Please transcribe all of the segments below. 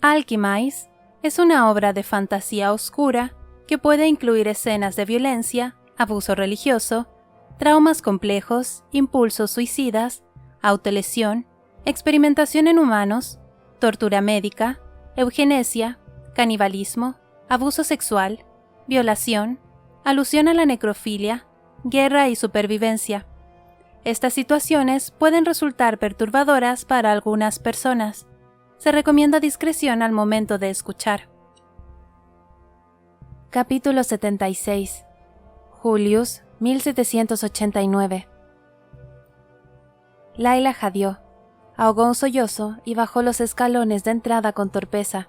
Alchemize es una obra de fantasía oscura que puede incluir escenas de violencia, abuso religioso, traumas complejos, impulsos suicidas, autolesión, experimentación en humanos, tortura médica, eugenesia, canibalismo, abuso sexual, violación, alusión a la necrofilia, guerra y supervivencia. Estas situaciones pueden resultar perturbadoras para algunas personas. Se recomienda discreción al momento de escuchar. Capítulo 76. Julius, 1789. Layla jadeó, ahogó un sollozo y bajó los escalones de entrada con torpeza.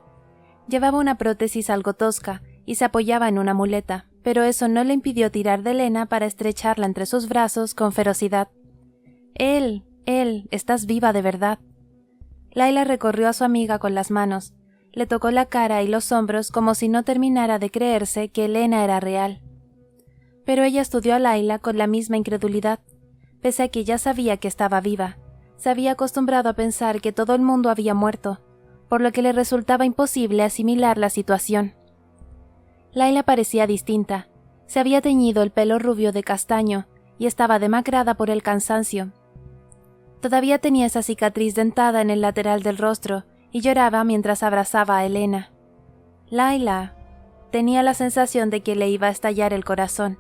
Llevaba una prótesis algo tosca y se apoyaba en una muleta, pero eso no le impidió tirar de Elena para estrecharla entre sus brazos con ferocidad. Él, estás viva de verdad. Layla recorrió a su amiga con las manos, le tocó la cara y los hombros como si no terminara de creerse que Elena era real. Pero ella estudió a Layla con la misma incredulidad, pese a que ya sabía que estaba viva. Se había acostumbrado a pensar que todo el mundo había muerto, por lo que le resultaba imposible asimilar la situación. Layla parecía distinta, se había teñido el pelo rubio de castaño y estaba demacrada por el cansancio. Todavía tenía esa cicatriz dentada en el lateral del rostro y lloraba mientras abrazaba a Elena. Layla. Tenía la sensación de que le iba a estallar el corazón.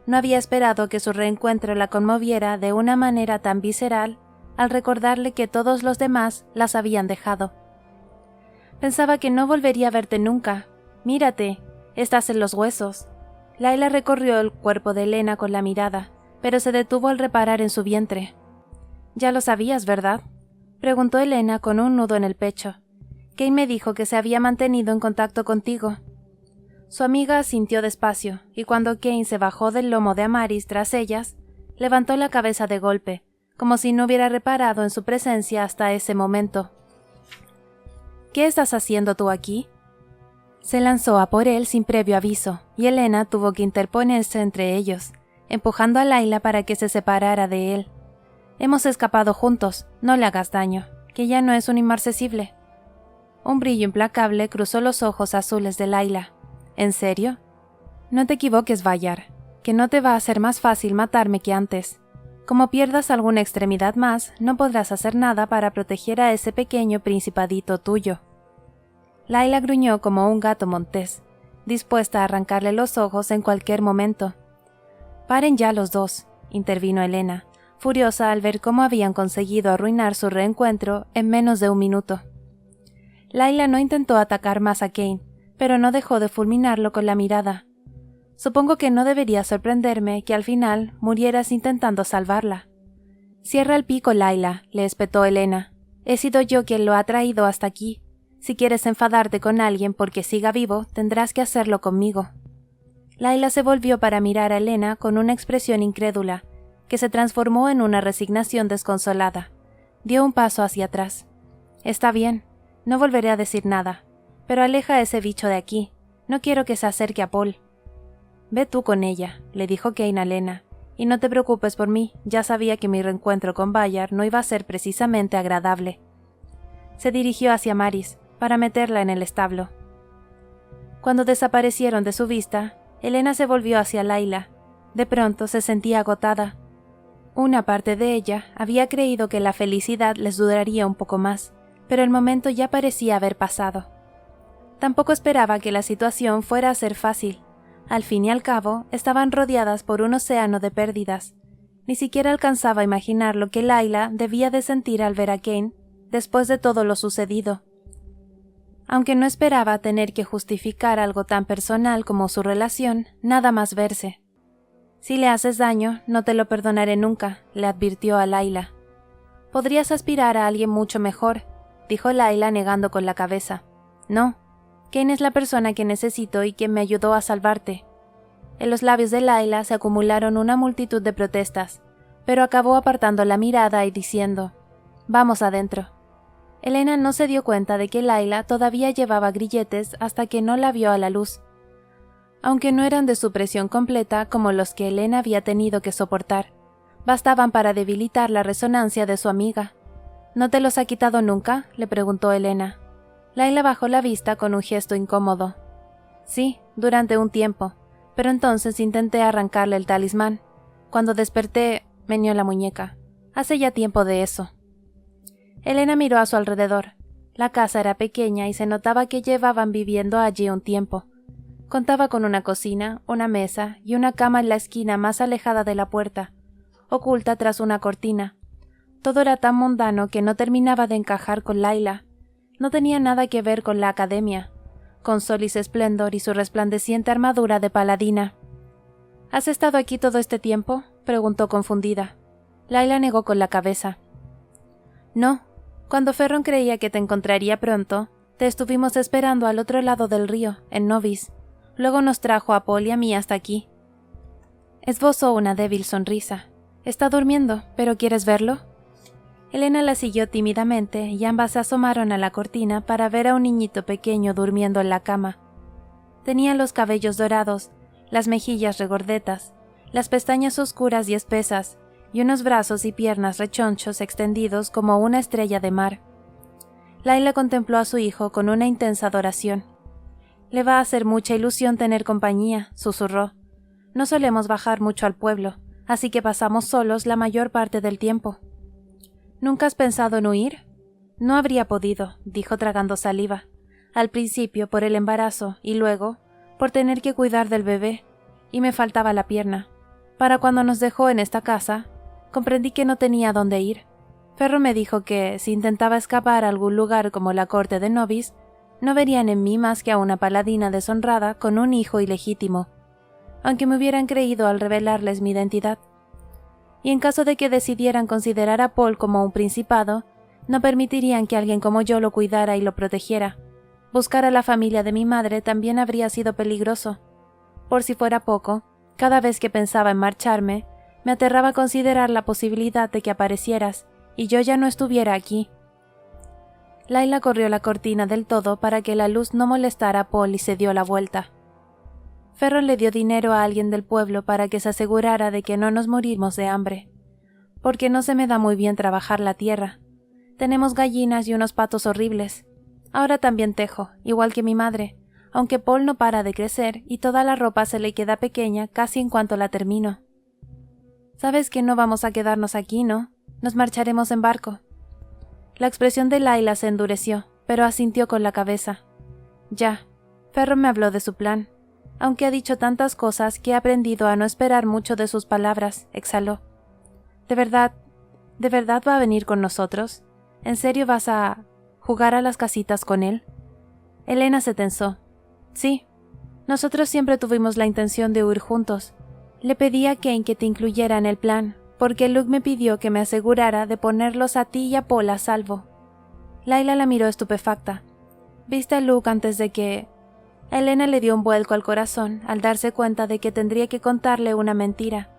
No había esperado que su reencuentro la conmoviera de una manera tan visceral al recordarle que todos los demás las habían dejado. Pensaba que no volvería a verte nunca. Mírate, estás en los huesos. Layla recorrió el cuerpo de Elena con la mirada, pero se detuvo al reparar en su vientre. «Ya lo sabías, ¿verdad?», preguntó Elena con un nudo en el pecho. «Kane me dijo que se había mantenido en contacto contigo». Su amiga asintió despacio, y cuando Kane se bajó del lomo de Amaris tras ellas, levantó la cabeza de golpe, como si no hubiera reparado en su presencia hasta ese momento. «¿Qué estás haciendo tú aquí?». Se lanzó a por él sin previo aviso, y Elena tuvo que interponerse entre ellos, empujando a Layla para que se separara de él. «Hemos escapado juntos, no le hagas daño, que ya no es un inmarcesible». Un brillo implacable cruzó los ojos azules de Layla. «¿En serio? No te equivoques, Bayard, que no te va a ser más fácil matarme que antes. Como pierdas alguna extremidad más, no podrás hacer nada para proteger a ese pequeño principadito tuyo». Layla gruñó como un gato montés, dispuesta a arrancarle los ojos en cualquier momento. «Paren ya los dos», intervino Elena, furiosa al ver cómo habían conseguido arruinar su reencuentro en menos de un minuto. Layla no intentó atacar más a Kane, pero no dejó de fulminarlo con la mirada. «Supongo que no debería sorprenderme que al final murieras intentando salvarla». «Cierra el pico, Layla», le espetó Elena. «He sido yo quien lo ha traído hasta aquí. Si quieres enfadarte con alguien porque siga vivo, tendrás que hacerlo conmigo». Layla se volvió para mirar a Elena con una expresión incrédula, que se transformó en una resignación desconsolada. Dio un paso hacia atrás. «Está bien, no volveré a decir nada, pero aleja a ese bicho de aquí. No quiero que se acerque a Paul». «Ve tú con ella», le dijo Kane a Elena, «y no te preocupes por mí, ya sabía que mi reencuentro con Bayard no iba a ser precisamente agradable». Se dirigió hacia Maris, para meterla en el establo. Cuando desaparecieron de su vista, Elena se volvió hacia Layla. De pronto se sentía agotada. Una parte de ella había creído que la felicidad les duraría un poco más, pero el momento ya parecía haber pasado. Tampoco esperaba que la situación fuera a ser fácil. Al fin y al cabo, estaban rodeadas por un océano de pérdidas. Ni siquiera alcanzaba a imaginar lo que Layla debía de sentir al ver a Kane, después de todo lo sucedido. Aunque no esperaba tener que justificar algo tan personal como su relación, nada más verse. «Si le haces daño, no te lo perdonaré nunca», le advirtió a Layla. «Podrías aspirar a alguien mucho mejor», dijo Layla negando con la cabeza. «No, Kane es la persona que necesito y quien me ayudó a salvarte». En los labios de Layla se acumularon una multitud de protestas, pero acabó apartando la mirada y diciendo: «Vamos adentro». Elena no se dio cuenta de que Layla todavía llevaba grilletes hasta que no la vio a la luz. Aunque no eran de supresión completa como los que Elena había tenido que soportar, bastaban para debilitar la resonancia de su amiga. «¿No te los ha quitado nunca?», le preguntó Elena. Laila bajó la vista con un gesto incómodo. Sí, durante un tiempo, pero entonces intenté arrancarle el talismán. Cuando desperté, meneó la muñeca. Hace ya tiempo de eso. Elena miró a su alrededor. La casa era pequeña y se notaba que llevaban viviendo allí un tiempo. Contaba con una cocina, una mesa y una cama en la esquina más alejada de la puerta, oculta tras una cortina. Todo era tan mundano que no terminaba de encajar con Laila. No tenía nada que ver con la academia, con Solis Splendor y su resplandeciente armadura de paladina. ¿Has estado aquí todo este tiempo?, preguntó confundida. Laila negó con la cabeza. No. Cuando Ferron creía que te encontraría pronto, te estuvimos esperando al otro lado del río, en Novis. Luego nos trajo a Paul y a mí hasta aquí. Esbozó una débil sonrisa. Está durmiendo, ¿pero quieres verlo? Elena la siguió tímidamente y ambas se asomaron a la cortina para ver a un niñito pequeño durmiendo en la cama. Tenía los cabellos dorados, las mejillas regordetas, las pestañas oscuras y espesas, y unos brazos y piernas rechonchos extendidos como una estrella de mar. Laila contempló a su hijo con una intensa adoración. Le va a hacer mucha ilusión tener compañía, susurró. No solemos bajar mucho al pueblo, así que pasamos solos la mayor parte del tiempo. ¿Nunca has pensado en huir? No habría podido, dijo tragando saliva. Al principio por el embarazo y luego por tener que cuidar del bebé, y me faltaba la pierna. Para cuando nos dejó en esta casa, comprendí que no tenía dónde ir. Ferro me dijo que, si intentaba escapar a algún lugar como la corte de Novis, no verían en mí más que a una paladina deshonrada con un hijo ilegítimo, aunque me hubieran creído al revelarles mi identidad. Y en caso de que decidieran considerar a Paul como un principado, no permitirían que alguien como yo lo cuidara y lo protegiera. Buscar a la familia de mi madre también habría sido peligroso. Por si fuera poco, cada vez que pensaba en marcharme, me aterraba considerar la posibilidad de que aparecieras y yo ya no estuviera aquí. Laila corrió la cortina del todo para que la luz no molestara a Paul y se dio la vuelta. Ferron le dio dinero a alguien del pueblo para que se asegurara de que no nos morimos de hambre, porque no se me da muy bien trabajar la tierra. Tenemos gallinas y unos patos horribles. Ahora también tejo, igual que mi madre, aunque Paul no para de crecer y toda la ropa se le queda pequeña casi en cuanto la termino. Sabes que no vamos a quedarnos aquí, ¿no? Nos marcharemos en barco. La expresión de Laila se endureció, pero asintió con la cabeza. Ya, Ferron me habló de su plan. Aunque ha dicho tantas cosas que he aprendido a no esperar mucho de sus palabras, exhaló. ¿De verdad va a venir con nosotros? ¿En serio vas a jugar a las casitas con él? Elena se tensó. Sí, nosotros siempre tuvimos la intención de huir juntos. Le pedí a Kane que te incluyera en el plan, porque Luke me pidió que me asegurara de ponerlos a ti y a Paul a salvo. Laila la miró estupefacta. ¿Viste a Luke antes de que...? Elena le dio un vuelco al corazón al darse cuenta de que tendría que contarle una mentira.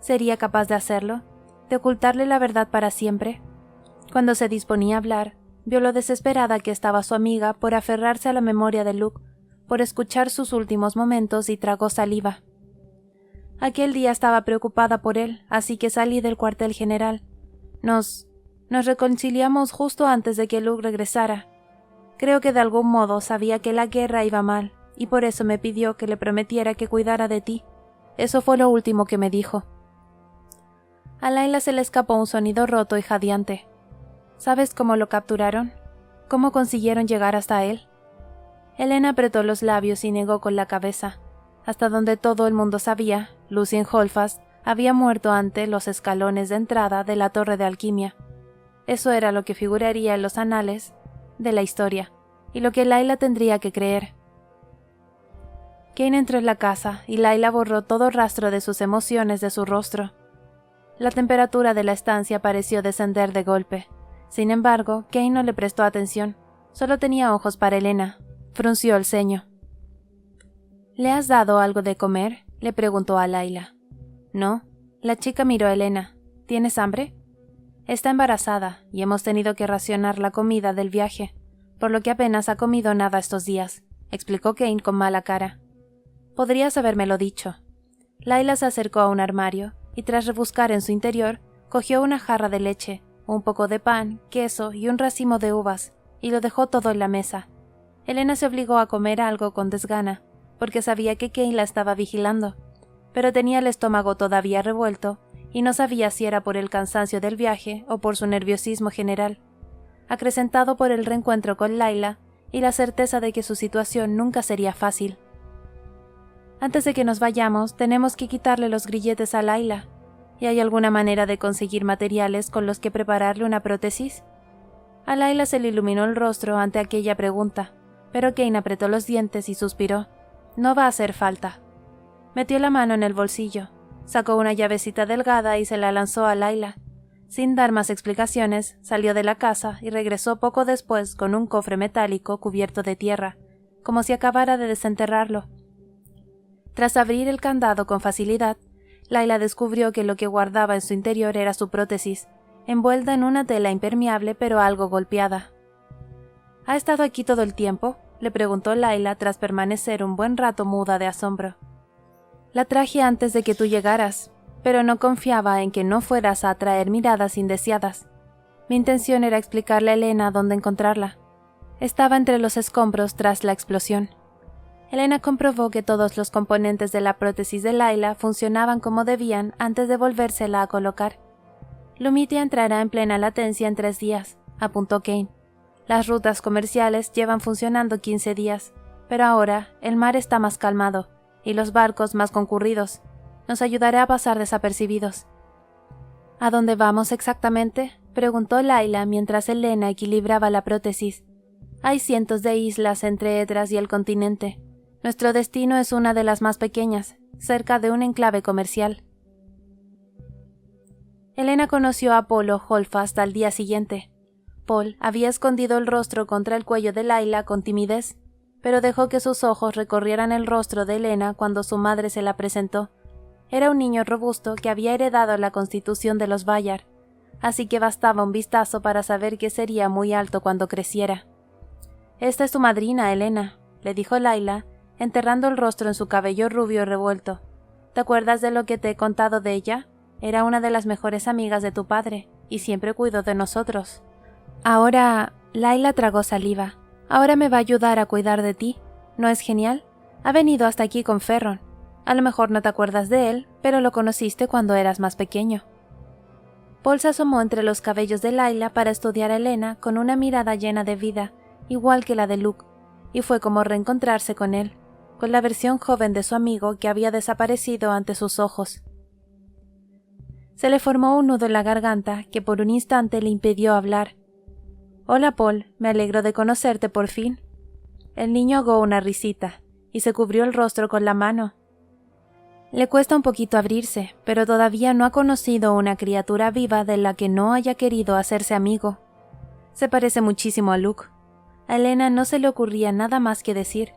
¿Sería capaz de hacerlo? ¿De ocultarle la verdad para siempre? Cuando se disponía a hablar, vio lo desesperada que estaba su amiga por aferrarse a la memoria de Luke, por escuchar sus últimos momentos y tragó saliva. Aquel día estaba preocupada por él, así que salí del cuartel general. Nos reconciliamos justo antes de que Luke regresara. Creo que de algún modo sabía que la guerra iba mal, y por eso me pidió que le prometiera que cuidara de ti. Eso fue lo último que me dijo. A Laila se le escapó un sonido roto y jadeante. ¿Sabes cómo lo capturaron? ¿Cómo consiguieron llegar hasta él? Elena apretó los labios y negó con la cabeza. Hasta donde todo el mundo sabía, Lucien Holfast había muerto ante los escalones de entrada de la torre de alquimia. Eso era lo que figuraría en los anales de la historia, y lo que Laila tendría que creer. Kane entró en la casa, y Laila borró todo rastro de sus emociones de su rostro. La temperatura de la estancia pareció descender de golpe. Sin embargo, Kane no le prestó atención, solo tenía ojos para Elena. Frunció el ceño. ¿Le has dado algo de comer?, le preguntó a Laila. No. La chica miró a Elena. ¿Tienes hambre? Está embarazada, y hemos tenido que racionar la comida del viaje, por lo que apenas ha comido nada estos días, explicó Kane con mala cara. Podrías habérmelo dicho. Laila se acercó a un armario, y tras rebuscar en su interior, cogió una jarra de leche, un poco de pan, queso y un racimo de uvas, y lo dejó todo en la mesa. Elena se obligó a comer algo con desgana, porque sabía que Kane la estaba vigilando, pero tenía el estómago todavía revuelto y no sabía si era por el cansancio del viaje o por su nerviosismo general, acrecentado por el reencuentro con Layla y la certeza de que su situación nunca sería fácil. Antes de que nos vayamos, tenemos que quitarle los grilletes a Layla. ¿Y hay alguna manera de conseguir materiales con los que prepararle una prótesis? A Layla se le iluminó el rostro ante aquella pregunta, pero Kane apretó los dientes y suspiró. No va a hacer falta. Metió la mano en el bolsillo, sacó una llavecita delgada y se la lanzó a Layla. Sin dar más explicaciones, salió de la casa y regresó poco después con un cofre metálico cubierto de tierra, como si acabara de desenterrarlo. Tras abrir el candado con facilidad, Layla descubrió que lo que guardaba en su interior era su prótesis, envuelta en una tela impermeable pero algo golpeada. ¿Ha estado aquí todo el tiempo?, le preguntó Layla tras permanecer un buen rato muda de asombro. La traje antes de que tú llegaras, pero no confiaba en que no fueras a atraer miradas indeseadas. Mi intención era explicarle a Elena dónde encontrarla. Estaba entre los escombros tras la explosión. Elena comprobó que todos los componentes de la prótesis de Layla funcionaban como debían antes de volvérsela a colocar. Lumitia entrará en plena latencia en 3 días, apuntó Kane. Las rutas comerciales llevan funcionando 15 días, pero ahora el mar está más calmado y los barcos más concurridos. Nos ayudará a pasar desapercibidos. ¿A dónde vamos exactamente?, preguntó Layla mientras Elena equilibraba la prótesis. Hay cientos de islas entre Edras y el continente. Nuestro destino es una de las más pequeñas, cerca de un enclave comercial. Elena conoció a Paul Holfast al día siguiente. Paul había escondido el rostro contra el cuello de Layla con timidez, pero dejó que sus ojos recorrieran el rostro de Elena cuando su madre se la presentó. Era un niño robusto que había heredado la constitución de los Bayard, así que bastaba un vistazo para saber que sería muy alto cuando creciera. «Esta es tu madrina, Elena», le dijo Layla, enterrando el rostro en su cabello rubio revuelto. «¿Te acuerdas de lo que te he contado de ella? Era una de las mejores amigas de tu padre, y siempre cuidó de nosotros». «Ahora...» Layla tragó saliva. «Ahora me va a ayudar a cuidar de ti. ¿No es genial? Ha venido hasta aquí con Ferron. A lo mejor no te acuerdas de él, pero lo conociste cuando eras más pequeño». Paul se asomó entre los cabellos de Layla para estudiar a Elena con una mirada llena de vida, igual que la de Luke, y fue como reencontrarse con él, con la versión joven de su amigo que había desaparecido ante sus ojos. Se le formó un nudo en la garganta que por un instante le impidió hablar. «Hola, Paul, me alegro de conocerte por fin». El niño ahogó una risita y se cubrió el rostro con la mano. Le cuesta un poquito abrirse, pero todavía no ha conocido una criatura viva de la que no haya querido hacerse amigo. Se parece muchísimo a Luke. A Elena no se le ocurría nada más que decir.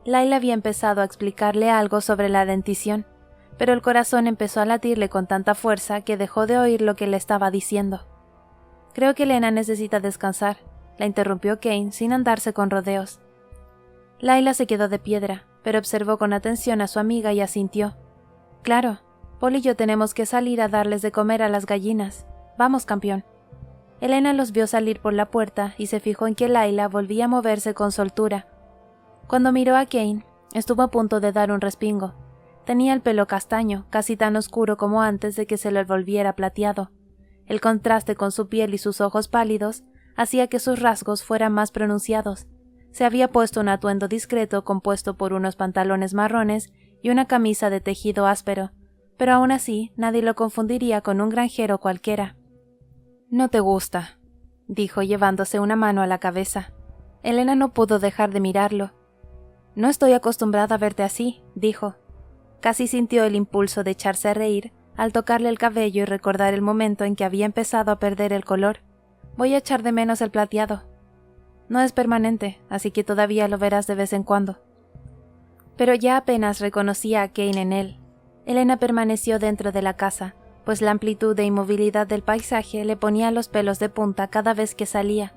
Layla había empezado a explicarle algo sobre la dentición, pero el corazón empezó a latirle con tanta fuerza que dejó de oír lo que le estaba diciendo. «Creo que Elena necesita descansar», la interrumpió Kane sin andarse con rodeos. Layla se quedó de piedra, pero observó con atención a su amiga y asintió. «Claro, Paul y yo tenemos que salir a darles de comer a las gallinas. Vamos, campeón». Elena los vio salir por la puerta y se fijó en que Layla volvía a moverse con soltura. Cuando miró a Kane, estuvo a punto de dar un respingo. Tenía el pelo castaño, casi tan oscuro como antes de que se lo volviera plateado. El contraste con su piel y sus ojos pálidos hacía que sus rasgos fueran más pronunciados. Se había puesto un atuendo discreto compuesto por unos pantalones marrones y una camisa de tejido áspero, pero aún así nadie lo confundiría con un granjero cualquiera. «No te gusta», dijo llevándose una mano a la cabeza. Elena no pudo dejar de mirarlo. «No estoy acostumbrada a verte así», dijo. Casi sintió el impulso de echarse a reír al tocarle el cabello y recordar el momento en que había empezado a perder el color. «Voy a echar de menos el plateado. No es permanente, así que todavía lo verás de vez en cuando». Pero ya apenas reconocía a Kane en él. Elena permaneció dentro de la casa, pues la amplitud e inmovilidad del paisaje le ponía los pelos de punta cada vez que salía.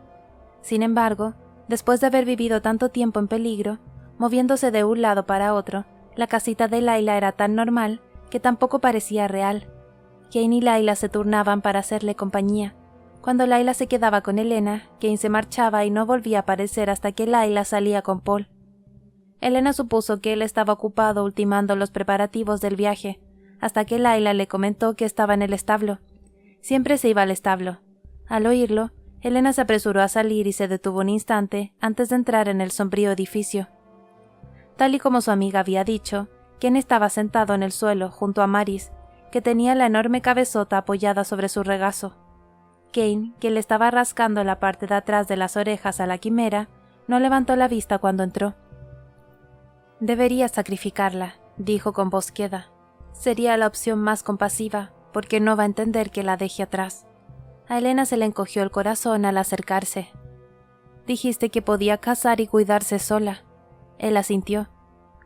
Sin embargo, después de haber vivido tanto tiempo en peligro, moviéndose de un lado para otro, la casita de Layla era tan normal que tampoco parecía real. Kane y Layla se turnaban para hacerle compañía. Cuando Layla se quedaba con Elena, Kane se marchaba y no volvía a aparecer hasta que Layla salía con Paul. Elena supuso que él estaba ocupado ultimando los preparativos del viaje, hasta que Layla le comentó que estaba en el establo. Siempre se iba al establo. Al oírlo, Elena se apresuró a salir y se detuvo un instante antes de entrar en el sombrío edificio. Tal y como su amiga había dicho, Ken estaba sentado en el suelo junto a Maris, que tenía la enorme cabezota apoyada sobre su regazo. Kane, que le estaba rascando la parte de atrás de las orejas a la quimera, no levantó la vista cuando entró. «Debería sacrificarla», dijo con voz queda. «Sería la opción más compasiva, porque no va a entender que la deje atrás». A Elena se le encogió el corazón al acercarse. «Dijiste que podía cazar y cuidarse sola». Él asintió.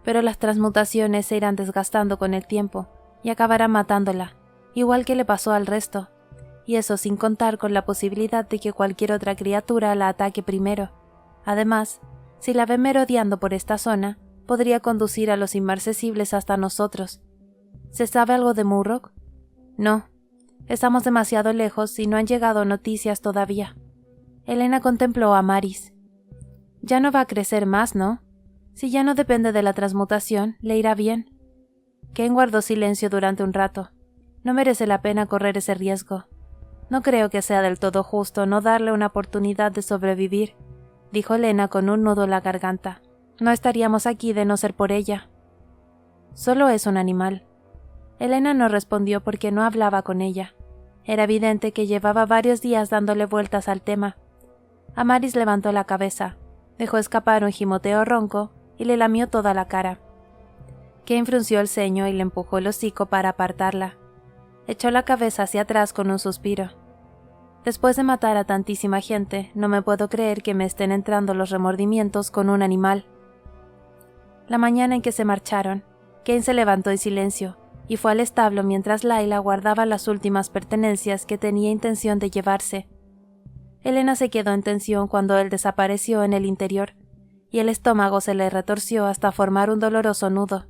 «Pero las transmutaciones se irán desgastando con el tiempo y acabarán matándola, igual que le pasó al resto. Y eso sin contar con la posibilidad de que cualquier otra criatura la ataque primero. Además, si la ve merodeando por esta zona, podría conducir a los inmarcesibles hasta nosotros. ¿Se sabe algo de Murrock?» «No. Estamos demasiado lejos y no han llegado noticias todavía». Elena contempló a Maris. «Ya no va a crecer más, ¿no? Si ya no depende de la transmutación, le irá bien». Ken guardó silencio durante un rato. No merece la pena correr ese riesgo. «No creo que sea del todo justo no darle una oportunidad de sobrevivir», dijo Elena con un nudo en la garganta. «No estaríamos aquí de no ser por ella». «Solo es un animal». Elena no respondió porque no hablaba con ella. Era evidente que llevaba varios días dándole vueltas al tema. Amaris levantó la cabeza, dejó escapar un gimoteo ronco y le lamió toda la cara. Kane frunció el ceño y le empujó el hocico para apartarla. Echó la cabeza hacia atrás con un suspiro. «Después de matar a tantísima gente, no me puedo creer que me estén entrando los remordimientos con un animal». La mañana en que se marcharon, Kane se levantó en silencio y fue al establo mientras Layla guardaba las últimas pertenencias que tenía intención de llevarse. Elena se quedó en tensión cuando él desapareció en el interior, y el estómago se le retorció hasta formar un doloroso nudo.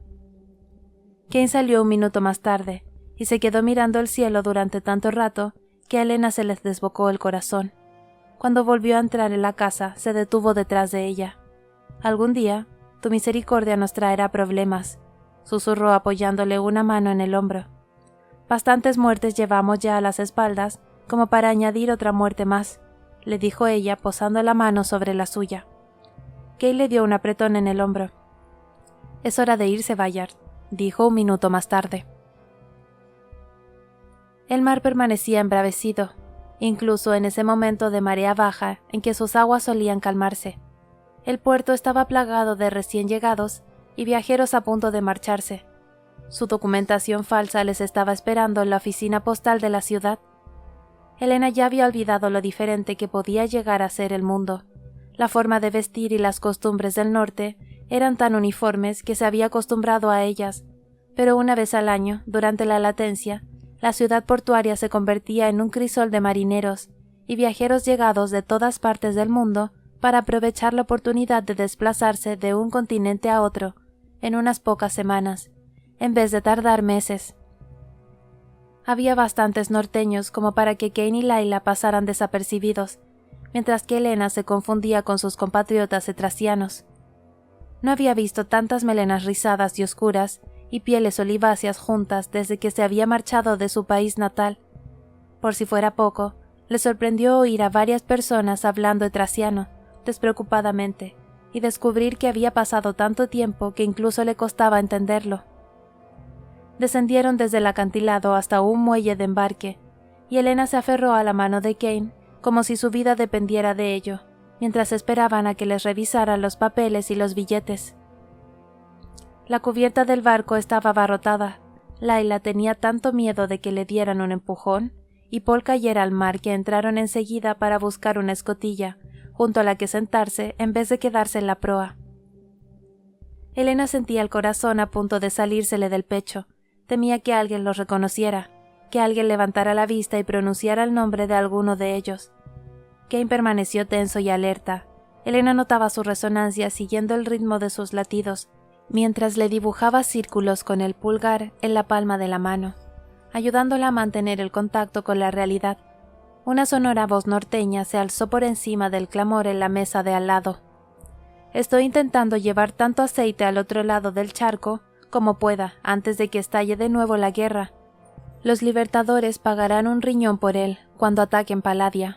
Kane salió un minuto más tarde, y se quedó mirando el cielo durante tanto rato que a Elena se le desbocó el corazón. Cuando volvió a entrar en la casa, se detuvo detrás de ella. «Algún día, tu misericordia nos traerá problemas», susurró apoyándole una mano en el hombro. «Bastantes muertes llevamos ya a las espaldas como para añadir otra muerte más», le dijo ella posando la mano sobre la suya. Kay le dio un apretón en el hombro. «Es hora de irse, Bayard», dijo un minuto más tarde. El mar permanecía embravecido, incluso en ese momento de marea baja en que sus aguas solían calmarse. El puerto estaba plagado de recién llegados y viajeros a punto de marcharse. Su documentación falsa les estaba esperando en la oficina postal de la ciudad. Elena ya había olvidado lo diferente que podía llegar a ser el mundo. La forma de vestir y las costumbres del norte eran tan uniformes que se había acostumbrado a ellas, pero una vez al año, durante la latencia, la ciudad portuaria se convertía en un crisol de marineros y viajeros llegados de todas partes del mundo para aprovechar la oportunidad de desplazarse de un continente a otro en unas pocas semanas, en vez de tardar meses. Había bastantes norteños como para que Kane y Layla pasaran desapercibidos, mientras que Elena se confundía con sus compatriotas etracianos. No había visto tantas melenas rizadas y oscuras y pieles oliváceas juntas desde que se había marchado de su país natal. Por si fuera poco, le sorprendió oír a varias personas hablando etraciano, despreocupadamente, y descubrir que había pasado tanto tiempo que incluso le costaba entenderlo. Descendieron desde el acantilado hasta un muelle de embarque, y Elena se aferró a la mano de Kane como si su vida dependiera de ello, mientras esperaban a que les revisaran los papeles y los billetes. La cubierta del barco estaba abarrotada. Layla tenía tanto miedo de que le dieran un empujón y Paul cayera al mar que entraron enseguida para buscar una escotilla, junto a la que sentarse en vez de quedarse en la proa. Elena sentía el corazón a punto de salírsele del pecho. Temía que alguien los reconociera, que alguien levantara la vista y pronunciara el nombre de alguno de ellos. Kane permaneció tenso y alerta. Elena notaba su resonancia siguiendo el ritmo de sus latidos, mientras le dibujaba círculos con el pulgar en la palma de la mano, ayudándola a mantener el contacto con la realidad. Una sonora voz norteña se alzó por encima del clamor en la mesa de al lado. Estoy intentando llevar tanto aceite al otro lado del charco como pueda antes de que estalle de nuevo la guerra. Los libertadores pagarán un riñón por él cuando ataquen Palladia.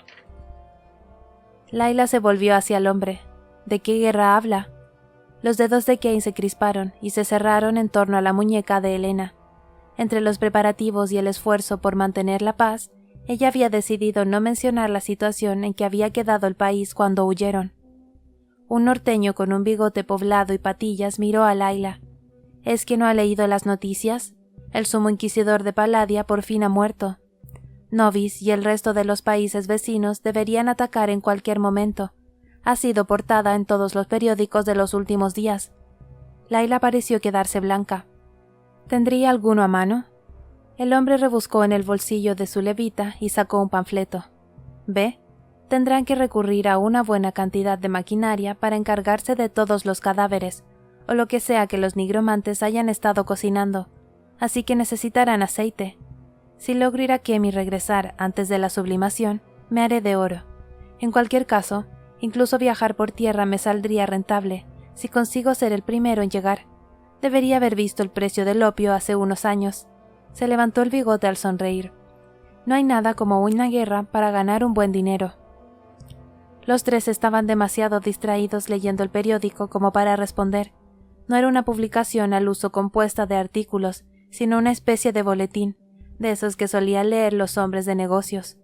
Layla se volvió hacia el hombre. ¿De qué guerra habla? Los dedos de Kane se crisparon y se cerraron en torno a la muñeca de Helena. Entre los preparativos y el esfuerzo por mantener la paz, ella había decidido no mencionar la situación en que había quedado el país cuando huyeron. Un norteño con un bigote poblado y patillas miró a Layla. ¿Es que no ha leído las noticias? El sumo inquisidor de Palladia por fin ha muerto. Novis y el resto de los países vecinos deberían atacar en cualquier momento. Ha sido portada en todos los periódicos de los últimos días. Layla pareció quedarse blanca. ¿Tendría alguno a mano? El hombre rebuscó en el bolsillo de su levita y sacó un panfleto. ¿Ve? Tendrán que recurrir a una buena cantidad de maquinaria para encargarse de todos los cadáveres, o lo que sea que los nigromantes hayan estado cocinando, así que necesitarán aceite. Si logro ir a Kem y regresar antes de la sublimación, me haré de oro. En cualquier caso, incluso viajar por tierra me saldría rentable, si consigo ser el primero en llegar. Debería haber visto el precio del opio hace unos años. Se levantó el bigote al sonreír. No hay nada como una guerra para ganar un buen dinero. Los tres estaban demasiado distraídos leyendo el periódico como para responder. No era una publicación al uso compuesta de artículos, sino una especie de boletín, de esos que solían leer los hombres de negocios.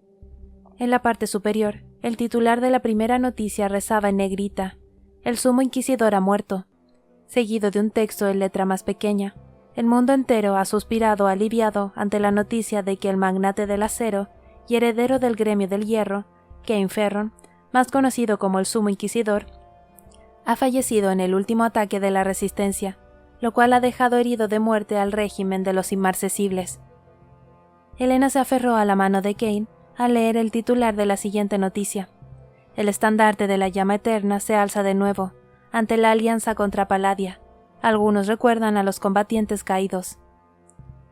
En la parte superior, el titular de la primera noticia rezaba en negrita: «El sumo inquisidor ha muerto», seguido de un texto en letra más pequeña: «El mundo entero ha suspirado aliviado ante la noticia de que el magnate del acero y heredero del gremio del hierro, Kane Ferron, más conocido como el sumo inquisidor, ha fallecido en el último ataque de la resistencia, lo cual ha dejado herido de muerte al régimen de los inmarcesibles». Helena se aferró a la mano de Kane al leer el titular de la siguiente noticia: «El estandarte de la llama eterna se alza de nuevo, ante la alianza contra Palladia. Algunos recuerdan a los combatientes caídos».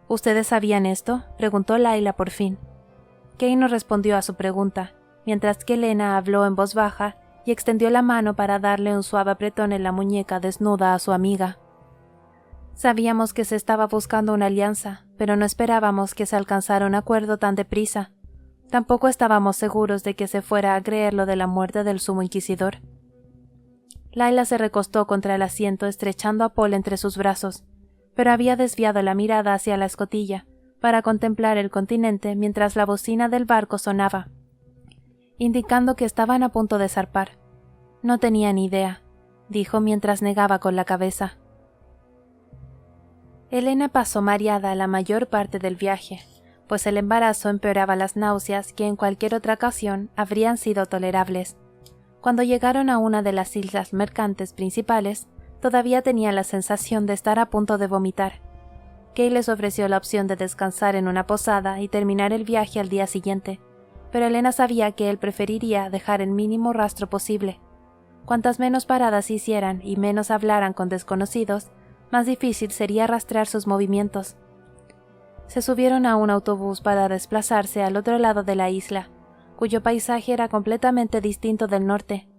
«¿Ustedes sabían esto?», preguntó Layla por fin. Kane no respondió a su pregunta, mientras que Helena habló en voz baja y extendió la mano para darle un suave apretón en la muñeca desnuda a su amiga. «Sabíamos que se estaba buscando una alianza, pero no esperábamos que se alcanzara un acuerdo tan deprisa. Tampoco estábamos seguros de que se fuera a creer lo de la muerte del sumo inquisidor». Layla se recostó contra el asiento estrechando a Paul entre sus brazos, pero había desviado la mirada hacia la escotilla para contemplar el continente mientras la bocina del barco sonaba, indicando que estaban a punto de zarpar. «No tenía ni idea», dijo mientras negaba con la cabeza. Helena pasó mareada la mayor parte del viaje, pues el embarazo empeoraba las náuseas que en cualquier otra ocasión habrían sido tolerables. Cuando llegaron a una de las islas mercantes principales, todavía tenía la sensación de estar a punto de vomitar. Kay les ofreció la opción de descansar en una posada y terminar el viaje al día siguiente, pero Helena sabía que él preferiría dejar el mínimo rastro posible. Cuantas menos paradas hicieran y menos hablaran con desconocidos, más difícil sería rastrear sus movimientos. Se subieron a un autobús para desplazarse al otro lado de la isla, cuyo paisaje era completamente distinto del norte.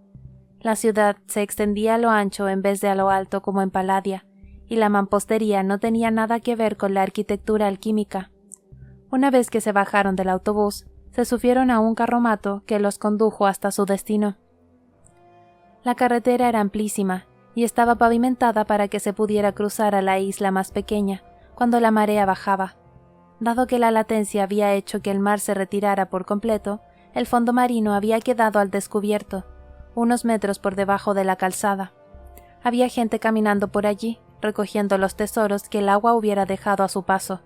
La ciudad se extendía a lo ancho en vez de a lo alto como en Palladia, y la mampostería no tenía nada que ver con la arquitectura alquímica. Una vez que se bajaron del autobús, se subieron a un carromato que los condujo hasta su destino. La carretera era amplísima y estaba pavimentada para que se pudiera cruzar a la isla más pequeña cuando la marea bajaba. Dado que la latencia había hecho que el mar se retirara por completo, el fondo marino había quedado al descubierto, unos metros por debajo de la calzada. Había gente caminando por allí, recogiendo los tesoros que el agua hubiera dejado a su paso.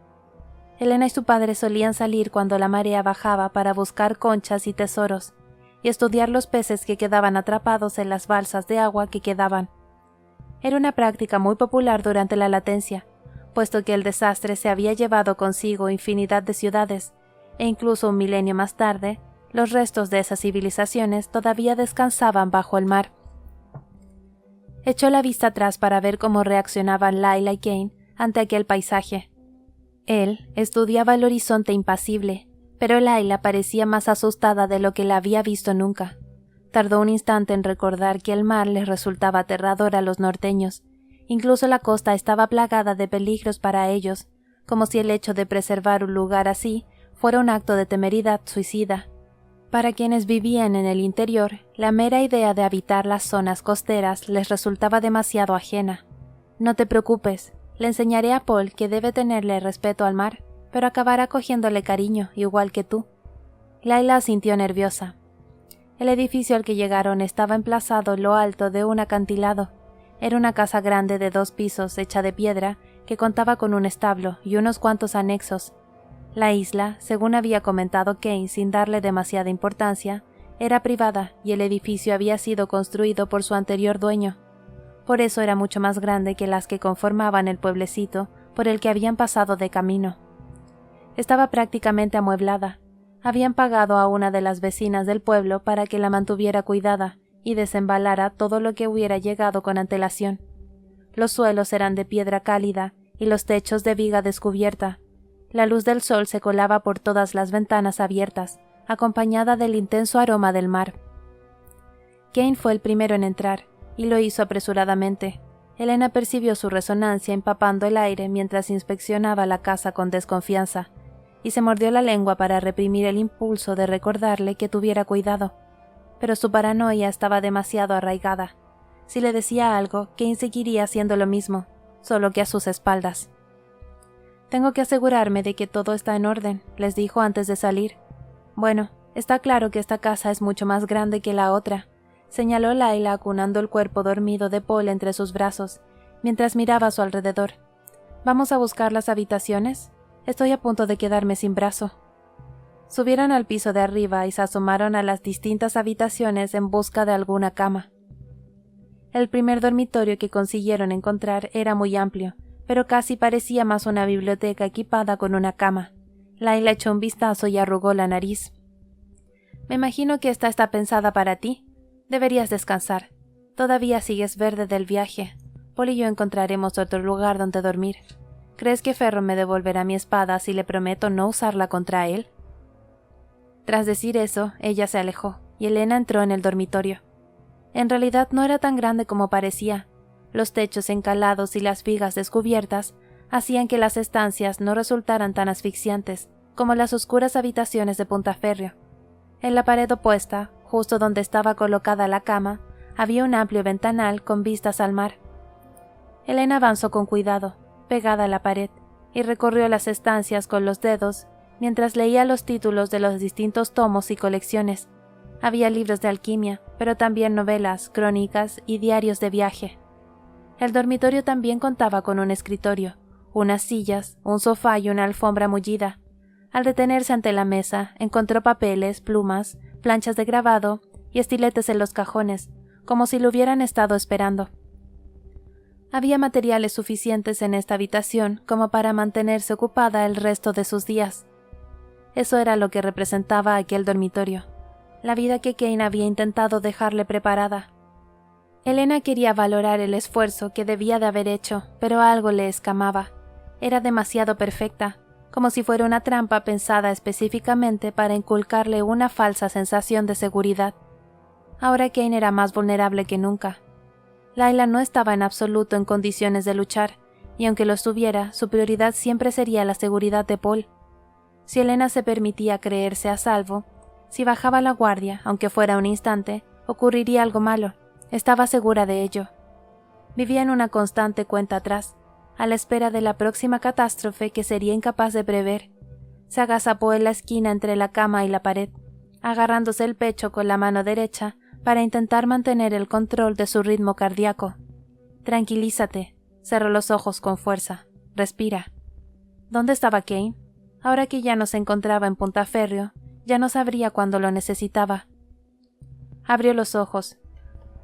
Helena y su padre solían salir cuando la marea bajaba para buscar conchas y tesoros, y estudiar los peces que quedaban atrapados en las balsas de agua que quedaban. Era una práctica muy popular durante la latencia, puesto que el desastre se había llevado consigo infinidad de ciudades, e incluso un milenio más tarde, los restos de esas civilizaciones todavía descansaban bajo el mar. Echó la vista atrás para ver cómo reaccionaban Layla y Kane ante aquel paisaje. Él estudiaba el horizonte impasible, pero Laila parecía más asustada de lo que la había visto nunca. Tardó un instante en recordar que el mar les resultaba aterrador a los norteños. Incluso la costa estaba plagada de peligros para ellos, como si el hecho de preservar un lugar así fuera un acto de temeridad suicida. Para quienes vivían en el interior, la mera idea de habitar las zonas costeras les resultaba demasiado ajena. No te preocupes, le enseñaré a Paul que debe tenerle respeto al mar, pero acabará cogiéndole cariño, igual que tú. Laila sintió nerviosa. El edificio al que llegaron estaba emplazado en lo alto de un acantilado. Era una casa grande de 2 pisos, hecha de piedra, que contaba con un establo y unos cuantos anexos. La isla, según había comentado Kane sin darle demasiada importancia, era privada y el edificio había sido construido por su anterior dueño. Por eso era mucho más grande que las que conformaban el pueblecito por el que habían pasado de camino. Estaba prácticamente amueblada. Habían pagado a una de las vecinas del pueblo para que la mantuviera cuidada y desembalara todo lo que hubiera llegado con antelación. Los suelos eran de piedra cálida y los techos de viga descubierta. La luz del sol se colaba por todas las ventanas abiertas, acompañada del intenso aroma del mar. Kane fue el primero en entrar, y lo hizo apresuradamente. Elena percibió su resonancia empapando el aire mientras inspeccionaba la casa con desconfianza, y se mordió la lengua para reprimir el impulso de recordarle que tuviera cuidado. Pero su paranoia estaba demasiado arraigada. Si le decía algo, Kane seguiría haciendo lo mismo, solo que a sus espaldas. «Tengo que asegurarme de que todo está en orden», les dijo antes de salir. «Bueno, está claro que esta casa es mucho más grande que la otra», señaló Laila acunando el cuerpo dormido de Paul entre sus brazos, mientras miraba a su alrededor. «¿Vamos a buscar las habitaciones? Estoy a punto de quedarme sin brazo». Subieron al piso de arriba y se asomaron a las distintas habitaciones en busca de alguna cama. El primer dormitorio que consiguieron encontrar era muy amplio, pero casi parecía más una biblioteca equipada con una cama. Laila echó un vistazo y arrugó la nariz. «Me imagino que esta está pensada para ti. Deberías descansar. Todavía sigues verde del viaje. Paul y yo encontraremos otro lugar donde dormir. ¿Crees que Ferro me devolverá mi espada si le prometo no usarla contra él?» Tras decir eso, ella se alejó, y Elena entró en el dormitorio. En realidad no era tan grande como parecía. Los techos encalados y las vigas descubiertas hacían que las estancias no resultaran tan asfixiantes como las oscuras habitaciones de Puntaferrio. En la pared opuesta, justo donde estaba colocada la cama, había un amplio ventanal con vistas al mar. Elena avanzó con cuidado, pegada a la pared, y recorrió las estancias con los dedos mientras leía los títulos de los distintos tomos y colecciones. Había libros de alquimia, pero también novelas, crónicas y diarios de viaje. El dormitorio también contaba con un escritorio, unas sillas, un sofá y una alfombra mullida. Al detenerse ante la mesa, encontró papeles, plumas, planchas de grabado y estiletes en los cajones, como si lo hubieran estado esperando. Había materiales suficientes en esta habitación como para mantenerse ocupada el resto de sus días. Eso era lo que representaba aquel dormitorio, la vida que Kane había intentado dejarle preparada. Elena quería valorar el esfuerzo que debía de haber hecho, pero algo le escamaba. Era demasiado perfecta, como si fuera una trampa pensada específicamente para inculcarle una falsa sensación de seguridad. Ahora Kane era más vulnerable que nunca. Laila no estaba en absoluto en condiciones de luchar, y aunque lo estuviera, su prioridad siempre sería la seguridad de Paul. Si Elena se permitía creerse a salvo, si bajaba la guardia, aunque fuera un instante, ocurriría algo malo. Estaba segura de ello. Vivía en una constante cuenta atrás, a la espera de la próxima catástrofe que sería incapaz de prever. Se agazapó en la esquina entre la cama y la pared, agarrándose el pecho con la mano derecha para intentar mantener el control de su ritmo cardíaco. «Tranquilízate», cerró los ojos con fuerza. «Respira». ¿Dónde estaba Kane? Ahora que ya no se encontraba en Puntaferrio, ya no sabría cuándo lo necesitaba. Abrió los ojos.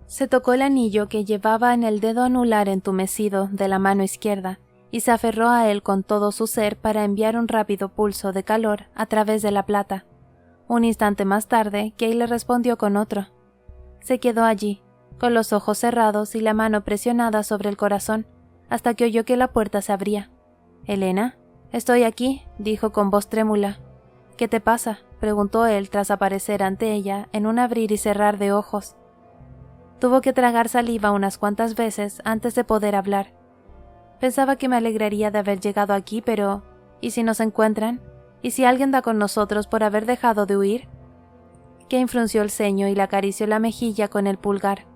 Se tocó el anillo que llevaba en el dedo anular entumecido de la mano izquierda y se aferró a él con todo su ser para enviar un rápido pulso de calor a través de la plata. Un instante más tarde, Kay le respondió con otro. Se quedó allí, con los ojos cerrados y la mano presionada sobre el corazón, hasta que oyó que la puerta se abría. «¿Elena?» «Estoy aquí», dijo con voz trémula. ¿Qué te pasa?, preguntó él tras aparecer ante ella en un abrir y cerrar de ojos. Tuvo que tragar saliva unas cuantas veces antes de poder hablar. Pensaba que me alegraría de haber llegado aquí, pero ¿y si nos encuentran? ¿Y si alguien da con nosotros por haber dejado de huir? Kane frunció el ceño y le acarició la mejilla con el pulgar.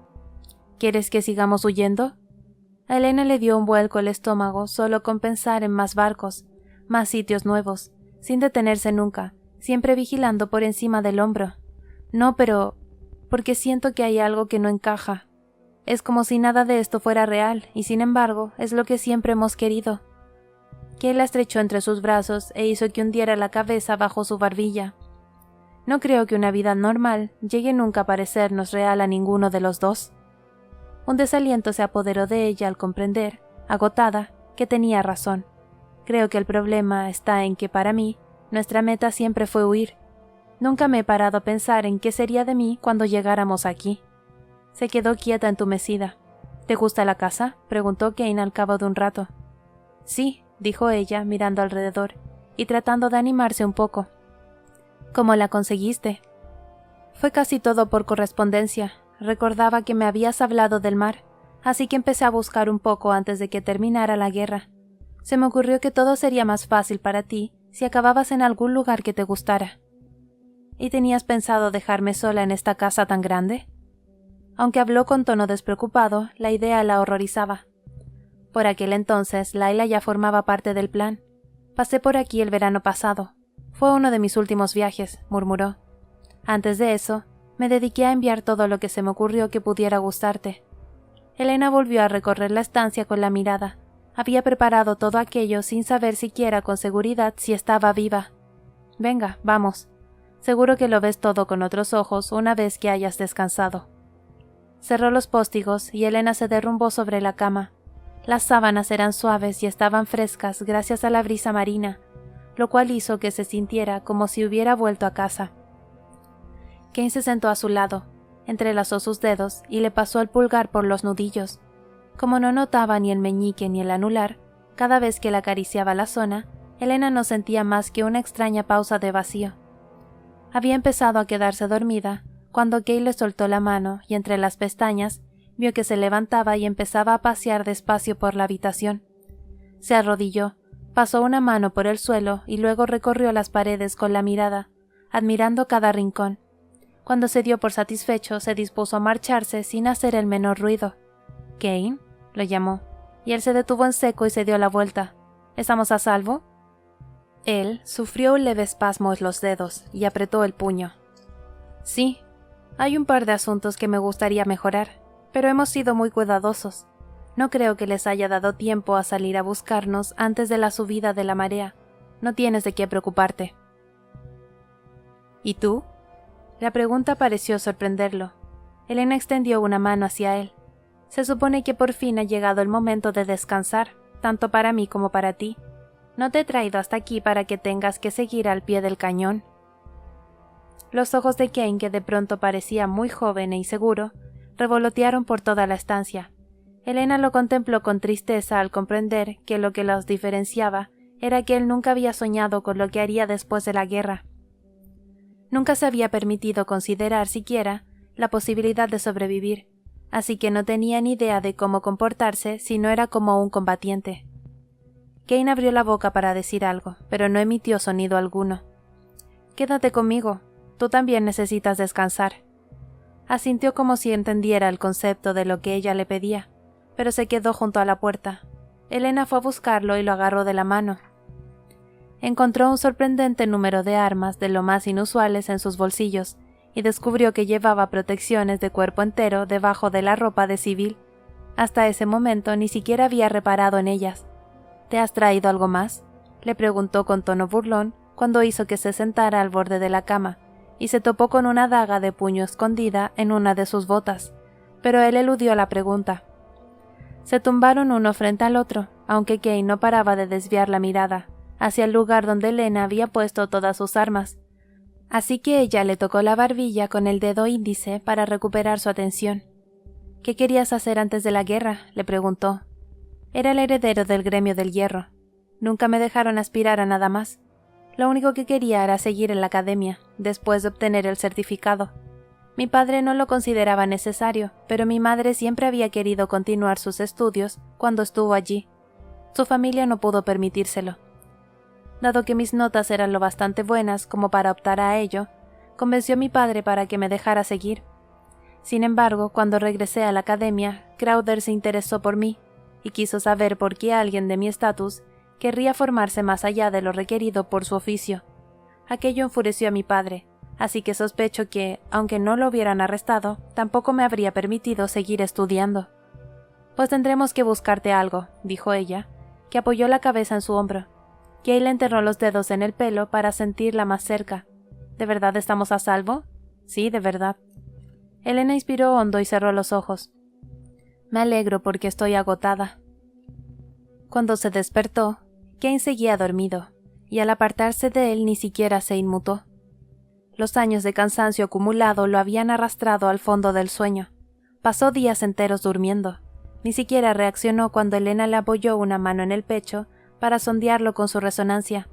¿Quieres que sigamos huyendo? A Elena le dio un vuelco el estómago solo con pensar en más barcos, más sitios nuevos, sin detenerse nunca, siempre vigilando por encima del hombro. No, pero porque siento que hay algo que no encaja. Es como si nada de esto fuera real, y sin embargo, es lo que siempre hemos querido. Kay la estrechó entre sus brazos e hizo que hundiera la cabeza bajo su barbilla. No creo que una vida normal llegue nunca a parecernos real a ninguno de los dos. Un desaliento se apoderó de ella al comprender, agotada, que tenía razón. Creo que el problema está en que para mí, nuestra meta siempre fue huir. Nunca me he parado a pensar en qué sería de mí cuando llegáramos aquí. Se quedó quieta entumecida. ¿Te gusta la casa?, preguntó Kane al cabo de un rato. Sí, dijo ella, mirando alrededor, y tratando de animarse un poco. ¿Cómo la conseguiste? Fue casi todo por correspondencia. Recordaba que me habías hablado del mar, así que empecé a buscar un poco antes de que terminara la guerra. Se me ocurrió que todo sería más fácil para ti si acababas en algún lugar que te gustara. ¿Y tenías pensado dejarme sola en esta casa tan grande? Aunque habló con tono despreocupado, la idea la horrorizaba. Por aquel entonces, Layla ya formaba parte del plan. Pasé por aquí el verano pasado. Fue uno de mis últimos viajes, murmuró. Antes de eso, me dediqué a enviar todo lo que se me ocurrió que pudiera gustarte. Elena volvió a recorrer la estancia con la mirada. Había preparado todo aquello sin saber siquiera con seguridad si estaba viva. Venga, vamos. Seguro que lo ves todo con otros ojos una vez que hayas descansado. Cerró los póstigos y Elena se derrumbó sobre la cama. Las sábanas eran suaves y estaban frescas gracias a la brisa marina, lo cual hizo que se sintiera como si hubiera vuelto a casa. Kane se sentó a su lado, entrelazó sus dedos y le pasó el pulgar por los nudillos. Como no notaba ni el meñique ni el anular, cada vez que le acariciaba la zona, Elena no sentía más que una extraña pausa de vacío. Había empezado a quedarse dormida cuando Kay le soltó la mano y entre las pestañas vio que se levantaba y empezaba a pasear despacio por la habitación. Se arrodilló, pasó una mano por el suelo y luego recorrió las paredes con la mirada, admirando cada rincón. Cuando se dio por satisfecho, se dispuso a marcharse sin hacer el menor ruido. «¿Kane?», lo llamó, y él se detuvo en seco y se dio la vuelta. «¿Estamos a salvo?». Él sufrió un leve espasmo en los dedos y apretó el puño. «Sí, hay un par de asuntos que me gustaría mejorar, pero hemos sido muy cuidadosos. No creo que les haya dado tiempo a salir a buscarnos antes de la subida de la marea. No tienes de qué preocuparte». «¿Y tú?». La pregunta pareció sorprenderlo. Elena extendió una mano hacia él. «Se supone que por fin ha llegado el momento de descansar, tanto para mí como para ti. No te he traído hasta aquí para que tengas que seguir al pie del cañón». Los ojos de Kane, que de pronto parecía muy joven e inseguro, revolotearon por toda la estancia. Elena lo contempló con tristeza al comprender que lo que los diferenciaba era que él nunca había soñado con lo que haría después de la guerra. Nunca se había permitido considerar siquiera la posibilidad de sobrevivir, así que no tenía ni idea de cómo comportarse si no era como un combatiente. Kane abrió la boca para decir algo, pero no emitió sonido alguno. «Quédate conmigo, tú también necesitas descansar». Asintió como si entendiera el concepto de lo que ella le pedía, pero se quedó junto a la puerta. Elena fue a buscarlo y lo agarró de la mano. Encontró un sorprendente número de armas de lo más inusuales en sus bolsillos y descubrió que llevaba protecciones de cuerpo entero debajo de la ropa de civil. Hasta ese momento ni siquiera había reparado en ellas. «¿Te has traído algo más?», le preguntó con tono burlón cuando hizo que se sentara al borde de la cama, y se topó con una daga de puño escondida en una de sus botas, pero él eludió la pregunta. Se tumbaron uno frente al otro, aunque Kane no paraba de desviar la mirada hacia el lugar donde Elena había puesto todas sus armas, así que ella le tocó la barbilla con el dedo índice para recuperar su atención. «¿Qué querías hacer antes de la guerra?», le preguntó. Era el heredero del gremio del hierro. Nunca me dejaron aspirar a nada más. Lo único que quería era seguir en la academia, después de obtener el certificado. Mi padre no lo consideraba necesario, pero mi madre siempre había querido continuar sus estudios cuando estuvo allí. Su familia no pudo permitírselo. Dado que mis notas eran lo bastante buenas como para optar a ello, convenció a mi padre para que me dejara seguir. Sin embargo, cuando regresé a la academia, Crowther se interesó por mí y quiso saber por qué alguien de mi estatus querría formarse más allá de lo requerido por su oficio. Aquello enfureció a mi padre, así que sospecho que, aunque no lo hubieran arrestado, tampoco me habría permitido seguir estudiando. «Pues tendremos que buscarte algo», dijo ella, que apoyó la cabeza en su hombro. Kay le enterró los dedos en el pelo para sentirla más cerca. «¿De verdad estamos a salvo?» «Sí, de verdad». Elena inspiró hondo y cerró los ojos. «Me alegro porque estoy agotada». Cuando se despertó, Kane seguía dormido, y al apartarse de él ni siquiera se inmutó. Los años de cansancio acumulado lo habían arrastrado al fondo del sueño. Pasó días enteros durmiendo. Ni siquiera reaccionó cuando Elena le apoyó una mano en el pecho para sondearlo con su resonancia.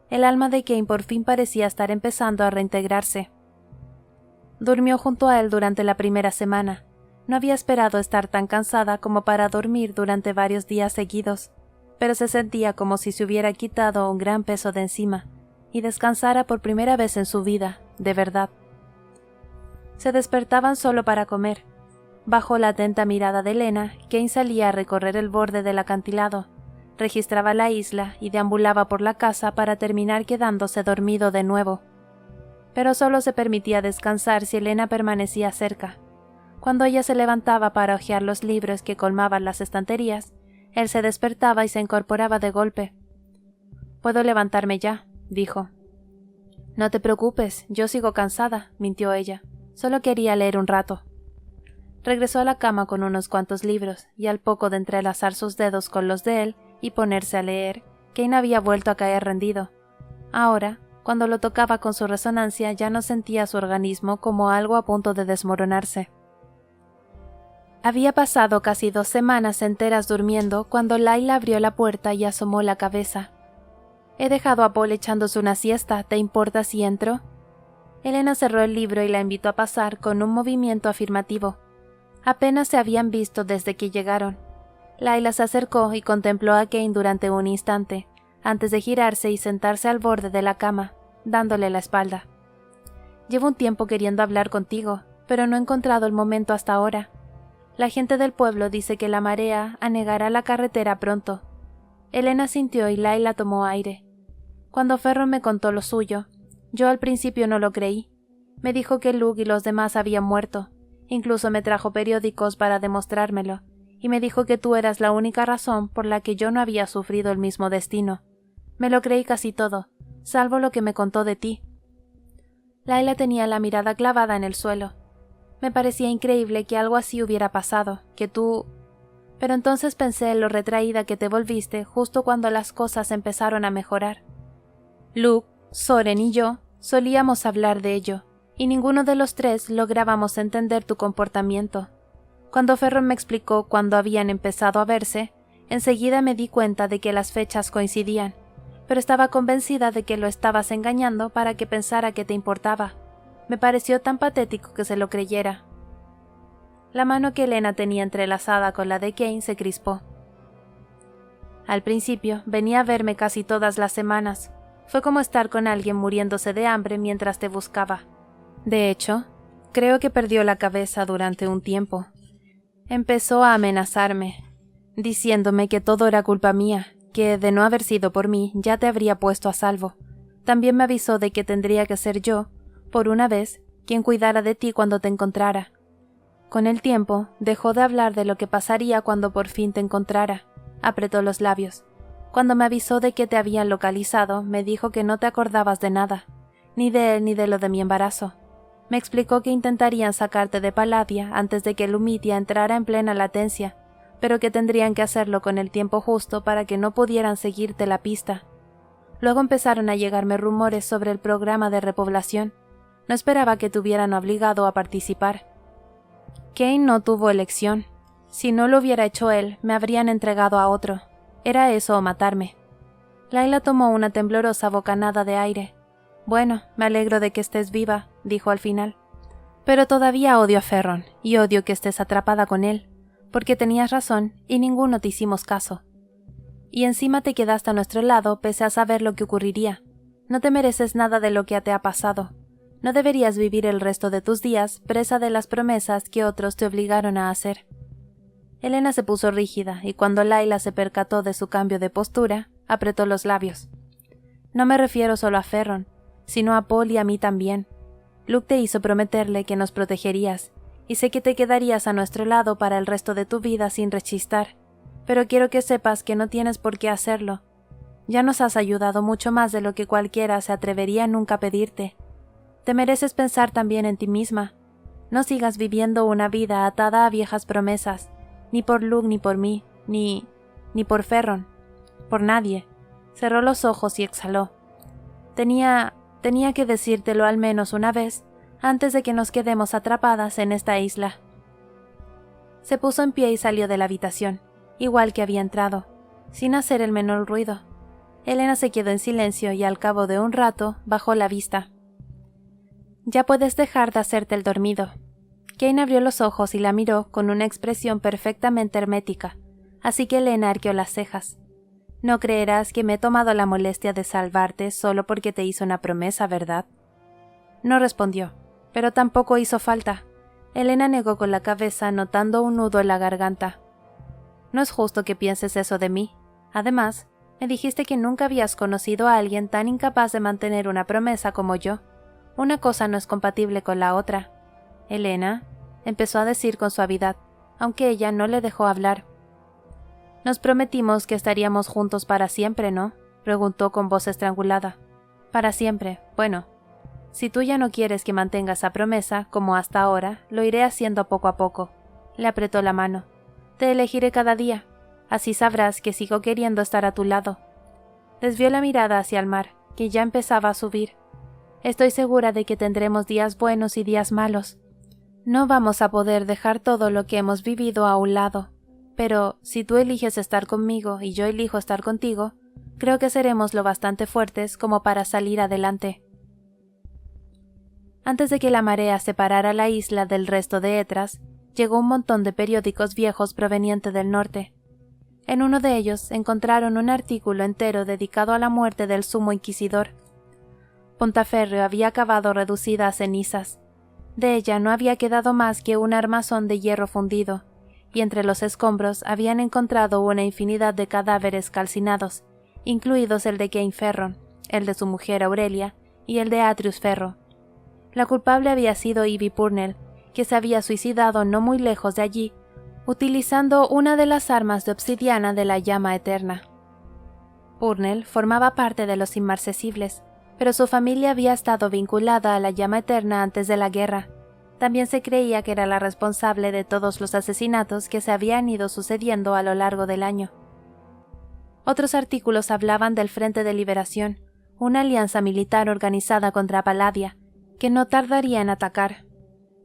El alma de Kane por fin parecía estar empezando a reintegrarse. Durmió junto a él durante la primera semana. No había esperado estar tan cansada como para dormir durante varios días seguidos, pero se sentía como si se hubiera quitado un gran peso de encima y descansara por primera vez en su vida, de verdad. Se despertaban solo para comer. Bajo la atenta mirada de Elena, Kane salía a recorrer el borde del acantilado, registraba la isla y deambulaba por la casa para terminar quedándose dormido de nuevo. Pero solo se permitía descansar si Elena permanecía cerca. Cuando ella se levantaba para hojear los libros que colmaban las estanterías, él se despertaba y se incorporaba de golpe. «Puedo levantarme ya», dijo. «No te preocupes, yo sigo cansada», mintió ella. «Solo quería leer un rato». Regresó a la cama con unos cuantos libros, y al poco de entrelazar sus dedos con los de él y ponerse a leer, Kane había vuelto a caer rendido. Ahora, cuando lo tocaba con su resonancia, ya no sentía su organismo como algo a punto de desmoronarse. Había pasado casi 2 semanas enteras durmiendo cuando Layla abrió la puerta y asomó la cabeza. «He dejado a Paul echándose una siesta, ¿te importa si entro?» Elena cerró el libro y la invitó a pasar con un movimiento afirmativo. Apenas se habían visto desde que llegaron. Layla se acercó y contempló a Kane durante un instante, antes de girarse y sentarse al borde de la cama, dándole la espalda. «Llevo un tiempo queriendo hablar contigo, pero no he encontrado el momento hasta ahora. La gente del pueblo dice que la marea anegará la carretera pronto». Elena sintió y Layla tomó aire. «Cuando Ferron me contó lo suyo, yo al principio no lo creí. Me dijo que Luke y los demás habían muerto. Incluso me trajo periódicos para demostrármelo, y me dijo que tú eras la única razón por la que yo no había sufrido el mismo destino. Me lo creí casi todo, salvo lo que me contó de ti». Layla tenía la mirada clavada en el suelo. «Me parecía increíble que algo así hubiera pasado, que tú... Pero entonces pensé en lo retraída que te volviste justo cuando las cosas empezaron a mejorar. Luke, Soren y yo solíamos hablar de ello, y ninguno de los tres lográbamos entender tu comportamiento. Cuando Ferron me explicó cuándo habían empezado a verse, enseguida me di cuenta de que las fechas coincidían, pero estaba convencida de que lo estabas engañando para que pensara que te importaba. Me pareció tan patético que se lo creyera». La mano que Elena tenía entrelazada con la de Kane se crispó. «Al principio venía a verme casi todas las semanas. Fue como estar con alguien muriéndose de hambre mientras te buscaba. De hecho, creo que perdió la cabeza durante un tiempo. Empezó a amenazarme, diciéndome que todo era culpa mía, que de no haber sido por mí ya te habría puesto a salvo. También me avisó de que tendría que ser yo, por una vez, quien cuidara de ti cuando te encontrara. Con el tiempo, dejó de hablar de lo que pasaría cuando por fin te encontrara. Apretó los labios. Cuando me avisó de que te habían localizado, me dijo que no te acordabas de nada, ni de él ni de lo de mi embarazo. Me explicó que intentarían sacarte de Palladia antes de que Lumitia entrara en plena latencia, pero que tendrían que hacerlo con el tiempo justo para que no pudieran seguirte la pista. Luego empezaron a llegarme rumores sobre el programa de repoblación. No esperaba que te hubieran obligado a participar. Kane no tuvo elección. Si no lo hubiera hecho él, me habrían entregado a otro. Era eso o matarme». Laila tomó una temblorosa bocanada de aire. «Bueno, me alegro de que estés viva», dijo al final. «Pero todavía odio a Ferron, y odio que estés atrapada con él, porque tenías razón y ninguno te hicimos caso. Y encima te quedaste a nuestro lado pese a saber lo que ocurriría. No te mereces nada de lo que te ha pasado. No deberías vivir el resto de tus días presa de las promesas que otros te obligaron a hacer». Elena se puso rígida y cuando Laila se percató de su cambio de postura, apretó los labios. «No me refiero solo a Ferron, sino a Paul y a mí también. Luke te hizo prometerle que nos protegerías, y sé que te quedarías a nuestro lado para el resto de tu vida sin rechistar, pero quiero que sepas que no tienes por qué hacerlo. Ya nos has ayudado mucho más de lo que cualquiera se atrevería nunca a pedirte. Te mereces pensar también en ti misma. No sigas viviendo una vida atada a viejas promesas, ni por Luke ni por mí, ni por Ferron, por nadie». Cerró los ojos y exhaló. Tenía que decírtelo al menos una vez, antes de que nos quedemos atrapadas en esta isla. Se puso en pie y salió de la habitación, igual que había entrado, sin hacer el menor ruido. Elena se quedó en silencio y al cabo de un rato bajó la vista. «Ya puedes dejar de hacerte el dormido». Kane abrió los ojos y la miró con una expresión perfectamente hermética, así que Elena arqueó las cejas. «No creerás que me he tomado la molestia de salvarte solo porque te hice una promesa, ¿verdad?». No respondió, pero tampoco hizo falta. Elena negó con la cabeza, notando un nudo en la garganta. «No es justo que pienses eso de mí. Además, me dijiste que nunca habías conocido a alguien tan incapaz de mantener una promesa como yo. Una cosa no es compatible con la otra». «Elena», empezó a decir con suavidad, aunque ella no le dejó hablar. «Nos prometimos que estaríamos juntos para siempre, ¿no?», preguntó con voz estrangulada. «Para siempre. Bueno, si tú ya no quieres que mantenga esa promesa, como hasta ahora, lo iré haciendo poco a poco». Le apretó la mano. «Te elegiré cada día. Así sabrás que sigo queriendo estar a tu lado». Desvió la mirada hacia el mar, que ya empezaba a subir. «Estoy segura de que tendremos días buenos y días malos. No vamos a poder dejar todo lo que hemos vivido a un lado, pero si tú eliges estar conmigo y yo elijo estar contigo, creo que seremos lo bastante fuertes como para salir adelante». Antes de que la marea separara la isla del resto de Etras, llegó un montón de periódicos viejos provenientes del norte. En uno de ellos encontraron un artículo entero dedicado a la muerte del sumo inquisidor. Pontaferro había acabado reducida a cenizas. De ella no había quedado más que un armazón de hierro fundido, y entre los escombros habían encontrado una infinidad de cadáveres calcinados, incluidos el de Kane Ferron, el de su mujer Aurelia y el de Atrius Ferro. La culpable había sido Ivy Purnell, que se había suicidado no muy lejos de allí, utilizando una de las armas de obsidiana de la llama eterna. Purnell formaba parte de los inmarcesibles, pero su familia había estado vinculada a la llama eterna antes de la guerra. También se creía que era la responsable de todos los asesinatos que se habían ido sucediendo a lo largo del año. Otros artículos hablaban del Frente de Liberación, una alianza militar organizada contra Palladia, que no tardaría en atacar.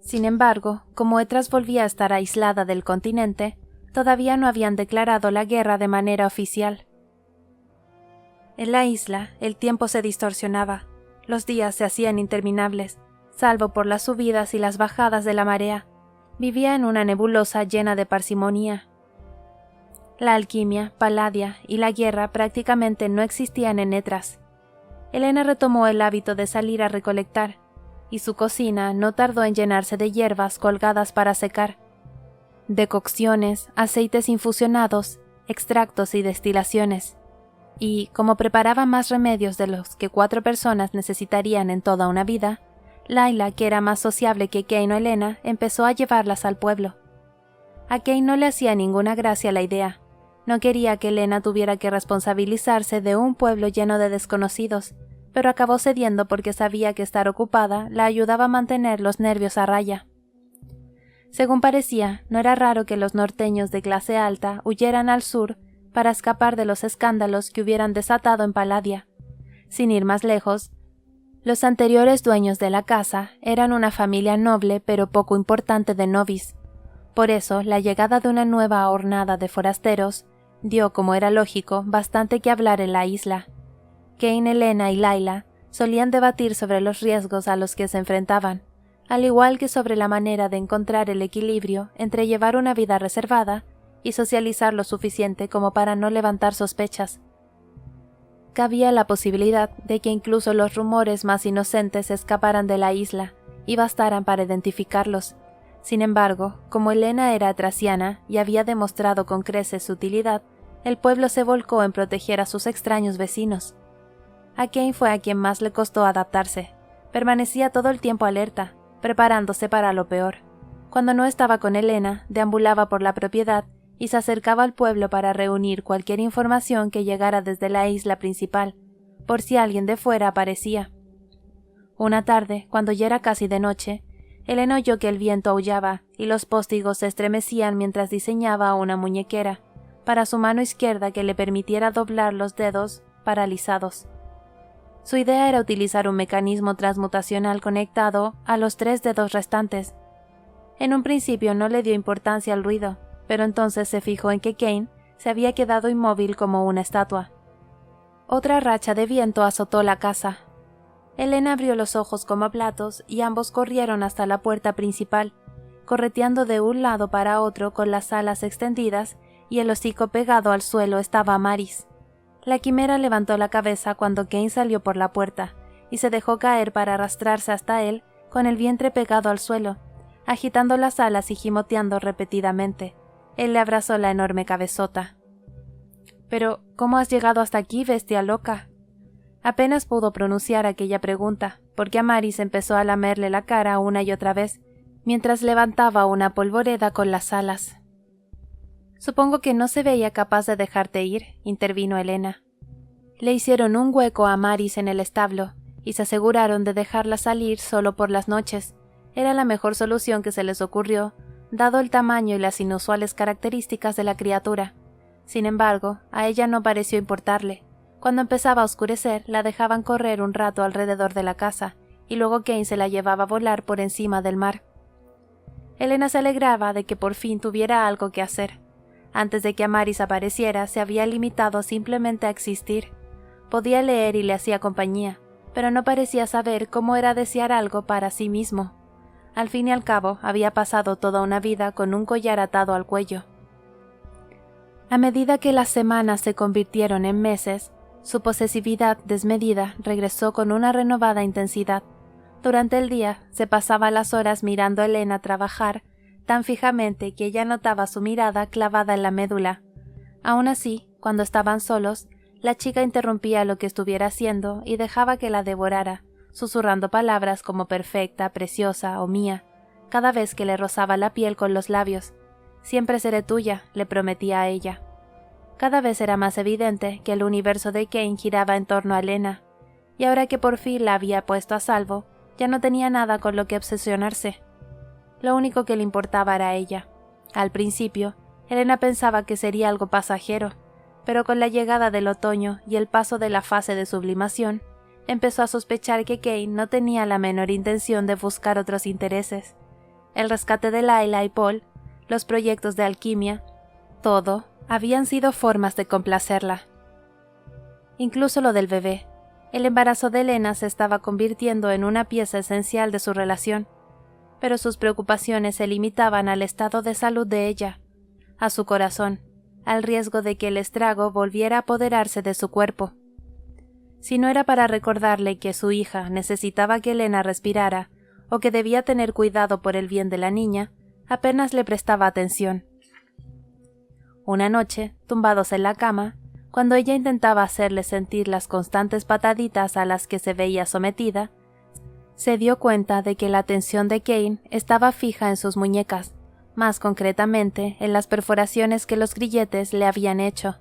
Sin embargo, como Etras volvía a estar aislada del continente, todavía no habían declarado la guerra de manera oficial. En la isla, el tiempo se distorsionaba, los días se hacían interminables, salvo por las subidas y las bajadas de la marea. Vivía en una nebulosa llena de parsimonia. La alquimia, Palladia y la guerra prácticamente no existían en Etras. Elena retomó el hábito de salir a recolectar, y su cocina no tardó en llenarse de hierbas colgadas para secar, decocciones, aceites infusionados, extractos y destilaciones. Y, como preparaba más remedios de los que 4 personas necesitarían en toda una vida, Laila, que era más sociable que Kane o Elena, empezó a llevarlas al pueblo. A Kane no le hacía ninguna gracia la idea. No quería que Elena tuviera que responsabilizarse de un pueblo lleno de desconocidos, pero acabó cediendo porque sabía que estar ocupada la ayudaba a mantener los nervios a raya. Según parecía, no era raro que los norteños de clase alta huyeran al sur para escapar de los escándalos que hubieran desatado en Palladia. Sin ir más lejos, los anteriores dueños de la casa eran una familia noble pero poco importante de novis. Por eso, la llegada de una nueva hornada de forasteros dio, como era lógico, bastante que hablar en la isla. Kane, Elena y Layla solían debatir sobre los riesgos a los que se enfrentaban, al igual que sobre la manera de encontrar el equilibrio entre llevar una vida reservada y socializar lo suficiente como para no levantar sospechas. Cabía la posibilidad de que incluso los rumores más inocentes escaparan de la isla y bastaran para identificarlos. Sin embargo, como Elena era traciana y había demostrado con creces su utilidad, el pueblo se volcó en proteger a sus extraños vecinos. A Kane fue a quien más le costó adaptarse. Permanecía todo el tiempo alerta, preparándose para lo peor. Cuando no estaba con Elena, deambulaba por la propiedad y se acercaba al pueblo para reunir cualquier información que llegara desde la isla principal, por si alguien de fuera aparecía. Una tarde, cuando ya era casi de noche, Elena oyó que el viento aullaba y los póstigos se estremecían mientras diseñaba una muñequera para su mano izquierda que le permitiera doblar los dedos paralizados. Su idea era utilizar un mecanismo transmutacional conectado a los 3 dedos restantes. En un principio no le dio importancia al ruido, pero entonces se fijó en que Kane se había quedado inmóvil como una estatua. Otra racha de viento azotó la casa. Elena abrió los ojos como platos y ambos corrieron hasta la puerta principal, correteando de un lado para otro con las alas extendidas y el hocico pegado al suelo estaba Maris. La quimera levantó la cabeza cuando Kane salió por la puerta y se dejó caer para arrastrarse hasta él con el vientre pegado al suelo, agitando las alas y gimoteando repetidamente. Él le abrazó la enorme cabezota. «Pero, ¿cómo has llegado hasta aquí, bestia loca?» Apenas pudo pronunciar aquella pregunta, porque Amaris empezó a lamerle la cara una y otra vez, mientras levantaba una polvoreda con las alas. «Supongo que no se veía capaz de dejarte ir», intervino Elena. Le hicieron un hueco a Amaris en el establo, y se aseguraron de dejarla salir solo por las noches. Era la mejor solución que se les ocurrió, dado el tamaño y las inusuales características de la criatura. Sin embargo, a ella no pareció importarle. Cuando empezaba a oscurecer, la dejaban correr un rato alrededor de la casa, y luego Kane se la llevaba a volar por encima del mar. Elena se alegraba de que por fin tuviera algo que hacer. Antes de que Amaris apareciera, se había limitado simplemente a existir. Podía leer y le hacía compañía, pero no parecía saber cómo era desear algo para sí mismo. Al fin y al cabo, había pasado toda una vida con un collar atado al cuello. A medida que las semanas se convirtieron en meses, su posesividad desmedida regresó con una renovada intensidad. Durante el día, se pasaba las horas mirando a Elena trabajar tan fijamente que ella notaba su mirada clavada en la médula. Aún así, cuando estaban solos, la chica interrumpía lo que estuviera haciendo y dejaba que la devorara, susurrando palabras como perfecta, preciosa o mía, cada vez que le rozaba la piel con los labios. «Siempre seré tuya», le prometía a ella. Cada vez era más evidente que el universo de Kane giraba en torno a Elena, y ahora que por fin la había puesto a salvo, ya no tenía nada con lo que obsesionarse. Lo único que le importaba era ella. Al principio, Elena pensaba que sería algo pasajero, pero con la llegada del otoño y el paso de la fase de sublimación, empezó a sospechar que Kane no tenía la menor intención de buscar otros intereses. El rescate de Layla y Paul, los proyectos de alquimia, todo habían sido formas de complacerla. Incluso lo del bebé. El embarazo de Elena se estaba convirtiendo en una pieza esencial de su relación, pero sus preocupaciones se limitaban al estado de salud de ella, a su corazón, al riesgo de que el estrago volviera a apoderarse de su cuerpo. Si no era para recordarle que su hija necesitaba que Elena respirara o que debía tener cuidado por el bien de la niña, apenas le prestaba atención. Una noche, tumbados en la cama, cuando ella intentaba hacerle sentir las constantes pataditas a las que se veía sometida, se dio cuenta de que la atención de Kane estaba fija en sus muñecas, más concretamente en las perforaciones que los grilletes le habían hecho.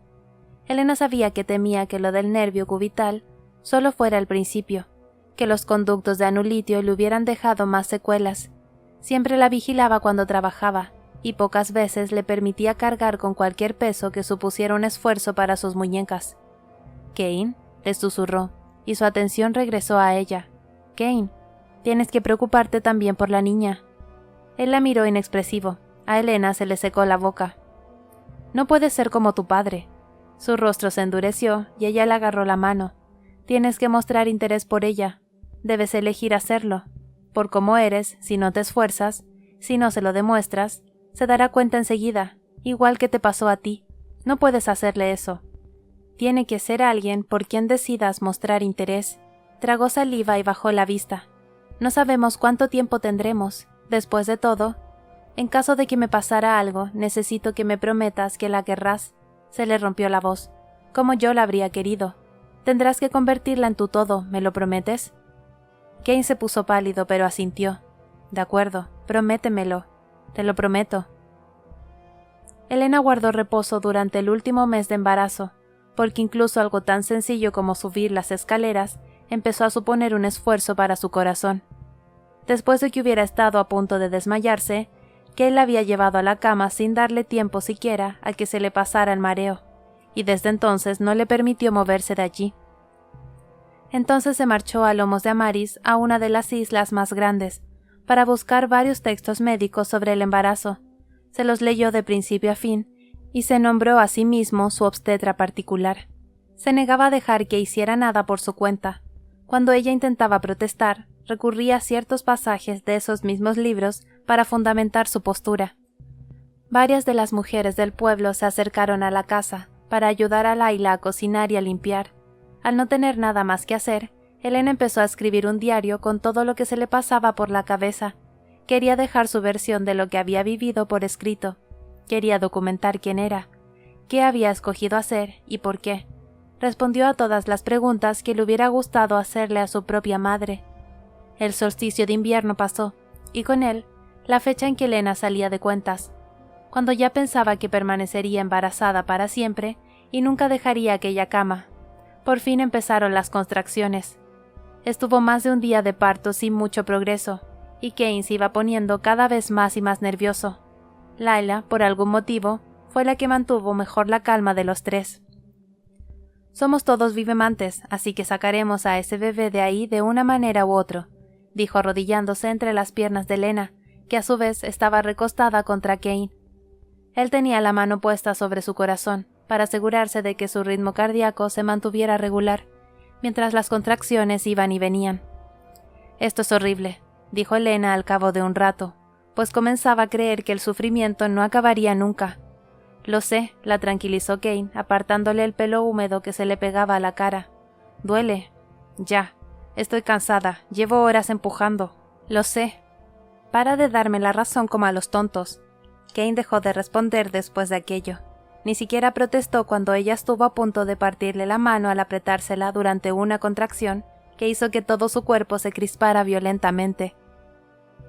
Elena sabía que temía que lo del nervio cubital solo fuera el principio, que los conductos de anulitio le hubieran dejado más secuelas. Siempre la vigilaba cuando trabajaba, y pocas veces le permitía cargar con cualquier peso que supusiera un esfuerzo para sus muñecas. «Kane», le susurró, y su atención regresó a ella. «Kane, tienes que preocuparte también por la niña». Él la miró inexpresivo. A Elena se le secó la boca. No puedes ser como tu padre. Su rostro se endureció y ella le agarró la mano. Tienes que mostrar interés por ella. Debes elegir hacerlo. Por cómo eres, si no te esfuerzas, si no se lo demuestras, se dará cuenta enseguida, igual que te pasó a ti. No puedes hacerle eso. Tiene que ser alguien por quien decidas mostrar interés. Tragó saliva y bajó la vista. No sabemos cuánto tiempo tendremos. Después de todo, en caso de que me pasara algo, necesito que me prometas que la querrás. Se le rompió la voz. Como yo la habría querido. Tendrás que convertirla en tu todo, ¿me lo prometes? Kane se puso pálido, pero asintió. De acuerdo, prométemelo. Te lo prometo. Elena guardó reposo durante el último mes de embarazo, porque incluso algo tan sencillo como subir las escaleras empezó a suponer un esfuerzo para su corazón. Después de que hubiera estado a punto de desmayarse, Kane la había llevado a la cama sin darle tiempo siquiera a que se le pasara el mareo, y desde entonces no le permitió moverse de allí. Entonces se marchó a Lomos de Amaris, a una de las islas más grandes, para buscar varios textos médicos sobre el embarazo. Se los leyó de principio a fin, y se nombró a sí mismo su obstetra particular. Se negaba a dejar que hiciera nada por su cuenta. Cuando ella intentaba protestar, recurría a ciertos pasajes de esos mismos libros para fundamentar su postura. Varias de las mujeres del pueblo se acercaron a la casa para ayudar a Laila a cocinar y a limpiar. Al no tener nada más que hacer, Elena empezó a escribir un diario con todo lo que se le pasaba por la cabeza. Quería dejar su versión de lo que había vivido por escrito. Quería documentar quién era, qué había escogido hacer y por qué. Respondió a todas las preguntas que le hubiera gustado hacerle a su propia madre. El solsticio de invierno pasó, y con él, la fecha en que Elena salía de cuentas. Cuando ya pensaba que permanecería embarazada para siempre y nunca dejaría aquella cama. Por fin empezaron las contracciones. Estuvo más de un día de parto sin mucho progreso, y Kane se iba poniendo cada vez más y más nervioso. Laila, por algún motivo, fue la que mantuvo mejor la calma de los tres. Somos todos vivemantes, así que sacaremos a ese bebé de ahí de una manera u otra, dijo arrodillándose entre las piernas de Elena, que a su vez estaba recostada contra Kane. Él tenía la mano puesta sobre su corazón, para asegurarse de que su ritmo cardíaco se mantuviera regular, mientras las contracciones iban y venían. Esto es horrible, dijo Elena al cabo de un rato, pues comenzaba a creer que el sufrimiento no acabaría nunca. Lo sé, la tranquilizó Kane, apartándole el pelo húmedo que se le pegaba a la cara. Duele. Ya. Estoy cansada. Llevo horas empujando. Lo sé. Para de darme la razón como a los tontos. Kane dejó de responder después de aquello. Ni siquiera protestó cuando ella estuvo a punto de partirle la mano al apretársela durante una contracción que hizo que todo su cuerpo se crispara violentamente.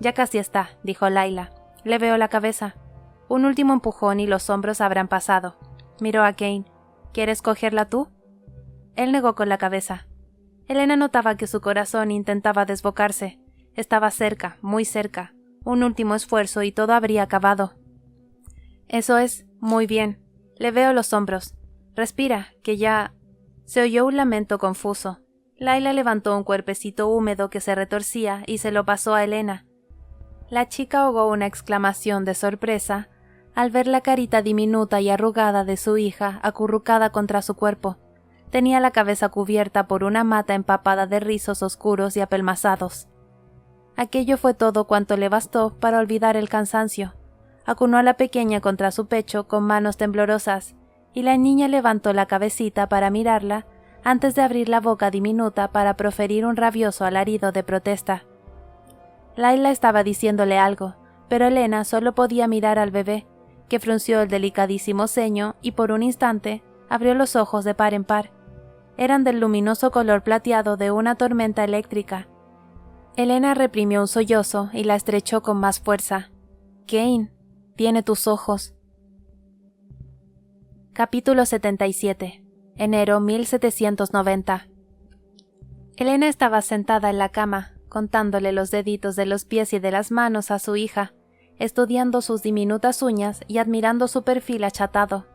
Ya casi está, dijo Laila. Le veo la cabeza. Un último empujón y los hombros habrán pasado. Miró a Kane. ¿Quieres cogerla tú? Él negó con la cabeza. Elena notaba que su corazón intentaba desbocarse. Estaba cerca, muy cerca. Un último esfuerzo y todo habría acabado. Eso es, muy bien. Le veo los hombros. Respira, que ya... Se oyó un lamento confuso. Laila levantó un cuerpecito húmedo que se retorcía y se lo pasó a Elena. La chica ahogó una exclamación de sorpresa al ver la carita diminuta y arrugada de su hija acurrucada contra su cuerpo. Tenía la cabeza cubierta por una mata empapada de rizos oscuros y apelmazados. Aquello fue todo cuanto le bastó para olvidar el cansancio. Acunó a la pequeña contra su pecho con manos temblorosas, y la niña levantó la cabecita para mirarla antes de abrir la boca diminuta para proferir un rabioso alarido de protesta. Laila estaba diciéndole algo, pero Elena solo podía mirar al bebé, que frunció el delicadísimo ceño y por un instante abrió los ojos de par en par. Eran del luminoso color plateado de una tormenta eléctrica. Elena reprimió un sollozo y la estrechó con más fuerza. Kane, tiene tus ojos. Capítulo 77. Enero 1790. Elena estaba sentada en la cama, contándole los deditos de los pies y de las manos a su hija, estudiando sus diminutas uñas y admirando su perfil achatado.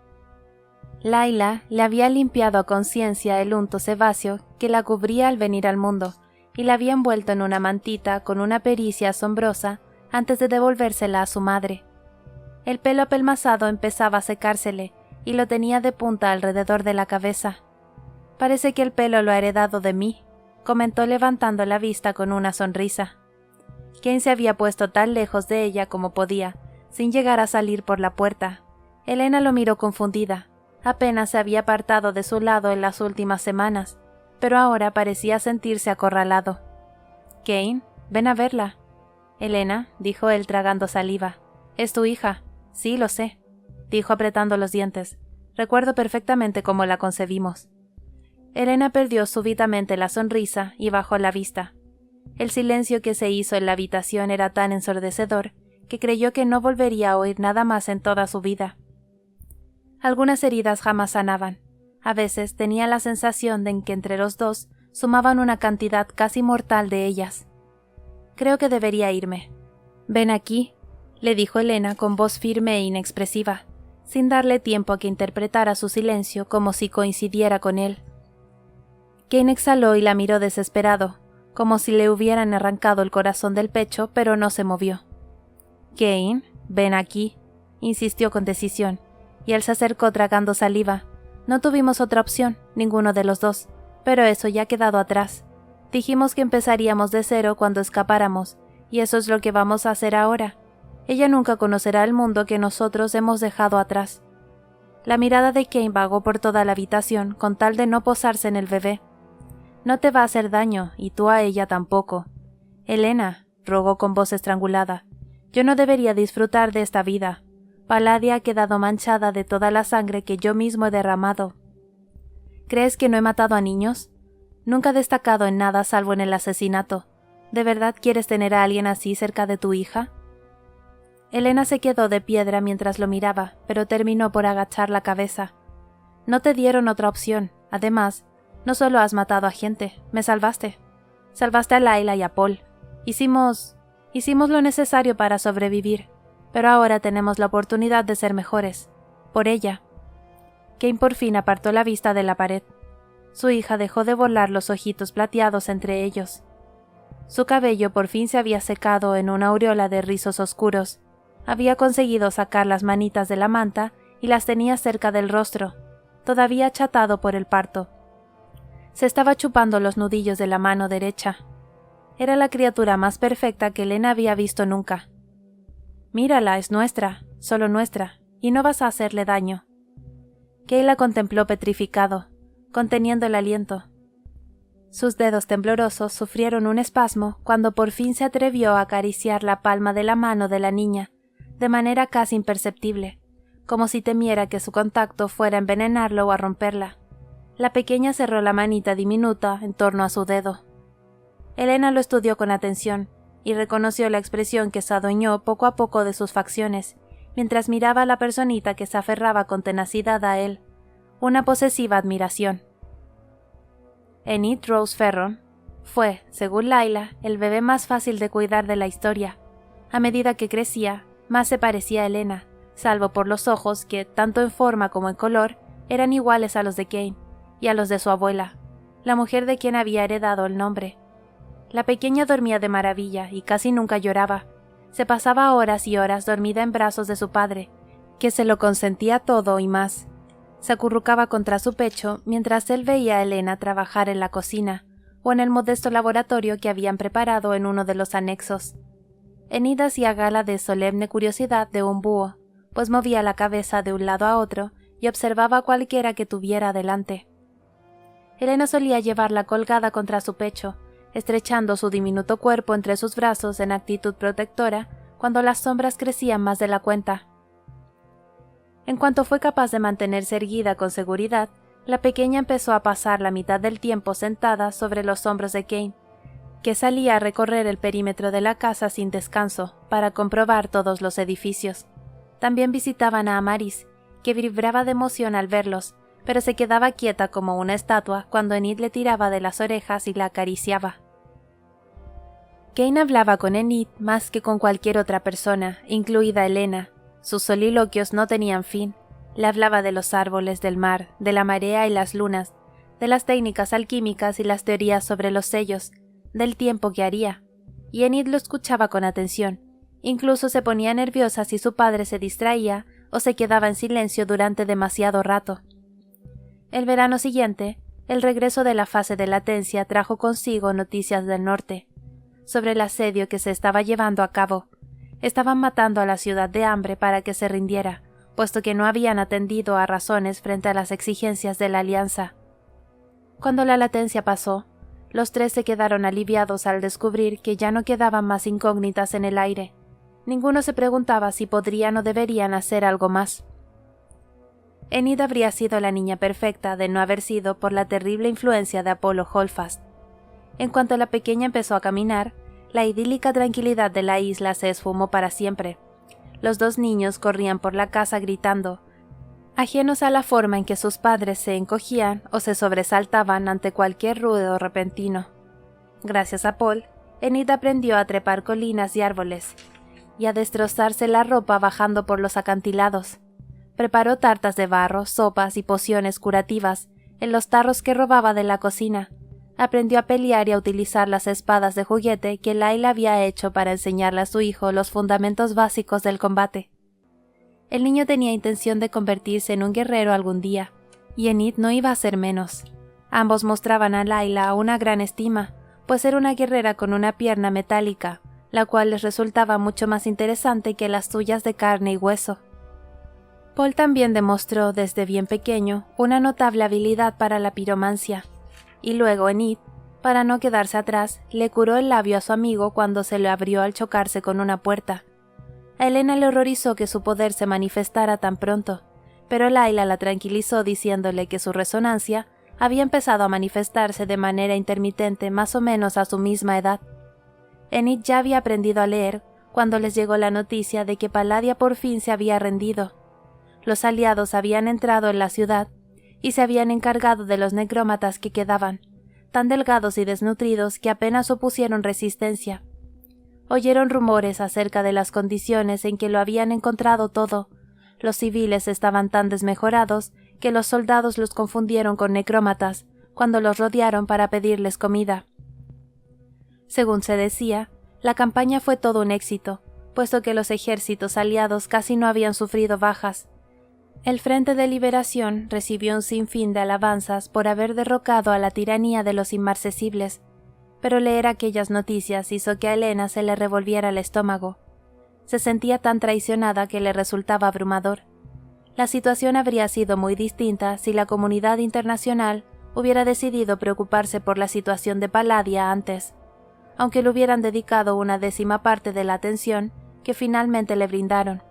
Laila le había limpiado a conciencia el unto sebáceo que la cubría al venir al mundo, y la había envuelto en una mantita con una pericia asombrosa antes de devolvérsela a su madre. El pelo apelmazado empezaba a secársele y lo tenía de punta alrededor de la cabeza. «Parece que el pelo lo ha heredado de mí», comentó levantando la vista con una sonrisa. Kane se había puesto tan lejos de ella como podía, sin llegar a salir por la puerta. Elena lo miró confundida. Apenas se había apartado de su lado en las últimas semanas, pero ahora parecía sentirse acorralado. «Kane, ven a verla». «Elena», dijo él tragando saliva. «Es tu hija». «Sí, lo sé», dijo apretando los dientes. «Recuerdo perfectamente cómo la concebimos». Elena perdió súbitamente la sonrisa y bajó la vista. El silencio que se hizo en la habitación era tan ensordecedor que creyó que no volvería a oír nada más en toda su vida. Algunas heridas jamás sanaban. A veces tenía la sensación de que entre los dos sumaban una cantidad casi mortal de ellas. «Creo que debería irme». «Ven aquí», le dijo Elena con voz firme e inexpresiva, sin darle tiempo a que interpretara su silencio como si coincidiera con él. Kane exhaló y la miró desesperado, como si le hubieran arrancado el corazón del pecho, pero no se movió. «Kane, ven aquí», insistió con decisión, y él se acercó tragando saliva. No tuvimos otra opción, ninguno de los dos, pero eso ya ha quedado atrás. Dijimos que empezaríamos de cero cuando escapáramos, y eso es lo que vamos a hacer ahora. Ella nunca conocerá el mundo que nosotros hemos dejado atrás. La mirada de Kane vagó por toda la habitación con tal de no posarse en el bebé. «No te va a hacer daño, y tú a ella tampoco». «Elena», rogó con voz estrangulada, «yo no debería disfrutar de esta vida. Palladia ha quedado manchada de toda la sangre que yo mismo he derramado». «¿Crees que no he matado a niños? Nunca he destacado en nada salvo en el asesinato. ¿De verdad quieres tener a alguien así cerca de tu hija?» Elena se quedó de piedra mientras lo miraba, pero terminó por agachar la cabeza. «No te dieron otra opción. Además, no solo has matado a gente, me salvaste. Salvaste a Layla y a Paul. Hicimos lo necesario para sobrevivir, pero ahora tenemos la oportunidad de ser mejores. Por ella». Kane por fin apartó la vista de la pared. Su hija dejó de volar los ojitos plateados entre ellos. Su cabello por fin se había secado en una aureola de rizos oscuros. Había conseguido sacar las manitas de la manta y las tenía cerca del rostro, todavía achatado por el parto. Se estaba chupando los nudillos de la mano derecha. Era la criatura más perfecta que Elena había visto nunca. «Mírala, es nuestra, solo nuestra, y no vas a hacerle daño». Kay la contempló petrificado, conteniendo el aliento. Sus dedos temblorosos sufrieron un espasmo cuando por fin se atrevió a acariciar la palma de la mano de la niña, de manera casi imperceptible, como si temiera que su contacto fuera a envenenarlo o a romperla. La pequeña cerró la manita diminuta en torno a su dedo. Elena lo estudió con atención y reconoció la expresión que se adueñó poco a poco de sus facciones, mientras miraba a la personita que se aferraba con tenacidad a él, una posesiva admiración. Enid Rose Ferron fue, según Layla, el bebé más fácil de cuidar de la historia. A medida que crecía, más se parecía a Elena, salvo por los ojos que, tanto en forma como en color, eran iguales a los de Kane y a los de su abuela, la mujer de quien había heredado el nombre. La pequeña dormía de maravilla y casi nunca lloraba. Se pasaba horas y horas dormida en brazos de su padre, que se lo consentía todo y más. Se acurrucaba contra su pecho mientras él veía a Elena trabajar en la cocina o en el modesto laboratorio que habían preparado en uno de los anexos. Enid hacía gala de solemne curiosidad de un búho, pues movía la cabeza de un lado a otro y observaba a cualquiera que tuviera delante. Elena solía llevarla colgada contra su pecho, estrechando su diminuto cuerpo entre sus brazos en actitud protectora cuando las sombras crecían más de la cuenta. En cuanto fue capaz de mantenerse erguida con seguridad, la pequeña empezó a pasar la mitad del tiempo sentada sobre los hombros de Kane, que salía a recorrer el perímetro de la casa sin descanso para comprobar todos los edificios. También visitaban a Amaris, que vibraba de emoción al verlos, pero se quedaba quieta como una estatua cuando Enid le tiraba de las orejas y la acariciaba. Kane hablaba con Enid más que con cualquier otra persona, incluida Elena. Sus soliloquios no tenían fin. Le hablaba de los árboles, del mar, de la marea y las lunas, de las técnicas alquímicas y las teorías sobre los sellos, del tiempo que haría, y Enid lo escuchaba con atención, Incluso se ponía nerviosa si su padre se distraía o se quedaba en silencio durante demasiado rato. El verano siguiente, el regreso de la fase de latencia trajo consigo noticias del norte, sobre el asedio que se estaba llevando a cabo. Estaban matando a la ciudad de hambre para que se rindiera, puesto que no habían atendido a razones frente a las exigencias de la alianza. Cuando la latencia pasó, los tres se quedaron aliviados al descubrir que ya no quedaban más incógnitas en el aire. Ninguno se preguntaba si podrían o deberían hacer algo más. Enid habría sido la niña perfecta de no haber sido por la terrible influencia de Apollo Holdfast. En cuanto la pequeña empezó a caminar, la idílica tranquilidad de la isla se esfumó para siempre. Los dos niños corrían por la casa gritando, ajenos a la forma en que sus padres se encogían o se sobresaltaban ante cualquier ruido repentino. Gracias a Paul, Enid aprendió a trepar colinas y árboles, y a destrozarse la ropa bajando por los acantilados. Preparó tartas de barro, sopas y pociones curativas en los tarros que robaba de la cocina. Aprendió a pelear y a utilizar las espadas de juguete que Layla había hecho para enseñarle a su hijo los fundamentos básicos del combate. El niño tenía intención de convertirse en un guerrero algún día, y Enid no iba a ser menos. Ambos mostraban a Layla una gran estima, pues era una guerrera con una pierna metálica, la cual les resultaba mucho más interesante que las suyas de carne y hueso. Paul también demostró desde bien pequeño una notable habilidad para la piromancia, y luego Enid, para no quedarse atrás, le curó el labio a su amigo cuando se le abrió al chocarse con una puerta. A Elena le horrorizó que su poder se manifestara tan pronto, pero Layla la tranquilizó diciéndole que su resonancia había empezado a manifestarse de manera intermitente más o menos a su misma edad. Enid ya había aprendido a leer cuando les llegó la noticia de que Palladia por fin se había rendido. Los aliados habían entrado en la ciudad y se habían encargado de los necrómatas que quedaban, tan delgados y desnutridos que apenas opusieron resistencia. Oyeron rumores acerca de las condiciones en que lo habían encontrado todo. Los civiles estaban tan desmejorados que los soldados los confundieron con necrómatas cuando los rodearon para pedirles comida. Según se decía, la campaña fue todo un éxito, puesto que los ejércitos aliados casi no habían sufrido bajas. El Frente de Liberación recibió un sinfín de alabanzas por haber derrocado a la tiranía de los inmarcesibles, pero leer aquellas noticias hizo que a Elena se le revolviera el estómago. Se sentía tan traicionada que le resultaba abrumador. La situación habría sido muy distinta si la comunidad internacional hubiera decidido preocuparse por la situación de Palladia antes, aunque le hubieran dedicado una 10ª parte de la atención que finalmente le brindaron.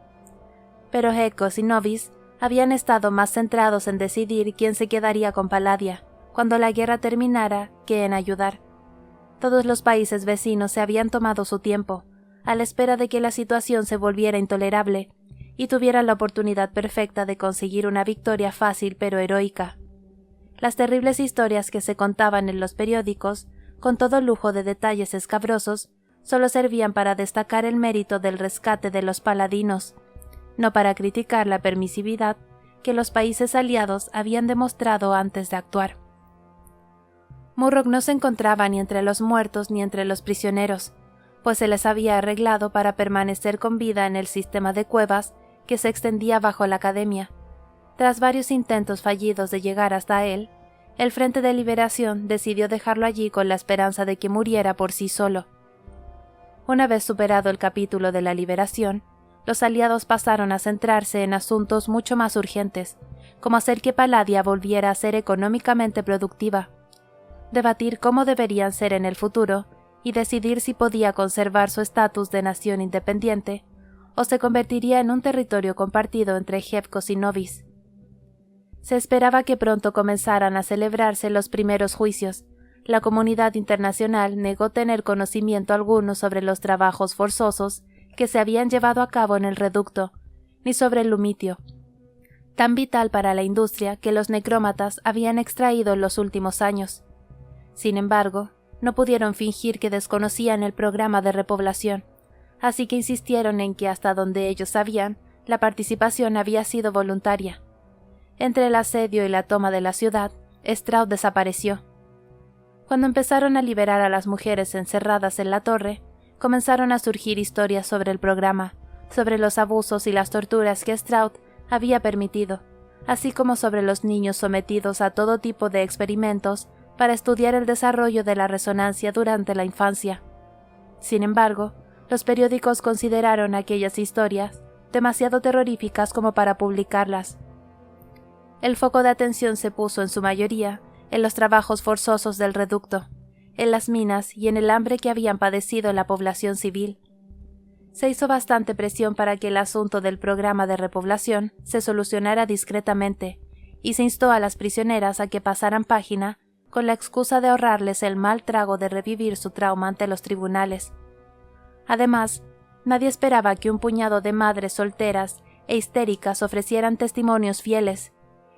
Pero Hekos y Novice habían estado más centrados en decidir quién se quedaría con Palladia cuando la guerra terminara que en ayudar. Todos los países vecinos se habían tomado su tiempo, a la espera de que la situación se volviera intolerable y tuvieran la oportunidad perfecta de conseguir una victoria fácil pero heroica. Las terribles historias que se contaban en los periódicos, con todo lujo de detalles escabrosos, solo servían para destacar el mérito del rescate de los paladinos, no para criticar la permisividad que los países aliados habían demostrado antes de actuar. Murrock no se encontraba ni entre los muertos ni entre los prisioneros, pues se les había arreglado para permanecer con vida en el sistema de cuevas que se extendía bajo la academia. Tras varios intentos fallidos de llegar hasta él, el Frente de Liberación decidió dejarlo allí con la esperanza de que muriera por sí solo. Una vez superado el capítulo de la liberación, los aliados pasaron a centrarse en asuntos mucho más urgentes, como hacer que Palladia volviera a ser económicamente productiva, debatir cómo deberían ser en el futuro y decidir si podía conservar su estatus de nación independiente o se convertiría en un territorio compartido entre Hekos y Novice. Se esperaba que pronto comenzaran a celebrarse los primeros juicios. La comunidad internacional negó tener conocimiento alguno sobre los trabajos forzosos que se habían llevado a cabo en el reducto, ni sobre el lumitio, tan vital para la industria que los necrómatas habían extraído en los últimos años. Sin embargo, no pudieron fingir que desconocían el programa de repoblación, así que insistieron en que hasta donde ellos sabían, la participación había sido voluntaria. Entre el asedio y la toma de la ciudad, Stroud desapareció. Cuando empezaron a liberar a las mujeres encerradas en la torre, comenzaron a surgir historias sobre el programa, sobre los abusos y las torturas que Stroud había permitido, así como sobre los niños sometidos a todo tipo de experimentos para estudiar el desarrollo de la resonancia durante la infancia. Sin embargo, los periódicos consideraron aquellas historias demasiado terroríficas como para publicarlas. El foco de atención se puso en su mayoría en los trabajos forzosos del reducto, en las minas y en el hambre que habían padecido la población civil. Se hizo bastante presión para que el asunto del programa de repoblación se solucionara discretamente, y se instó a las prisioneras a que pasaran página con la excusa de ahorrarles el mal trago de revivir su trauma ante los tribunales. Además, nadie esperaba que un puñado de madres solteras e histéricas ofrecieran testimonios fieles.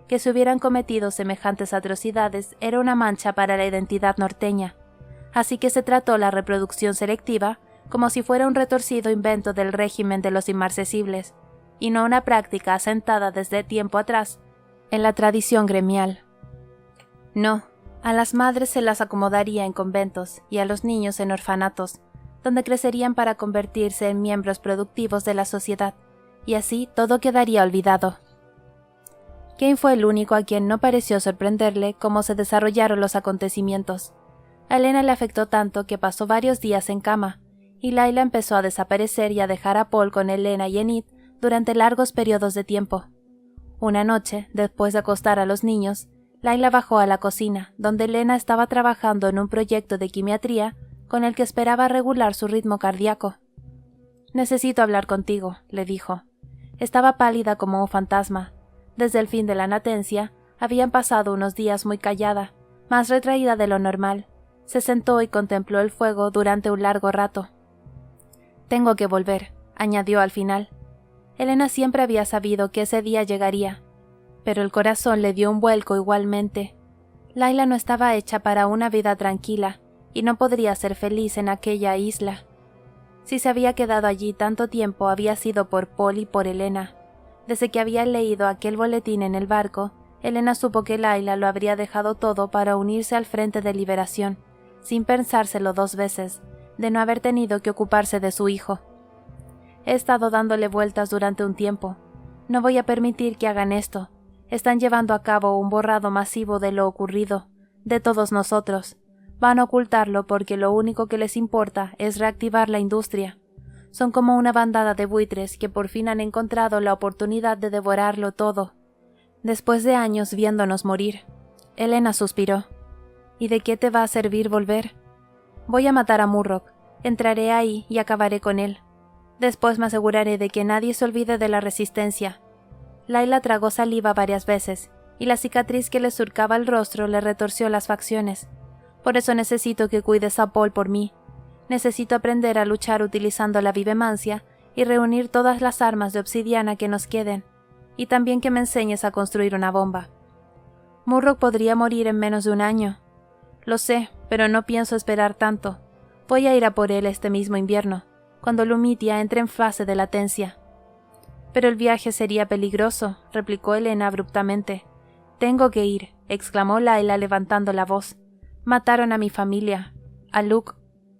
Que se hubieran cometido semejantes atrocidades era una mancha para la identidad norteña, así que se trató la reproducción selectiva como si fuera un retorcido invento del régimen de los inmarcesibles, y no una práctica asentada desde tiempo atrás en la tradición gremial. No, a las madres se las acomodaría en conventos y a los niños en orfanatos, donde crecerían para convertirse en miembros productivos de la sociedad, y así todo quedaría olvidado. Kane fue el único a quien no pareció sorprenderle cómo se desarrollaron los acontecimientos. A Elena le afectó tanto que pasó varios días en cama, y Layla empezó a desaparecer y a dejar a Paul con Elena y Enid durante largos periodos de tiempo. Una noche, después de acostar a los niños, Layla bajó a la cocina, donde Elena estaba trabajando en un proyecto de quimiatría con el que esperaba regular su ritmo cardíaco. «Necesito hablar contigo», le dijo. Estaba pálida como un fantasma. Desde el fin de la natencia, habían pasado unos días muy callada, más retraída de lo normal. Se sentó y contempló el fuego durante un largo rato. «Tengo que volver», añadió al final. Elena siempre había sabido que ese día llegaría, pero el corazón le dio un vuelco igualmente. Layla no estaba hecha para una vida tranquila, y no podría ser feliz en aquella isla. Si se había quedado allí tanto tiempo había sido por Paul y por Elena. Desde que había leído aquel boletín en el barco, Elena supo que Layla lo habría dejado todo para unirse al Frente de Liberación, sin pensárselo 2 veces, de no haber tenido que ocuparse de su hijo. He estado dándole vueltas durante un tiempo. No voy a permitir que hagan esto. Están llevando a cabo un borrado masivo de lo ocurrido, de todos nosotros. Van a ocultarlo porque lo único que les importa es reactivar la industria. Son como una bandada de buitres que por fin han encontrado la oportunidad de devorarlo todo. Después de años viéndonos morir. Elena suspiró. ¿Y de qué te va a servir volver? Voy a matar a Murrock. Entraré ahí y acabaré con él. Después me aseguraré de que nadie se olvide de la resistencia. Layla tragó saliva varias veces, y la cicatriz que le surcaba el rostro le retorció las facciones. Por eso necesito que cuides a Paul por mí. Necesito aprender a luchar utilizando la vivemancia y reunir todas las armas de obsidiana que nos queden, y también que me enseñes a construir una bomba. Murrock podría morir en menos de 1 año. Lo sé, pero no pienso esperar tanto. Voy a ir a por él este mismo invierno, cuando Lumitia entre en fase de latencia. Pero el viaje sería peligroso, replicó Elena abruptamente. Tengo que ir, exclamó Layla levantando la voz. Mataron a mi familia, a Luke,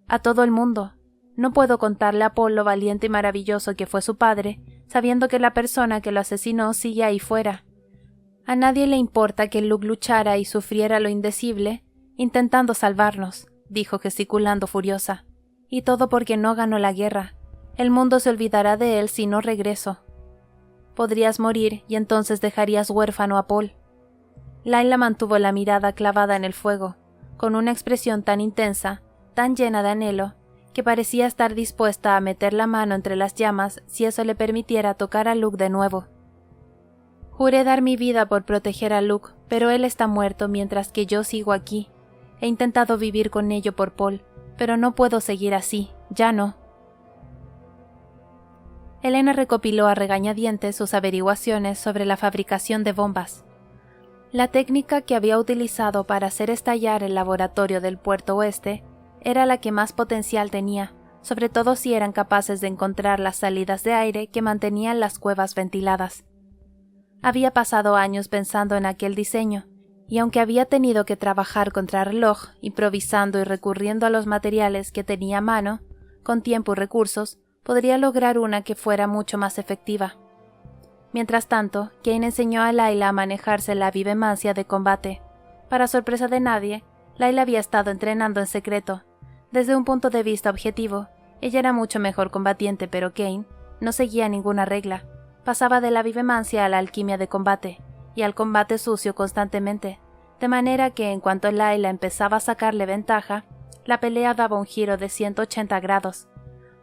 a todo el mundo. No puedo contarle a Paul lo valiente y maravilloso que fue su padre, sabiendo que la persona que lo asesinó sigue ahí fuera. A nadie le importa que Luke luchara y sufriera lo indecible, intentando salvarnos, dijo gesticulando furiosa. Y todo porque no ganó la guerra. El mundo se olvidará de él si no regreso. Podrías morir y entonces dejarías huérfano a Paul. Layla mantuvo la mirada clavada en el fuego, con una expresión tan intensa, tan llena de anhelo, que parecía estar dispuesta a meter la mano entre las llamas si eso le permitiera tocar a Luke de nuevo. Juré dar mi vida por proteger a Luke, pero él está muerto mientras que yo sigo aquí. He intentado vivir con ello por Paul, pero no puedo seguir así, ya no. Elena recopiló a regañadientes sus averiguaciones sobre la fabricación de bombas. La técnica que había utilizado para hacer estallar el laboratorio del Puerto Oeste era la que más potencial tenía, sobre todo si eran capaces de encontrar las salidas de aire que mantenían las cuevas ventiladas. Había pasado años pensando en aquel diseño, y aunque había tenido que trabajar contrarreloj, improvisando y recurriendo a los materiales que tenía a mano, con tiempo y recursos, podría lograr una que fuera mucho más efectiva. Mientras tanto, Cain enseñó a Layla a manejarse la vivemancia de combate. Para sorpresa de nadie, Layla había estado entrenando en secreto. Desde un punto de vista objetivo, ella era mucho mejor combatiente, pero Cain no seguía ninguna regla. Pasaba de la vivemancia a la alquimia de combate, y al combate sucio constantemente, de manera que en cuanto Layla empezaba a sacarle ventaja, la pelea daba un giro de 180 grados.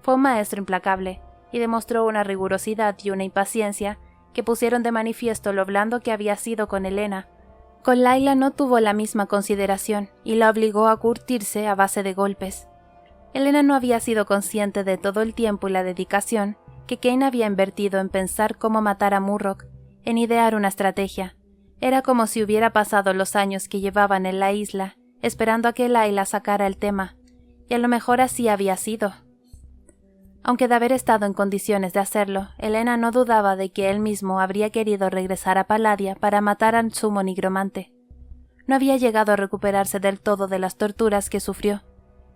Fue un maestro implacable, y demostró una rigurosidad y una impaciencia que pusieron de manifiesto lo blando que había sido con Elena. Con Layla no tuvo la misma consideración, y la obligó a curtirse a base de golpes. Elena no había sido consciente de todo el tiempo y la dedicación que Cain había invertido en pensar cómo matar a Murrock, en idear una estrategia. Era como si hubiera pasado los años que llevaban en la isla, esperando a que Layla sacara el tema, y a lo mejor así había sido. Aunque de haber estado en condiciones de hacerlo, Elena no dudaba de que él mismo habría querido regresar a Palladia para matar al sumo nigromante. No había llegado a recuperarse del todo de las torturas que sufrió,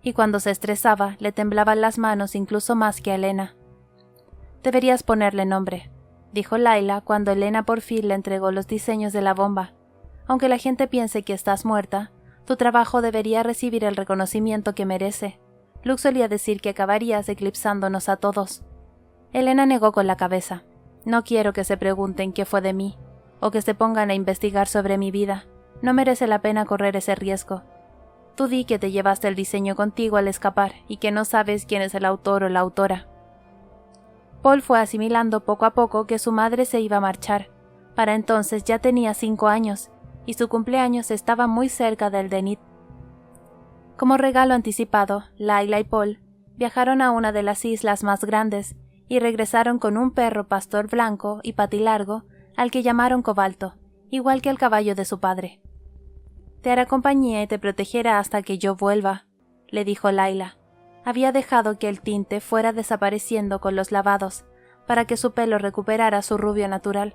y cuando se estresaba le temblaban las manos incluso más que a Elena. «Deberías ponerle nombre», dijo Layla cuando Elena por fin le entregó los diseños de la bomba. «Aunque la gente piense que estás muerta, tu trabajo debería recibir el reconocimiento que merece. Luke solía decir que acabarías eclipsándonos a todos». Elena negó con la cabeza. «No quiero que se pregunten qué fue de mí, o que se pongan a investigar sobre mi vida. No merece la pena correr ese riesgo. Tú di que te llevaste el diseño contigo al escapar y que no sabes quién es el autor o la autora». Paul fue asimilando poco a poco que su madre se iba a marchar. Para entonces ya tenía 5 años, y su cumpleaños estaba muy cerca del de Nid. Como regalo anticipado, Layla y Paul viajaron a una de las islas más grandes y regresaron con un perro pastor blanco y patilargo al que llamaron Cobalto, igual que el caballo de su padre. «Te hará compañía y te protegerá hasta que yo vuelva», le dijo Layla. Había dejado que el tinte fuera desapareciendo con los lavados, para que su pelo recuperara su rubio natural.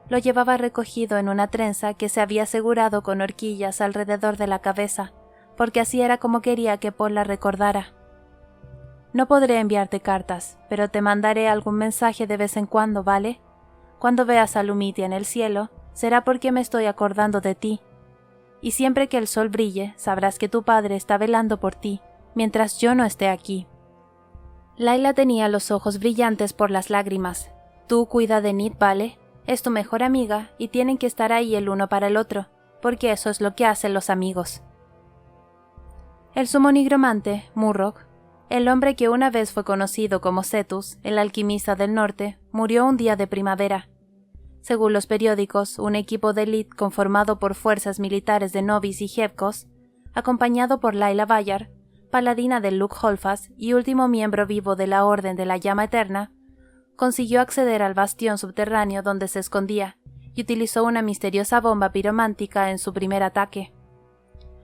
Lo llevaba recogido en una trenza que se había asegurado con horquillas alrededor de la cabeza, porque así era como quería que Paul la recordara. «No podré enviarte cartas, pero te mandaré algún mensaje de vez en cuando, ¿vale? Cuando veas a Lumitia en el cielo, será porque me estoy acordando de ti. Y siempre que el sol brille, sabrás que tu padre está velando por ti, mientras yo no esté aquí». Layla tenía los ojos brillantes por las lágrimas. «Tú cuida de Nid, ¿vale? Es tu mejor amiga y tienen que estar ahí el uno para el otro, porque eso es lo que hacen los amigos». El sumo nigromante, Murrock, el hombre que una vez fue conocido como Cetus, el alquimista del norte, murió un día de primavera. Según los periódicos, un equipo de élite conformado por fuerzas militares de Novice y Jefkos, acompañado por Layla Bayard, paladina de Luke Holfast y último miembro vivo de la Orden de la Llama Eterna, consiguió acceder al bastión subterráneo donde se escondía y utilizó una misteriosa bomba piromántica en su primer ataque.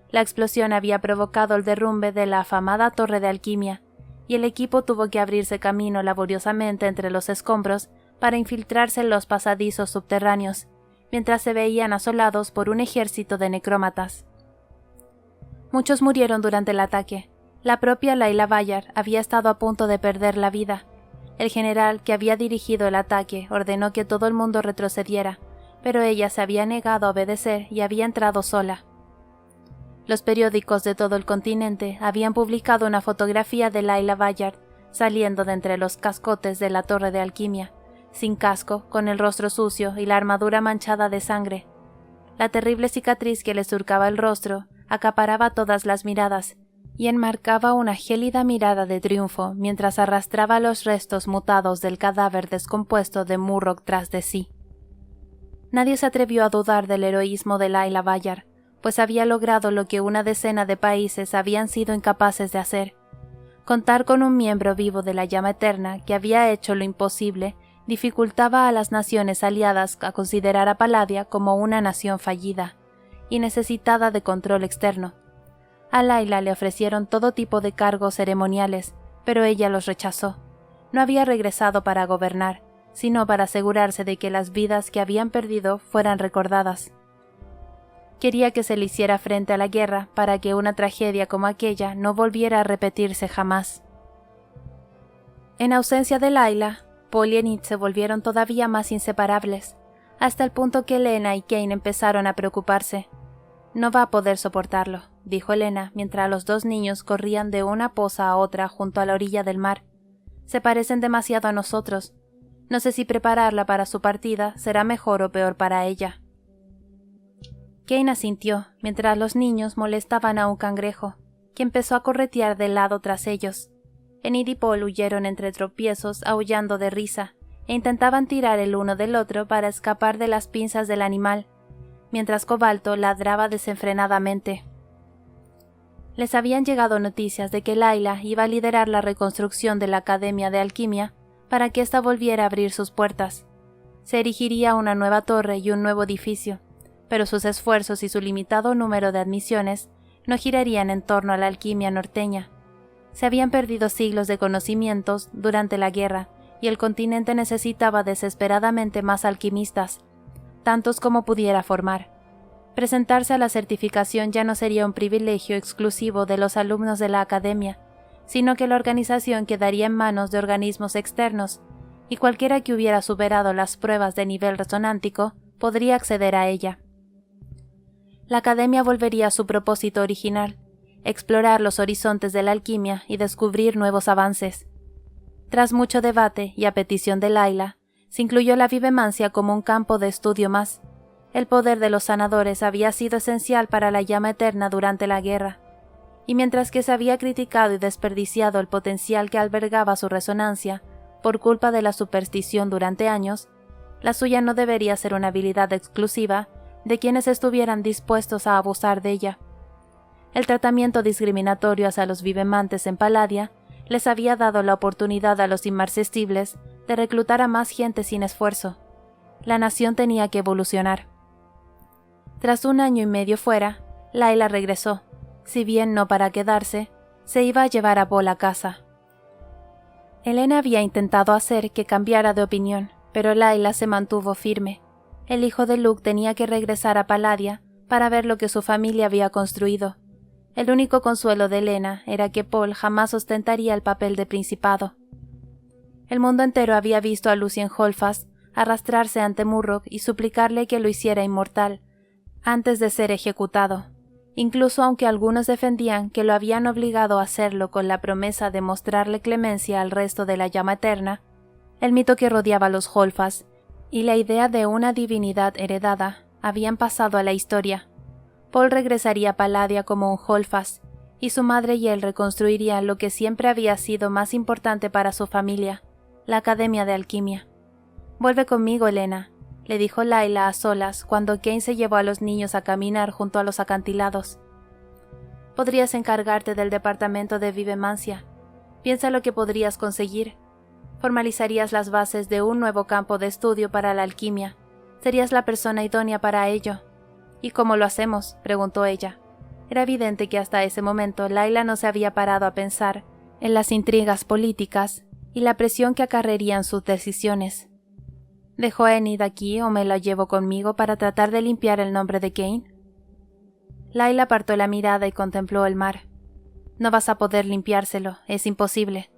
La explosión había provocado el derrumbe de la afamada torre de alquimia, y el equipo tuvo que abrirse camino laboriosamente entre los escombros para infiltrarse en los pasadizos subterráneos, mientras se veían asolados por un ejército de necrómatas. Muchos murieron durante el ataque. La propia Layla Bayard había estado a punto de perder la vida. El general que había dirigido el ataque ordenó que todo el mundo retrocediera, pero ella se había negado a obedecer y había entrado sola. Los periódicos de todo el continente habían publicado una fotografía de Layla Bayard saliendo de entre los cascotes de la torre de alquimia, sin casco, con el rostro sucio y la armadura manchada de sangre. La terrible cicatriz que le surcaba el rostro acaparaba todas las miradas y enmarcaba una gélida mirada de triunfo mientras arrastraba los restos mutados del cadáver descompuesto de Murrock tras de sí. Nadie se atrevió a dudar del heroísmo de Layla Bayard, pues había logrado lo que una decena de países habían sido incapaces de hacer. Contar con un miembro vivo de la Llama Eterna que había hecho lo imposible dificultaba a las naciones aliadas a considerar a Palladia como una nación fallida y necesitada de control externo. A Layla le ofrecieron todo tipo de cargos ceremoniales, pero ella los rechazó. No había regresado para gobernar, sino para asegurarse de que las vidas que habían perdido fueran recordadas. Quería que se le hiciera frente a la guerra para que una tragedia como aquella no volviera a repetirse jamás. En ausencia de Layla, Paul y Enid se volvieron todavía más inseparables, hasta el punto que Elena y Kane empezaron a preocuparse. «No va a poder soportarlo», dijo Elena mientras los dos niños corrían de una poza a otra junto a la orilla del mar. «Se parecen demasiado a nosotros. No sé si prepararla para su partida será mejor o peor para ella». Kane asintió, mientras los niños molestaban a un cangrejo, que empezó a corretear de lado tras ellos. Enid y Paul huyeron entre tropiezos, aullando de risa, e intentaban tirar el uno del otro para escapar de las pinzas del animal, mientras Cobalto ladraba desenfrenadamente. Les habían llegado noticias de que Layla iba a liderar la reconstrucción de la Academia de Alquimia para que ésta volviera a abrir sus puertas. Se erigiría una nueva torre y un nuevo edificio, pero sus esfuerzos y su limitado número de admisiones no girarían en torno a la alquimia norteña. Se habían perdido siglos de conocimientos durante la guerra y el continente necesitaba desesperadamente más alquimistas, tantos como pudiera formar. Presentarse a la certificación ya no sería un privilegio exclusivo de los alumnos de la academia, sino que la organización quedaría en manos de organismos externos, y cualquiera que hubiera superado las pruebas de nivel resonántico podría acceder a ella. La academia volvería a su propósito original, explorar los horizontes de la alquimia y descubrir nuevos avances. Tras mucho debate y a petición de Layla, se incluyó la vivemancia como un campo de estudio más. El poder de los sanadores había sido esencial para la llama eterna durante la guerra, y mientras que se había criticado y desperdiciado el potencial que albergaba su resonancia por culpa de la superstición durante años, la suya no debería ser una habilidad exclusiva de quienes estuvieran dispuestos a abusar de ella. El tratamiento discriminatorio hacia los vivemantes en Palladia les había dado la oportunidad a los inmarcesibles de reclutar a más gente sin esfuerzo. La nación tenía que evolucionar. Tras 1 año y medio fuera, Layla regresó. Si bien no para quedarse, se iba a llevar a Paul a casa. Elena había intentado hacer que cambiara de opinión, pero Layla se mantuvo firme. El hijo de Luke tenía que regresar a Palladia para ver lo que su familia había construido. El único consuelo de Elena era que Paul jamás ostentaría el papel de principado. El mundo entero había visto a Lucien Holfast arrastrarse ante Murrock y suplicarle que lo hiciera inmortal, antes de ser ejecutado, incluso aunque algunos defendían que lo habían obligado a hacerlo con la promesa de mostrarle clemencia al resto de la llama eterna. El mito que rodeaba a los Holfast y la idea de una divinidad heredada habían pasado a la historia. Paul regresaría a Palladia como un Holfast, y su madre y él reconstruirían lo que siempre había sido más importante para su familia, la Academia de Alquimia. «Vuelve conmigo, Elena», le dijo Layla a solas cuando Kane se llevó a los niños a caminar junto a los acantilados. «Podrías encargarte del departamento de vivemancia. Piensa lo que podrías conseguir. Formalizarías las bases de un nuevo campo de estudio para la alquimia. Serías la persona idónea para ello». «¿Y cómo lo hacemos?», preguntó ella. Era evidente que hasta ese momento Layla no se había parado a pensar en las intrigas políticas y la presión que acarrearían sus decisiones. «¿Dejo a Enid aquí o me la llevo conmigo para tratar de limpiar el nombre de Kane?» Layla apartó la mirada y contempló el mar. «No vas a poder limpiárselo, es imposible.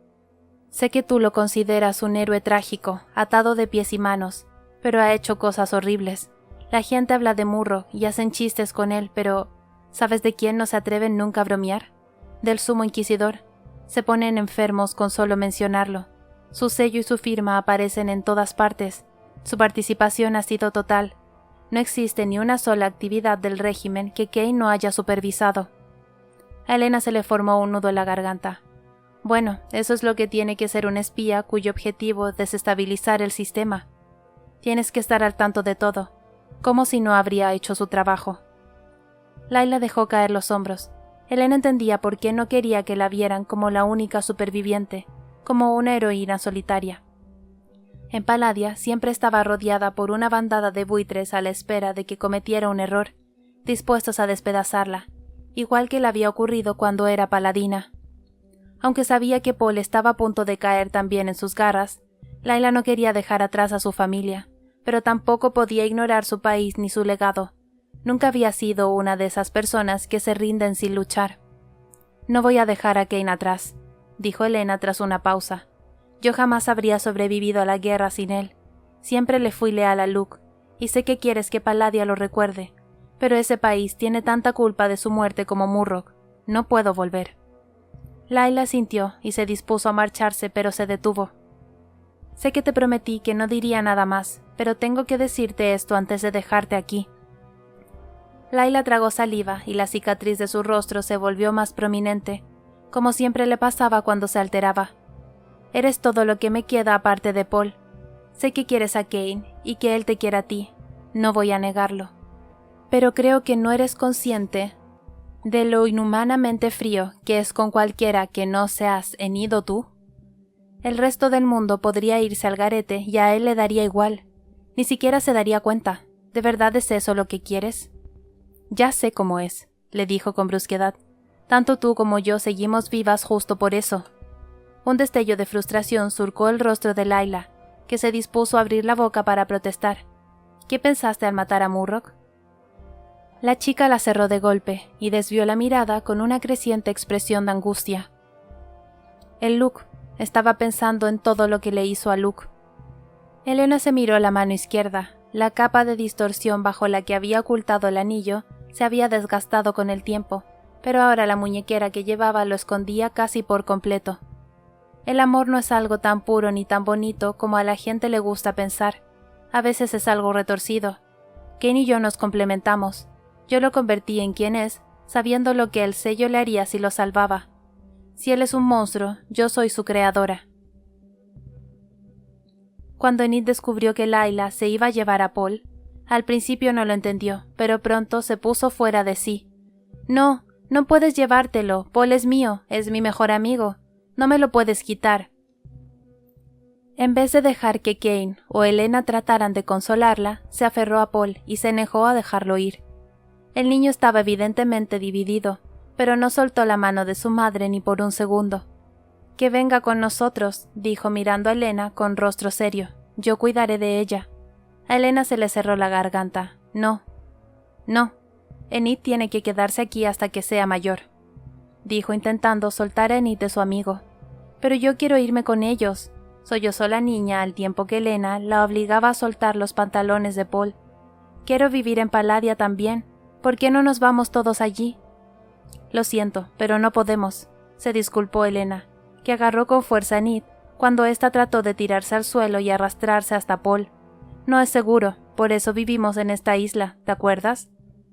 Sé que tú lo consideras un héroe trágico, atado de pies y manos, pero ha hecho cosas horribles. La gente habla de Murrock y hacen chistes con él, pero ¿sabes de quién no se atreven nunca a bromear? Del Sumo Inquisidor. Se ponen enfermos con solo mencionarlo. Su sello y su firma aparecen en todas partes. Su participación ha sido total. No existe ni una sola actividad del régimen que Kane no haya supervisado». A Elena se le formó un nudo en la garganta. «Bueno, eso es lo que tiene que ser un espía cuyo objetivo es desestabilizar el sistema. Tienes que estar al tanto de todo. ¿Cómo si no habría hecho su trabajo?» Layla dejó caer los hombros. Elena entendía por qué no quería que la vieran como la única superviviente, como una heroína solitaria. En Palladia siempre estaba rodeada por una bandada de buitres a la espera de que cometiera un error, dispuestos a despedazarla, igual que le había ocurrido cuando era paladina. Aunque sabía que Paul estaba a punto de caer también en sus garras, Layla no quería dejar atrás a su familia, pero tampoco podía ignorar su país ni su legado. Nunca había sido una de esas personas que se rinden sin luchar. «No voy a dejar a Kane atrás», dijo Elena tras una pausa. Yo jamás habría sobrevivido a la guerra sin él. Siempre le fui leal a Luke, y sé que quieres que Palladia lo recuerde, pero ese país tiene tanta culpa de su muerte como Murrock. No puedo volver. Layla sintió y se dispuso a marcharse, pero se detuvo. Sé que te prometí que no diría nada más, pero tengo que decirte esto antes de dejarte aquí. Layla tragó saliva y la cicatriz de su rostro se volvió más prominente, como siempre le pasaba cuando se alteraba. Eres todo lo que me queda aparte de Paul. Sé que quieres a Kane y que él te quiere a ti. No voy a negarlo. Pero creo que no eres consciente de lo inhumanamente frío que es con cualquiera que no seas Enid o tú. El resto del mundo podría irse al garete y a él le daría igual. Ni siquiera se daría cuenta. ¿De verdad es eso lo que quieres? Ya sé cómo es, le dijo con brusquedad. Tanto tú como yo seguimos vivas justo por eso. Un destello de frustración surcó el rostro de Layla, que se dispuso a abrir la boca para protestar. ¿Qué pensaste al matar a Murrock? La chica la cerró de golpe y desvió la mirada con una creciente expresión de angustia. El Luke. Estaba pensando en todo lo que le hizo a Luke. Elena se miró la mano izquierda. La capa de distorsión bajo la que había ocultado el anillo se había desgastado con el tiempo, pero ahora la muñequera que llevaba lo escondía casi por completo. El amor no es algo tan puro ni tan bonito como a la gente le gusta pensar. A veces es algo retorcido. Kane y yo nos complementamos. Yo lo convertí en quien es, sabiendo lo que el sello le haría si lo salvaba. Si él es un monstruo, yo soy su creadora. Cuando Enid descubrió que Layla se iba a llevar a Paul, al principio no lo entendió, pero pronto se puso fuera de sí. No, no puedes llevártelo, Paul es mío, es mi mejor amigo, no me lo puedes quitar. En vez de dejar que Kane o Elena trataran de consolarla, se aferró a Paul y se negó a dejarlo ir. El niño estaba evidentemente dividido, pero no soltó la mano de su madre ni por un segundo. «Que venga con nosotros», dijo mirando a Elena con rostro serio. «Yo cuidaré de ella». A Elena se le cerró la garganta. «No. No. Enid tiene que quedarse aquí hasta que sea mayor», dijo intentando soltar a Enid de su amigo. «Pero yo quiero irme con ellos», sollozó la niña al tiempo que Elena la obligaba a soltar los pantalones de Paul. «Quiero vivir en Palladia también. ¿Por qué no nos vamos todos allí?» «Lo siento, pero no podemos», se disculpó Elena, que agarró con fuerza a Enid cuando ésta trató de tirarse al suelo y arrastrarse hasta Paul. «No es seguro, por eso vivimos en esta isla, ¿te acuerdas?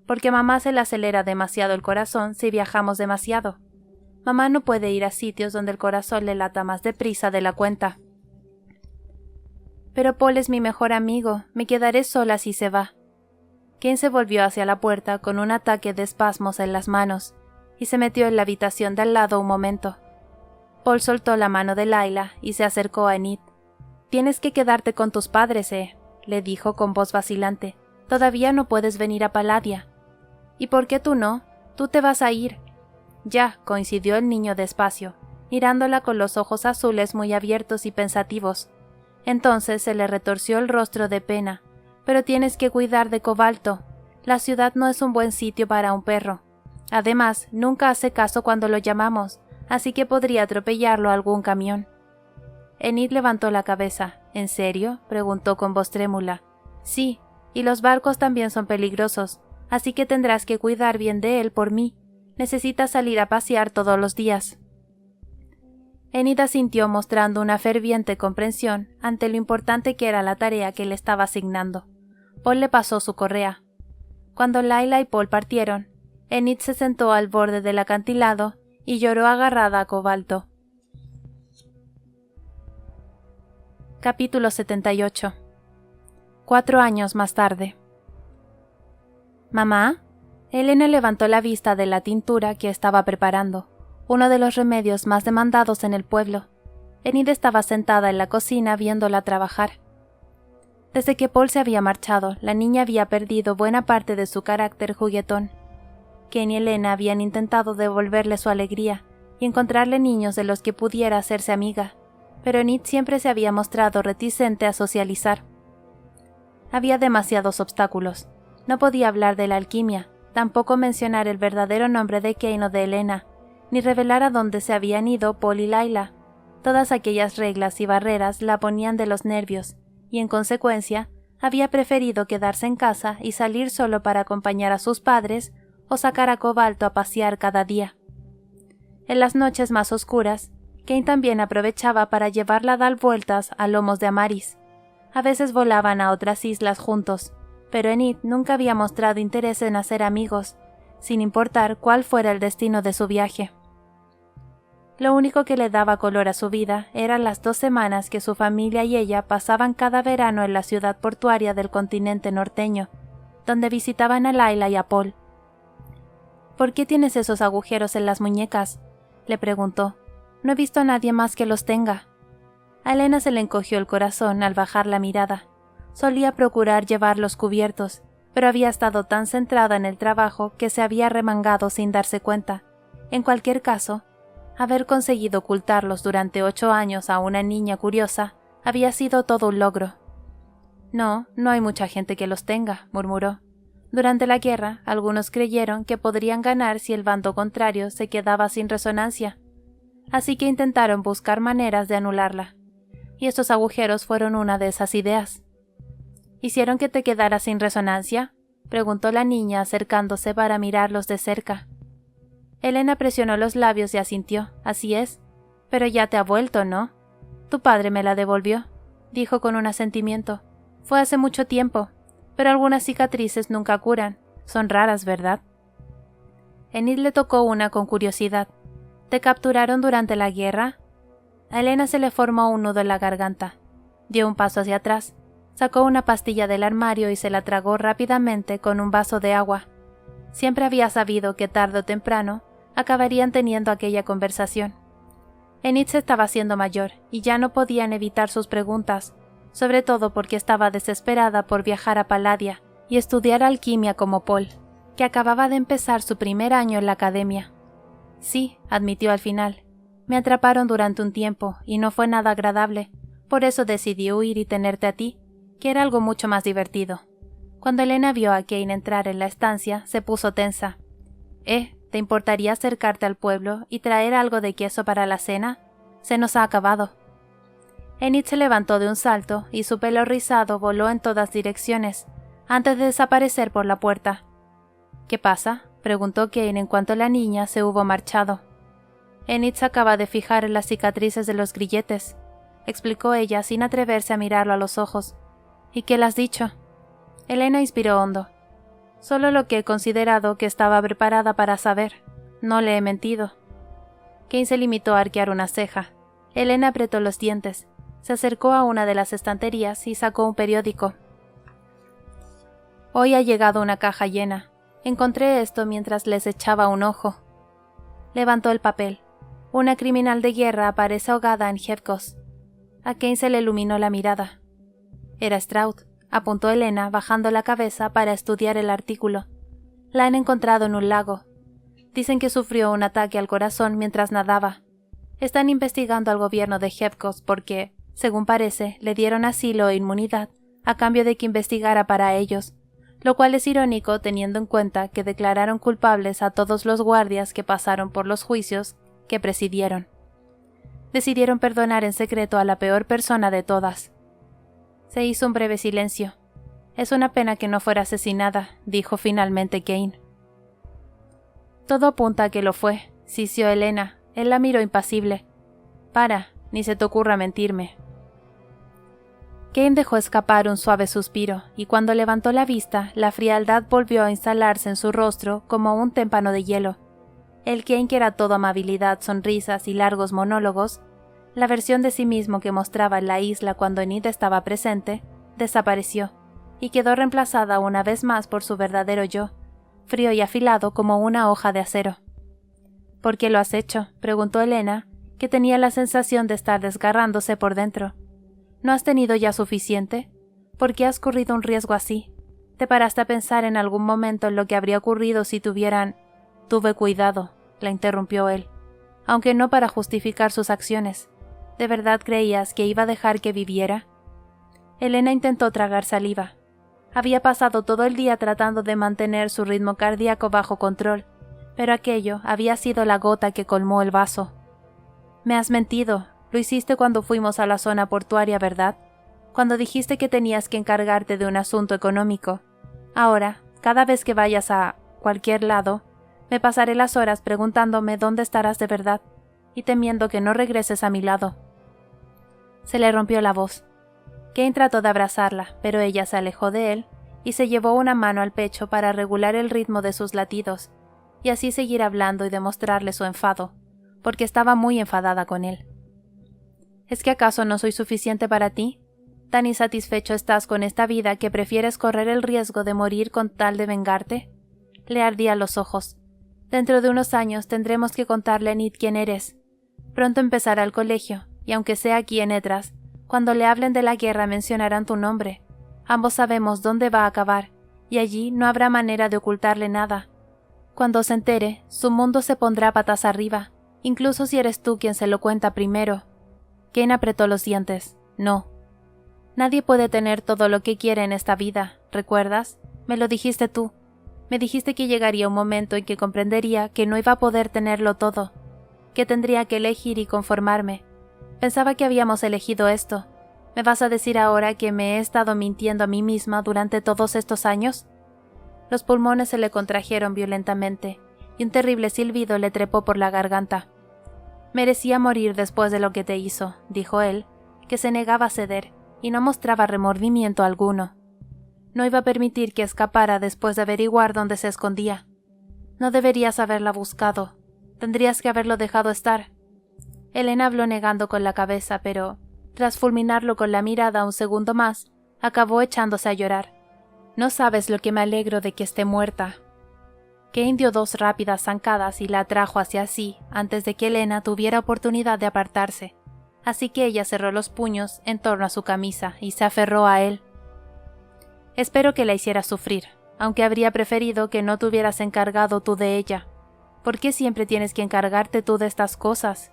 Porque mamá se le acelera demasiado el corazón si viajamos demasiado. Mamá no puede ir a sitios donde el corazón le lata más deprisa de la cuenta». «Pero Paul es mi mejor amigo, me quedaré sola si se va». Kane se volvió hacia la puerta con un ataque de espasmos en las manos y se metió en la habitación de al lado un momento. Paul soltó la mano de Layla y se acercó a Enid. «Tienes que quedarte con tus padres, le dijo con voz vacilante. «Todavía no puedes venir a Palladia». «¿Y por qué tú no? Tú te vas a ir». «Ya», coincidió el niño despacio, mirándola con los ojos azules muy abiertos y pensativos. Entonces se le retorció el rostro de pena. «Pero tienes que cuidar de Cobalto. La ciudad no es un buen sitio para un perro. Además, nunca hace caso cuando lo llamamos, así que podría atropellarlo a algún camión». Enid levantó la cabeza. «¿En serio?», preguntó con voz trémula. «Sí, y los barcos también son peligrosos, así que tendrás que cuidar bien de él por mí. Necesitas salir a pasear todos los días». Enid asintió mostrando una ferviente comprensión ante lo importante que era la tarea que le estaba asignando. Paul le pasó su correa. Cuando Layla y Paul partieron, Enid se sentó al borde del acantilado y lloró agarrada a Cobalto. Capítulo 78. 4 años más tarde. «¿Mamá?» Elena levantó la vista de la tintura que estaba preparando, uno de los remedios más demandados en el pueblo. Enid estaba sentada en la cocina viéndola trabajar. Desde que Paul se había marchado, la niña había perdido buena parte de su carácter juguetón. Kane y Elena habían intentado devolverle su alegría y encontrarle niños de los que pudiera hacerse amiga, pero Enid siempre se había mostrado reticente a socializar. Había demasiados obstáculos. No podía hablar de la alquimia, tampoco mencionar el verdadero nombre de Kane o de Elena, ni revelar a dónde se habían ido Paul y Layla. Todas aquellas reglas y barreras la ponían de los nervios, y en consecuencia, había preferido quedarse en casa y salir solo para acompañar a sus padres o sacar a Cobalto a pasear cada día. En las noches más oscuras, Kane también aprovechaba para llevarla a dar vueltas a lomos de Amaris. A veces volaban a otras islas juntos, pero Enid nunca había mostrado interés en hacer amigos, sin importar cuál fuera el destino de su viaje. Lo único que le daba color a su vida eran las 2 semanas que su familia y ella pasaban cada verano en la ciudad portuaria del continente norteño, donde visitaban a Layla y a Paul. «¿Por qué tienes esos agujeros en las muñecas?», le preguntó. «No he visto a nadie más que los tenga». A Elena se le encogió el corazón al bajar la mirada. Solía procurar llevarlos cubiertos, pero había estado tan centrada en el trabajo que se había remangado sin darse cuenta. En cualquier caso, haber conseguido ocultarlos durante 8 años a una niña curiosa había sido todo un logro. «No, no hay mucha gente que los tenga», murmuró. Durante la guerra, algunos creyeron que podrían ganar si el bando contrario se quedaba sin resonancia, así que intentaron buscar maneras de anularla. Y estos agujeros fueron una de esas ideas. «¿Hicieron que te quedaras sin resonancia?», preguntó la niña acercándose para mirarlos de cerca. Elena presionó los labios y asintió. «Así es. Pero ya te ha vuelto, ¿no?». «Tu padre me la devolvió», dijo con un asentimiento. «Fue hace mucho tiempo, pero algunas cicatrices nunca curan. Son raras, ¿verdad?». Enid le tocó una con curiosidad. «¿Te capturaron durante la guerra?». A Elena se le formó un nudo en la garganta. Dio un paso hacia atrás, sacó una pastilla del armario y se la tragó rápidamente con un vaso de agua. Siempre había sabido que tarde o temprano acabarían teniendo aquella conversación. Enid se estaba haciendo mayor y ya no podían evitar sus preguntas, sobre todo porque estaba desesperada por viajar a Palladia y estudiar alquimia como Paul, que acababa de empezar su primer año en la academia. «Sí», admitió al final, «me atraparon durante un tiempo y no fue nada agradable, por eso decidí huir y tenerte a ti, que era algo mucho más divertido». Cuando Elena vio a Kane entrar en la estancia, se puso tensa. «¿Te importaría acercarte al pueblo y traer algo de queso para la cena? Se nos ha acabado». Enid se levantó de un salto y su pelo rizado voló en todas direcciones, antes de desaparecer por la puerta. «¿Qué pasa?», preguntó Kane en cuanto la niña se hubo marchado. «Enid se acaba de fijar en las cicatrices de los grilletes», explicó ella sin atreverse a mirarlo a los ojos. «¿Y qué le has dicho?». Elena inspiró hondo. «Solo lo que he considerado que estaba preparada para saber. No le he mentido». Kane se limitó a arquear una ceja. Elena apretó los dientes. Se acercó a una de las estanterías y sacó un periódico. «Hoy ha llegado una caja llena. Encontré esto mientras les echaba un ojo». Levantó el papel. «Una criminal de guerra aparece ahogada en Hevkos». A Kane se le iluminó la mirada. «Era Stroud», apuntó Elena, bajando la cabeza para estudiar el artículo. «La han encontrado en un lago. Dicen que sufrió un ataque al corazón mientras nadaba. Están investigando al gobierno de Hevkos porque, según parece, le dieron asilo e inmunidad a cambio de que investigara para ellos, lo cual es irónico teniendo en cuenta que declararon culpables a todos los guardias que pasaron por los juicios que presidieron. Decidieron perdonar en secreto a la peor persona de todas». Se hizo un breve silencio. «Es una pena que no fuera asesinada», dijo finalmente Kane. «Todo apunta a que lo fue», sisió Elena. Él la miró impasible. «Para, ni se te ocurra mentirme». Kane dejó escapar un suave suspiro, y cuando levantó la vista, la frialdad volvió a instalarse en su rostro como un témpano de hielo. El Kane que era todo amabilidad, sonrisas y largos monólogos, la versión de sí mismo que mostraba en la isla cuando Enid estaba presente, desapareció, y quedó reemplazada una vez más por su verdadero yo, frío y afilado como una hoja de acero. «¿Por qué lo has hecho?», preguntó Elena, que tenía la sensación de estar desgarrándose por dentro. «¿No has tenido ya suficiente? ¿Por qué has corrido un riesgo así? ¿Te paraste a pensar en algún momento en lo que habría ocurrido si tuvieran...». «Tuve cuidado», la interrumpió él, aunque no para justificar sus acciones. ¿De verdad creías que iba a dejar que viviera? Elena intentó tragar saliva. Había pasado todo el día tratando de mantener su ritmo cardíaco bajo control, pero aquello había sido la gota que colmó el vaso. «Me has mentido», Lo hiciste cuando fuimos a la zona portuaria, ¿verdad? Cuando dijiste que tenías que encargarte de un asunto económico. Ahora, cada vez que vayas a cualquier lado, me pasaré las horas preguntándome dónde estarás de verdad y temiendo que no regreses a mi lado. Se le rompió la voz. Kane trató de abrazarla, pero ella se alejó de él y se llevó una mano al pecho para regular el ritmo de sus latidos, y así seguir hablando y demostrarle su enfado, porque estaba muy enfadada con él. ¿Es que acaso no soy suficiente para ti? ¿Tan insatisfecho estás con esta vida que prefieres correr el riesgo de morir con tal de vengarte? Le ardía los ojos. Dentro de unos años tendremos que contarle a Ned quién eres. Pronto empezará el colegio, y aunque sea aquí en Etras, cuando le hablen de la guerra mencionarán tu nombre. Ambos sabemos dónde va a acabar, y allí no habrá manera de ocultarle nada. Cuando se entere, su mundo se pondrá patas arriba, incluso si eres tú quien se lo cuenta primero. Kane apretó los dientes. No. Nadie puede tener todo lo que quiere en esta vida, ¿recuerdas? Me lo dijiste tú. Me dijiste que llegaría un momento en que comprendería que no iba a poder tenerlo todo, que tendría que elegir y conformarme. Pensaba que habíamos elegido esto. ¿Me vas a decir ahora que me he estado mintiendo a mí misma durante todos estos años? Los pulmones se le contrajeron violentamente, y un terrible silbido le trepó por la garganta. Merecía morir después de lo que te hizo, dijo él, que se negaba a ceder, y no mostraba remordimiento alguno. No iba a permitir que escapara después de averiguar dónde se escondía. No deberías haberla buscado. Tendrías que haberlo dejado estar. Elena habló negando con la cabeza, pero, tras fulminarlo con la mirada un segundo más, acabó echándose a llorar. No sabes lo que me alegro de que esté muerta. Kane dio 2 rápidas zancadas y la atrajo hacia sí antes de que Elena tuviera oportunidad de apartarse, así que ella cerró los puños en torno a su camisa y se aferró a él. Espero que la hicieras sufrir, aunque habría preferido que no te hubieras encargado tú de ella. ¿Por qué siempre tienes que encargarte tú de estas cosas?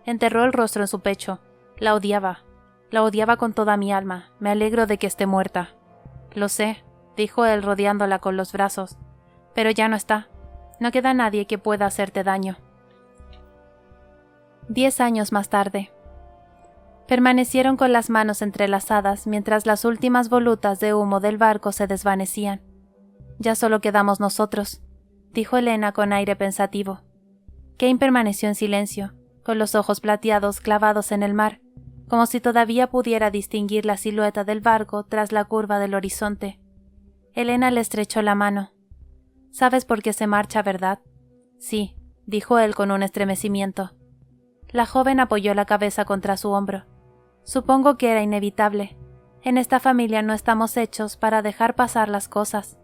Enterró el rostro en su pecho. La odiaba con toda mi alma. Me alegro de que esté muerta. Lo sé, dijo él rodeándola con los brazos. Pero ya no está. No queda nadie que pueda hacerte daño. 10 años más tarde. Permanecieron con las manos entrelazadas mientras las últimas volutas de humo del barco se desvanecían. Ya solo quedamos nosotros, dijo Elena con aire pensativo. Kane permaneció en silencio, con los ojos plateados clavados en el mar, como si todavía pudiera distinguir la silueta del barco tras la curva del horizonte. Elena le estrechó la mano. «¿Sabes por qué se marcha, verdad?» «Sí», dijo él con un estremecimiento. La joven apoyó la cabeza contra su hombro. «Supongo que era inevitable. En esta familia no estamos hechos para dejar pasar las cosas».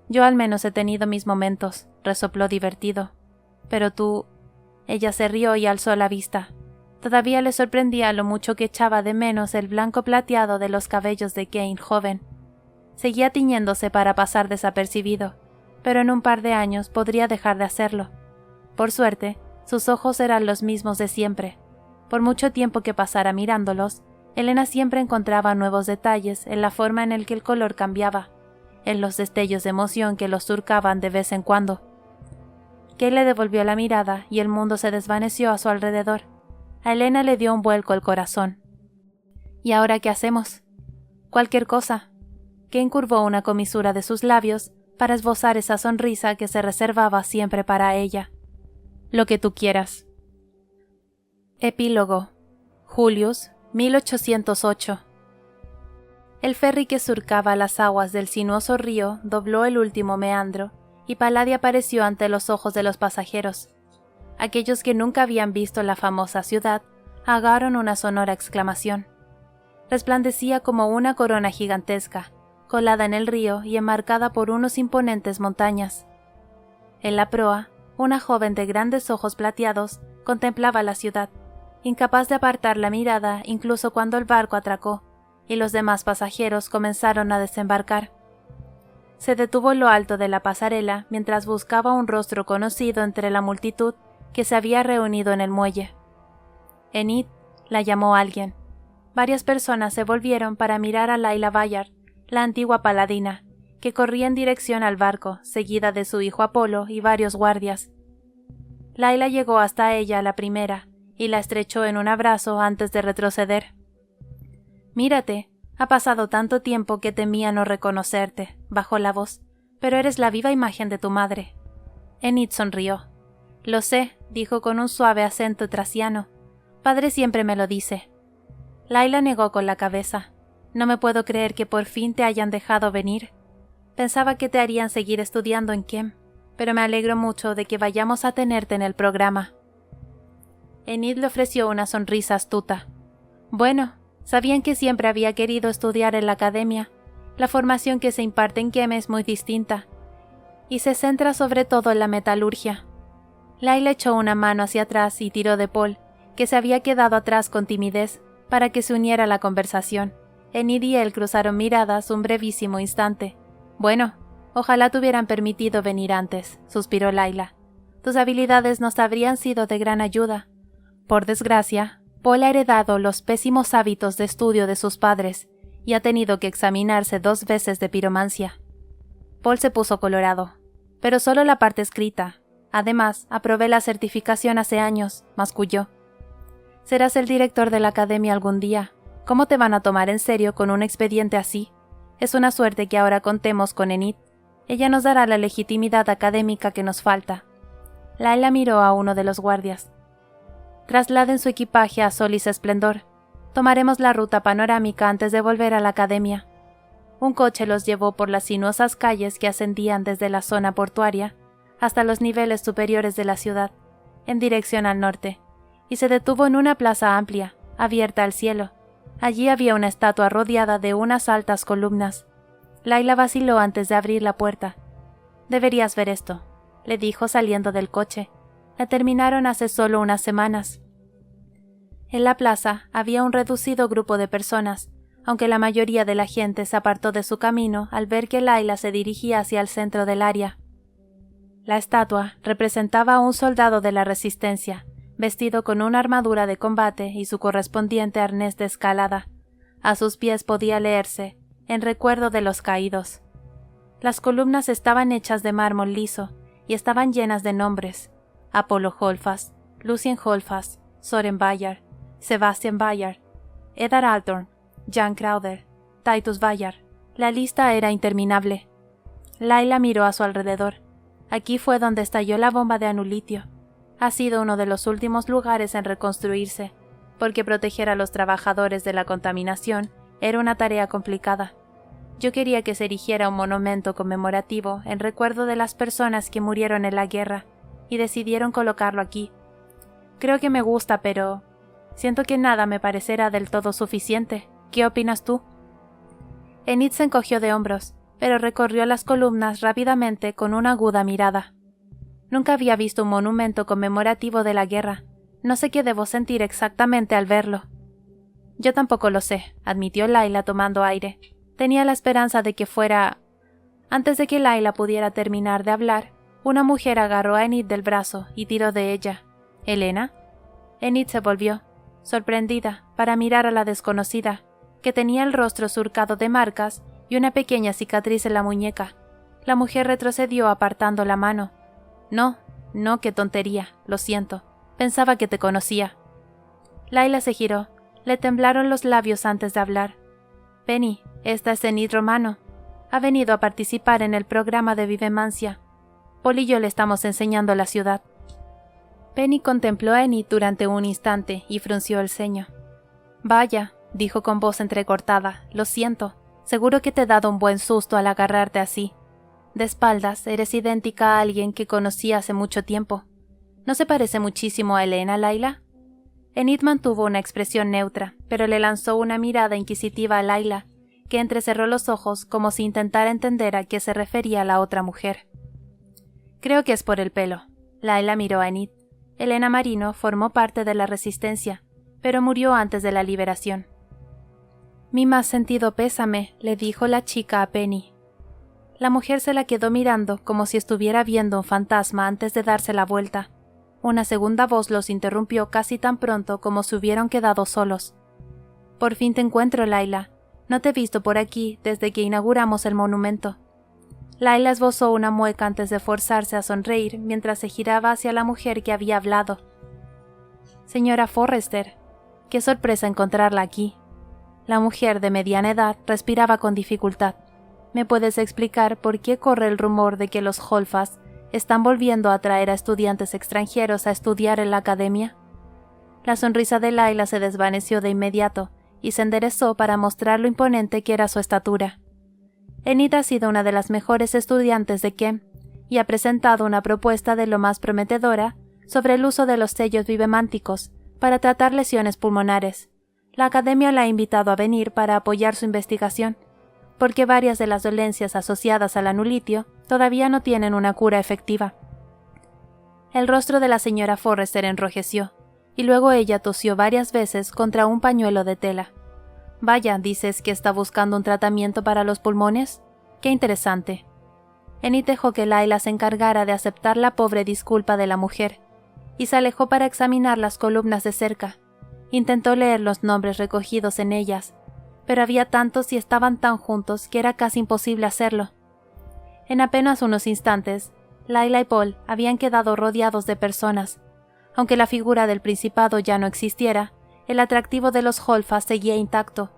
«Yo al menos he tenido mis momentos», resopló divertido. «Pero tú...» Ella se rió y alzó la vista. Todavía le sorprendía lo mucho que echaba de menos el blanco plateado de los cabellos de Kane joven. Seguía tiñéndose para pasar desapercibido, pero en un par de años podría dejar de hacerlo. Por suerte, sus ojos eran los mismos de siempre. Por mucho tiempo que pasara mirándolos, Elena siempre encontraba nuevos detalles en la forma en que el color cambiaba, en los destellos de emoción que los surcaban de vez en cuando. Kane le devolvió la mirada y el mundo se desvaneció a su alrededor. A Elena le dio un vuelco el corazón. ¿Y ahora qué hacemos? Cualquier cosa. Kane curvó una comisura de sus labios para esbozar esa sonrisa que se reservaba siempre para ella. Lo que tú quieras. Epílogo. Julius, 1808. El ferry que surcaba las aguas del sinuoso río dobló el último meandro y Palladio apareció ante los ojos de los pasajeros. Aquellos que nunca habían visto la famosa ciudad ahogaron una sonora exclamación. Resplandecía como una corona gigantesca, colada en el río y enmarcada por unos imponentes montañas. En la proa, una joven de grandes ojos plateados contemplaba la ciudad, incapaz de apartar la mirada incluso cuando el barco atracó y los demás pasajeros comenzaron a desembarcar. Se detuvo en lo alto de la pasarela mientras buscaba un rostro conocido entre la multitud que se había reunido en el muelle. «Enid», la llamó alguien. Varias personas se volvieron para mirar a Laila Bayard, la antigua paladina, que corría en dirección al barco, seguida de su hijo Apolo y varios guardias. Laila llegó hasta ella a la primera, y la estrechó en un abrazo antes de retroceder. «Mírate, ha pasado tanto tiempo que temía no reconocerte», bajó la voz, «pero eres la viva imagen de tu madre». Enid sonrió. «Lo sé», dijo con un suave acento traciano. «Padre siempre me lo dice». Layla negó con la cabeza. «No me puedo creer que por fin te hayan dejado venir. Pensaba que te harían seguir estudiando en Kem, pero me alegro mucho de que vayamos a tenerte en el programa». Enid le ofreció una sonrisa astuta. «Bueno, sabían que siempre había querido estudiar en la academia. La formación que se imparte en Kem es muy distinta, y se centra sobre todo en la metalurgia». Layla echó una mano hacia atrás y tiró de Paul, que se había quedado atrás con timidez, para que se uniera a la conversación. Enid y él cruzaron miradas un brevísimo instante. «Bueno, ojalá te hubieran permitido venir antes», suspiró Layla. «Tus habilidades nos habrían sido de gran ayuda. Por desgracia, Paul ha heredado los pésimos hábitos de estudio de sus padres y ha tenido que examinarse 2 veces de piromancia». Paul se puso colorado. «Pero solo la parte escrita. Además, aprobé la certificación hace años», masculló. «Serás el director de la academia algún día. ¿Cómo te van a tomar en serio con un expediente así? Es una suerte que ahora contemos con Enid. Ella nos dará la legitimidad académica que nos falta». Layla miró a uno de los guardias. «Trasladen su equipaje a Solis Esplendor. Tomaremos la ruta panorámica antes de volver a la academia». Un coche los llevó por las sinuosas calles que ascendían desde la zona portuaria hasta los niveles superiores de la ciudad, en dirección al norte, y se detuvo en una plaza amplia, abierta al cielo. Allí había una estatua rodeada de unas altas columnas. Layla vaciló antes de abrir la puerta. «Deberías ver esto», le dijo saliendo del coche. La terminaron hace solo unas semanas. En la plaza había un reducido grupo de personas, aunque la mayoría de la gente se apartó de su camino al ver que Layla se dirigía hacia el centro del área. La estatua representaba a un soldado de la Resistencia, vestido con una armadura de combate y su correspondiente arnés de escalada. A sus pies podía leerse, en recuerdo de los caídos. Las columnas estaban hechas de mármol liso y estaban llenas de nombres: Apollo Holfast, Lucien Holfast, Soren Bayard, Sebastian Bayard, Eddard Althorn, Jan Crowder, Titus Bayard. La lista era interminable. Layla miró a su alrededor. Aquí fue donde estalló la bomba de anulitio. Ha sido uno de los últimos lugares en reconstruirse, porque proteger a los trabajadores de la contaminación era una tarea complicada. Yo quería que se erigiera un monumento conmemorativo en recuerdo de las personas que murieron en la guerra, y decidieron colocarlo aquí. Creo que me gusta, pero siento que nada me parecerá del todo suficiente. ¿Qué opinas tú? Enid se encogió de hombros, pero recorrió las columnas rápidamente con una aguda mirada. Nunca había visto un monumento conmemorativo de la guerra. No sé qué debo sentir exactamente al verlo. Yo tampoco lo sé, admitió Layla tomando aire. Tenía la esperanza de que fuera... Antes de que Layla pudiera terminar de hablar, una mujer agarró a Enid del brazo y tiró de ella. ¿Elena? Enid se volvió, sorprendida, para mirar a la desconocida, que tenía el rostro surcado de marcas y una pequeña cicatriz en la muñeca. La mujer retrocedió apartando la mano. No, qué tontería, lo siento. Pensaba que te conocía. Layla se giró. Le temblaron los labios antes de hablar. Penny, esta es Enid Romano. Ha venido a participar en el programa de Vivemancia. Paul y yo le estamos enseñando la ciudad. Penny contempló a Enid durante un instante y frunció el ceño. Vaya, dijo con voz entrecortada, lo siento. Seguro que te he dado un buen susto al agarrarte así. De espaldas, eres idéntica a alguien que conocí hace mucho tiempo. ¿No se parece muchísimo a Elena, Layla? Enid mantuvo una expresión neutra, pero le lanzó una mirada inquisitiva a Layla, que entrecerró los ojos como si intentara entender a qué se refería la otra mujer. Creo que es por el pelo. Layla miró a Enid. Elena Marino formó parte de la Resistencia, pero murió antes de la liberación. Mi más sentido pésame, le dijo la chica a Penny. La mujer se la quedó mirando como si estuviera viendo un fantasma antes de darse la vuelta. Una segunda voz los interrumpió casi tan pronto como se hubieron quedado solos. Por fin te encuentro, Layla. No te he visto por aquí desde que inauguramos el monumento. Layla esbozó una mueca antes de forzarse a sonreír mientras se giraba hacia la mujer que había hablado. Señora Forrester, qué sorpresa encontrarla aquí. La mujer de mediana edad respiraba con dificultad. ¿Me puedes explicar por qué corre el rumor de que los Hallfast están volviendo a traer a estudiantes extranjeros a estudiar en la academia? La sonrisa de Layla se desvaneció de inmediato y se enderezó para mostrar lo imponente que era su estatura. Enid ha sido una de las mejores estudiantes de Kemp y ha presentado una propuesta de lo más prometedora sobre el uso de los sellos vivemánticos para tratar lesiones pulmonares. La academia la ha invitado a venir para apoyar su investigación, porque varias de las dolencias asociadas al anulitio todavía no tienen una cura efectiva. El rostro de la señora Forrester enrojeció, y luego ella tosió varias veces contra un pañuelo de tela. Vaya, ¿dices que está buscando un tratamiento para los pulmones? Qué interesante. Enid dejó que Layla se encargara de aceptar la pobre disculpa de la mujer, y se alejó para examinar las columnas de cerca. Intentó leer los nombres recogidos en ellas, pero había tantos y estaban tan juntos que era casi imposible hacerlo. En apenas unos instantes, Layla y Paul habían quedado rodeados de personas. Aunque la figura del principado ya no existiera, el atractivo de los Hallfast seguía intacto.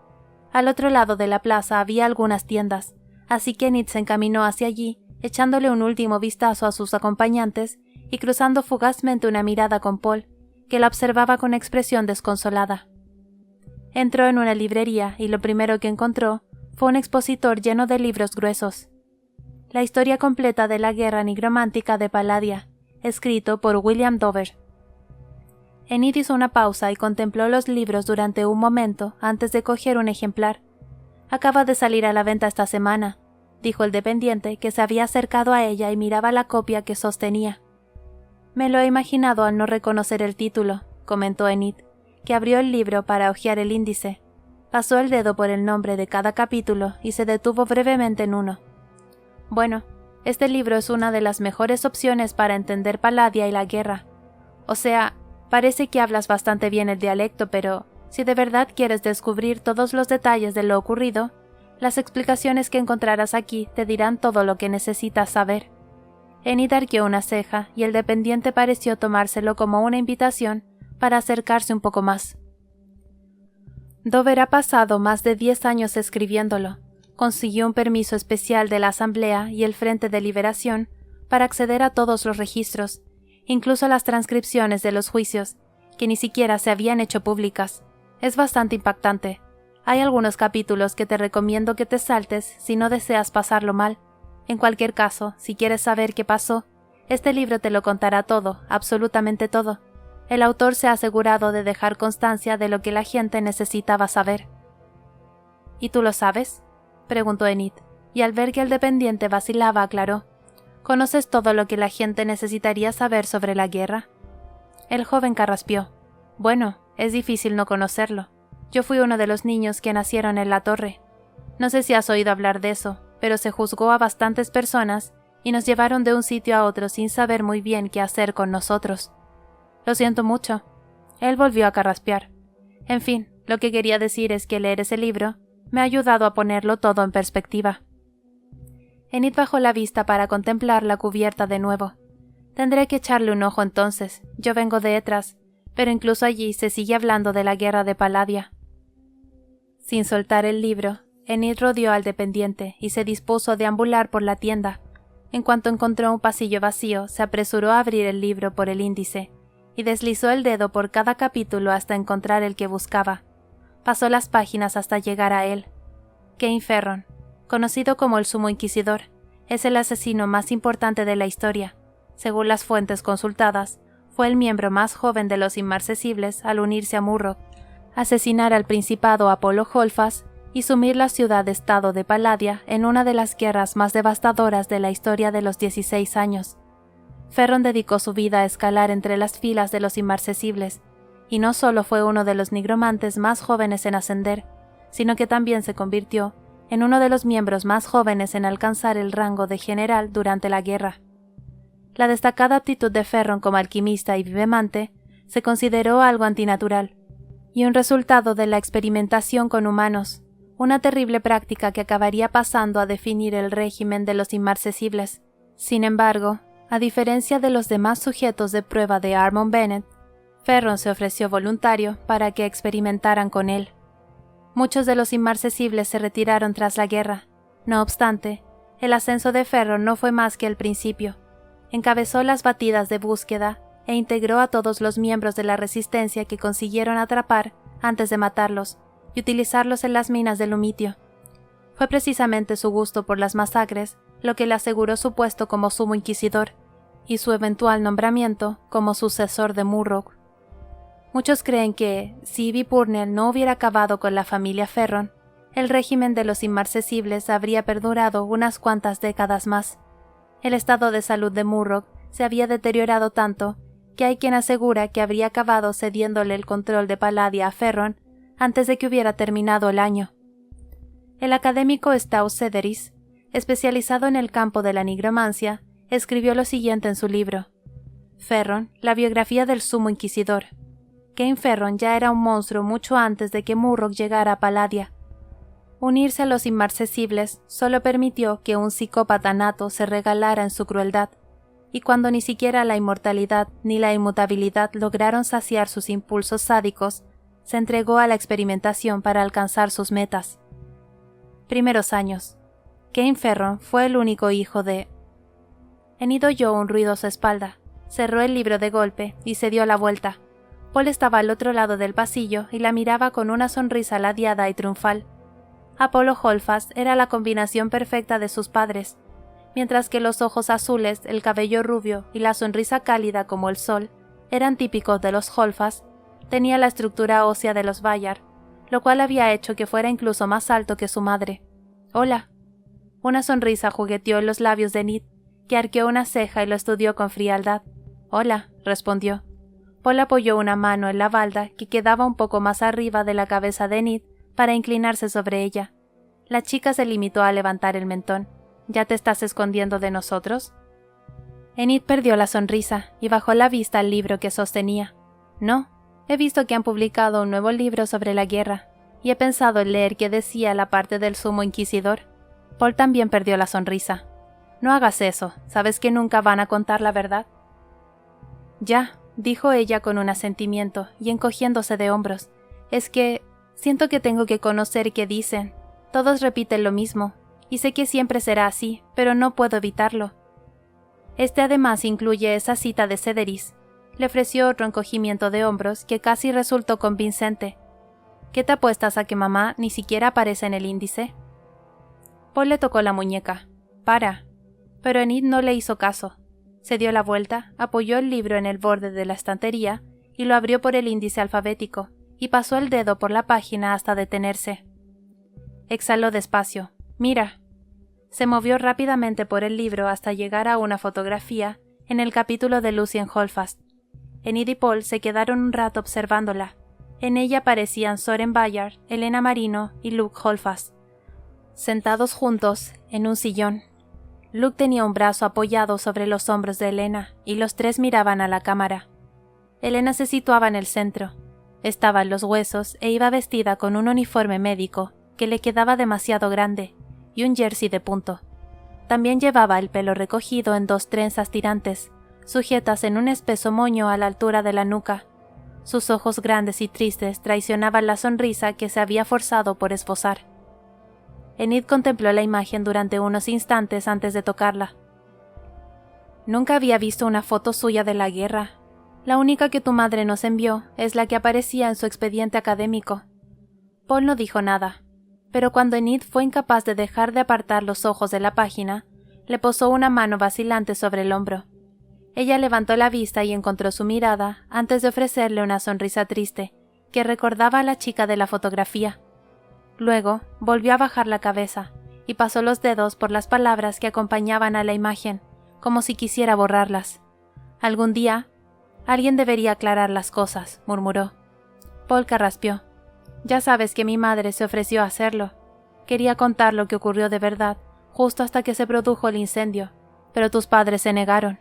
Al otro lado de la plaza había algunas tiendas, así que Enid se encaminó hacia allí, echándole un último vistazo a sus acompañantes y cruzando fugazmente una mirada con Paul, que la observaba con expresión desconsolada. Entró en una librería y lo primero que encontró fue un expositor lleno de libros gruesos. La historia completa de la guerra nigromántica de Palladia, escrito por William Dover. Enid hizo una pausa y contempló los libros durante un momento antes de coger un ejemplar. Acaba de salir a la venta esta semana, dijo el dependiente, que se había acercado a ella y miraba la copia que sostenía. Me lo he imaginado al no reconocer el título, comentó Enid, que abrió el libro para hojear el índice. Pasó el dedo por el nombre de cada capítulo y se detuvo brevemente en uno. Bueno, este libro es una de las mejores opciones para entender Palladia y la guerra. O sea, parece que hablas bastante bien el dialecto, pero si de verdad quieres descubrir todos los detalles de lo ocurrido, las explicaciones que encontrarás aquí te dirán todo lo que necesitas saber. Enid arqueó una ceja y el dependiente pareció tomárselo como una invitación para acercarse un poco más. Dover ha pasado más de 10 años escribiéndolo. Consiguió un permiso especial de la Asamblea y el Frente de Liberación para acceder a todos los registros, incluso las transcripciones de los juicios, que ni siquiera se habían hecho públicas. Es bastante impactante. Hay algunos capítulos que te recomiendo que te saltes si no deseas pasarlo mal. En cualquier caso, si quieres saber qué pasó, este libro te lo contará todo, absolutamente todo. El autor se ha asegurado de dejar constancia de lo que la gente necesitaba saber. ¿Y tú lo sabes?, preguntó Enid, y al ver que el dependiente vacilaba aclaró. ¿Conoces todo lo que la gente necesitaría saber sobre la guerra? El joven carraspeó. Bueno, es difícil no conocerlo. Yo fui uno de los niños que nacieron en la torre. No sé si has oído hablar de eso, pero se juzgó a bastantes personas y nos llevaron de un sitio a otro sin saber muy bien qué hacer con nosotros. Lo siento mucho. Él volvió a carraspear. En fin, lo que quería decir es que leer ese libro me ha ayudado a ponerlo todo en perspectiva. Enid bajó la vista para contemplar la cubierta de nuevo. Tendré que echarle un ojo entonces, yo vengo de Etras, pero incluso allí se sigue hablando de la guerra de Palladia. Sin soltar el libro, Enid rodeó al dependiente y se dispuso a deambular por la tienda. En cuanto encontró un pasillo vacío, se apresuró a abrir el libro por el índice, y deslizó el dedo por cada capítulo hasta encontrar el que buscaba. Pasó las páginas hasta llegar a él. Kane Ferron, conocido como el Sumo Inquisidor, es el asesino más importante de la historia. Según las fuentes consultadas, fue el miembro más joven de los Inmarcesibles al unirse a Murrock, asesinar al principado Apolo Hallfast y sumir la ciudad-estado de Palladia en una de las guerras más devastadoras de la historia de los 16 años. Ferron dedicó su vida a escalar entre las filas de los Inmarcesibles, y no solo fue uno de los nigromantes más jóvenes en ascender, sino que también se convirtió en uno de los miembros más jóvenes en alcanzar el rango de general durante la guerra. La destacada aptitud de Ferron como alquimista y vivemante se consideró algo antinatural, y un resultado de la experimentación con humanos, una terrible práctica que acabaría pasando a definir el régimen de los Inmarcesibles. Sin embargo, a diferencia de los demás sujetos de prueba de Armand Bennett, Ferron se ofreció voluntario para que experimentaran con él. Muchos de los inmarcesibles se retiraron tras la guerra. No obstante, el ascenso de Ferron no fue más que el principio. Encabezó las batidas de búsqueda e integró a todos los miembros de la resistencia que consiguieron atrapar antes de matarlos y utilizarlos en las minas de Lumitio. Fue precisamente su gusto por las masacres lo que le aseguró su puesto como sumo inquisidor y su eventual nombramiento como sucesor de Murrock. Muchos creen que, si Ivy Purnell no hubiera acabado con la familia Ferron, el régimen de los inmarcesibles habría perdurado unas cuantas décadas más. El estado de salud de Murrock se había deteriorado tanto que hay quien asegura que habría acabado cediéndole el control de Palladia a Ferron antes de que hubiera terminado el año. El académico Staus Sederis, especializado en el campo de la nigromancia, escribió lo siguiente en su libro: Ferron, la biografía del sumo inquisidor. Kane Ferron ya era un monstruo mucho antes de que Murrock llegara a Palladia. Unirse a los inmarcesibles solo permitió que un psicópata nato se regalara en su crueldad, y cuando ni siquiera la inmortalidad ni la inmutabilidad lograron saciar sus impulsos sádicos, se entregó a la experimentación para alcanzar sus metas. Primeros años. Kane Ferron fue el único hijo de... Enid oyó un ruido a su espalda, cerró el libro de golpe y se dio la vuelta. Paul estaba al otro lado del pasillo y la miraba con una sonrisa ladeada y triunfal. Apolo Hallfast era la combinación perfecta de sus padres. Mientras que los ojos azules, el cabello rubio y la sonrisa cálida como el sol eran típicos de los Hallfast, tenía la estructura ósea de los Bayard, lo cual había hecho que fuera incluso más alto que su madre. «Hola». Una sonrisa jugueteó en los labios de Enid, que arqueó una ceja y lo estudió con frialdad. «Hola», respondió. Paul apoyó una mano en la balda que quedaba un poco más arriba de la cabeza de Enid para inclinarse sobre ella. La chica se limitó a levantar el mentón. «¿Ya te estás escondiendo de nosotros?» Enid perdió la sonrisa y bajó la vista al libro que sostenía. «No, he visto que han publicado un nuevo libro sobre la guerra, y he pensado en leer qué decía la parte del sumo inquisidor». Paul también perdió la sonrisa. «No hagas eso, ¿sabes que nunca van a contar la verdad?» «Ya», dijo ella con un asentimiento y encogiéndose de hombros. «Es que siento que tengo que conocer qué dicen. Todos repiten lo mismo, y sé que siempre será así, pero no puedo evitarlo». Este además incluye esa cita de Sederis. Le ofreció otro encogimiento de hombros que casi resultó convincente. «¿Qué te apuestas a que mamá ni siquiera aparece en el índice?» Paul le tocó la muñeca. «Para». Pero Enid no le hizo caso. Se dio la vuelta, apoyó el libro en el borde de la estantería y lo abrió por el índice alfabético, y pasó el dedo por la página hasta detenerse. Exhaló despacio. «Mira». Se movió rápidamente por el libro hasta llegar a una fotografía en el capítulo de Lucien Hallfast. Enid y Paul se quedaron un rato observándola. En ella aparecían Soren Bayard, Elena Marino y Luke Hallfast, sentados juntos en un sillón. Luke tenía un brazo apoyado sobre los hombros de Elena y los tres miraban a la cámara. Elena se situaba en el centro. Estaba en los huesos e iba vestida con un uniforme médico que le quedaba demasiado grande y un jersey de punto. También llevaba el pelo recogido en dos trenzas tirantes, sujetas en un espeso moño a la altura de la nuca. Sus ojos grandes y tristes traicionaban la sonrisa que se había forzado por esbozar. Enid contempló la imagen durante unos instantes antes de tocarla. «Nunca había visto una foto suya de la guerra. La única que tu madre nos envió es la que aparecía en su expediente académico». Paul no dijo nada, pero cuando Enid fue incapaz de dejar de apartar los ojos de la página, le posó una mano vacilante sobre el hombro. Ella levantó la vista y encontró su mirada antes de ofrecerle una sonrisa triste, que recordaba a la chica de la fotografía. Luego volvió a bajar la cabeza y pasó los dedos por las palabras que acompañaban a la imagen, como si quisiera borrarlas. «Algún día, alguien debería aclarar las cosas», murmuró. Paul carraspeó. «Ya sabes que mi madre se ofreció a hacerlo. Quería contar lo que ocurrió de verdad, justo hasta que se produjo el incendio, pero tus padres se negaron».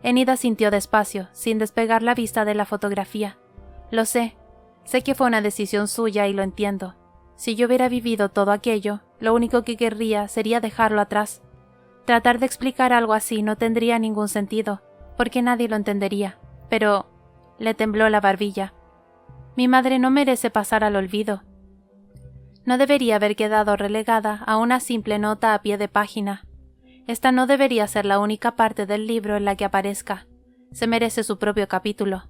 Enid asintió despacio, sin despegar la vista de la fotografía. «Lo sé que fue una decisión suya y lo entiendo. Si yo hubiera vivido todo aquello, lo único que querría sería dejarlo atrás. Tratar de explicar algo así no tendría ningún sentido, porque nadie lo entendería. Pero Le tembló la barbilla. Mi madre no merece pasar al olvido. No debería haber quedado relegada a una simple nota a pie de página. Esta no debería ser la única parte del libro en la que aparezca. Se merece su propio capítulo.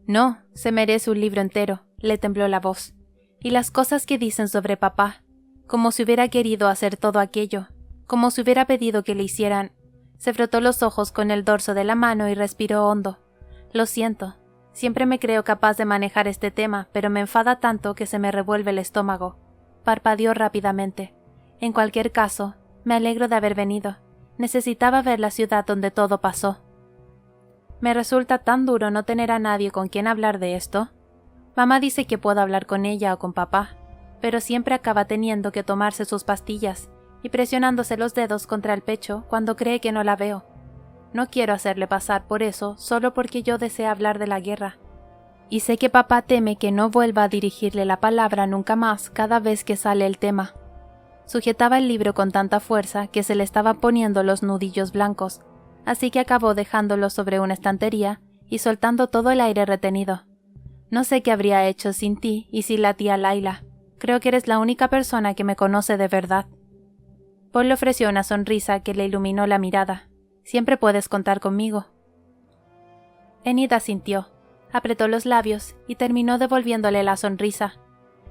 No, se merece un libro entero, le tembló la voz. Y las cosas que dicen sobre papá, como si hubiera querido hacer todo aquello, como si hubiera pedido que le hicieran. Se frotó los ojos con el dorso de la mano y respiró hondo. Lo siento, siempre me creo capaz de manejar este tema, pero me enfada tanto que se me revuelve el estómago. Parpadeó rápidamente. En cualquier caso, me alegro de haber venido. Necesitaba ver la ciudad donde todo pasó. Me resulta tan duro no tener a nadie con quien hablar de esto. Mamá dice que puedo hablar con ella o con papá, pero siempre acaba teniendo que tomarse sus pastillas y presionándose los dedos contra el pecho cuando cree que no la veo. No quiero hacerle pasar por eso solo porque yo deseo hablar de la guerra. Y sé que papá teme que no vuelva a dirigirle la palabra nunca más cada vez que sale el tema. Sujetaba el libro con tanta fuerza que se le estaban poniendo los nudillos blancos, así que acabó dejándolo sobre una estantería y soltando todo el aire retenido. No sé qué habría hecho sin ti y sin la tía Laila. Creo que eres la única persona que me conoce de verdad. Paul le ofreció una sonrisa que le iluminó la mirada. Siempre puedes contar conmigo. Enid asintió. Apretó los labios y terminó devolviéndole la sonrisa.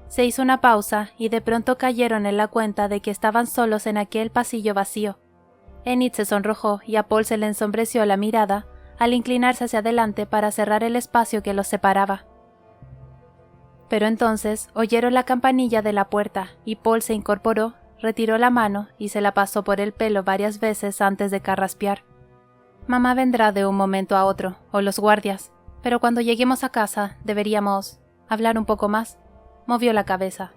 Se hizo una pausa y de pronto cayeron en la cuenta de que estaban solos en aquel pasillo vacío. Enid se sonrojó y a Paul se le ensombreció la mirada al inclinarse hacia adelante para cerrar el espacio que los separaba. Pero entonces oyeron la campanilla de la puerta y Paul se incorporó, retiró la mano y se la pasó por el pelo varias veces antes de carraspear. Mamá vendrá de un momento a otro, o los guardias. Pero cuando lleguemos a casa, deberíamos hablar un poco más. Movió la cabeza,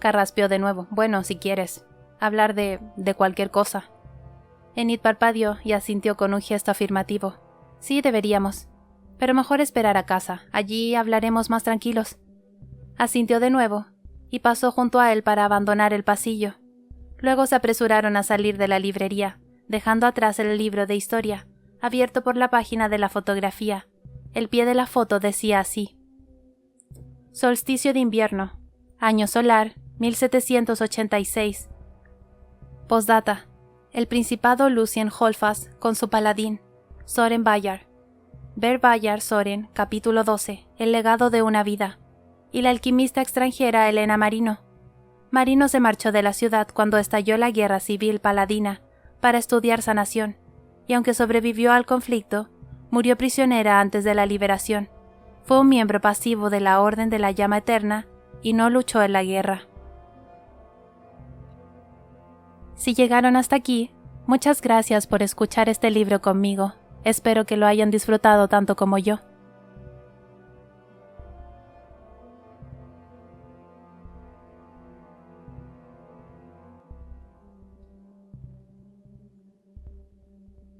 carraspeó de nuevo. Bueno, si quieres. Hablar de cualquier cosa. Enid parpadeó y asintió con un gesto afirmativo. Sí, deberíamos. Pero mejor esperar a casa. Allí hablaremos más tranquilos. Asintió de nuevo, y pasó junto a él para abandonar el pasillo. Luego se apresuraron a salir de la librería, dejando atrás el libro de historia, abierto por la página de la fotografía. El pie de la foto decía así: Solsticio de invierno, año solar, 1786. Postdata: el Principado Lucien Holfast con su paladín, Soren Bayard. Ver Bayard Soren, capítulo 12, El legado de una vida. Y la alquimista extranjera Elena Marino. Marino se marchó de la ciudad cuando estalló la guerra civil paladina para estudiar sanación, y aunque sobrevivió al conflicto, murió prisionera antes de la liberación. Fue un miembro pasivo de la Orden de la Llama Eterna y no luchó en la guerra. Si llegaron hasta aquí, muchas gracias por escuchar este libro conmigo. Espero que lo hayan disfrutado tanto como yo.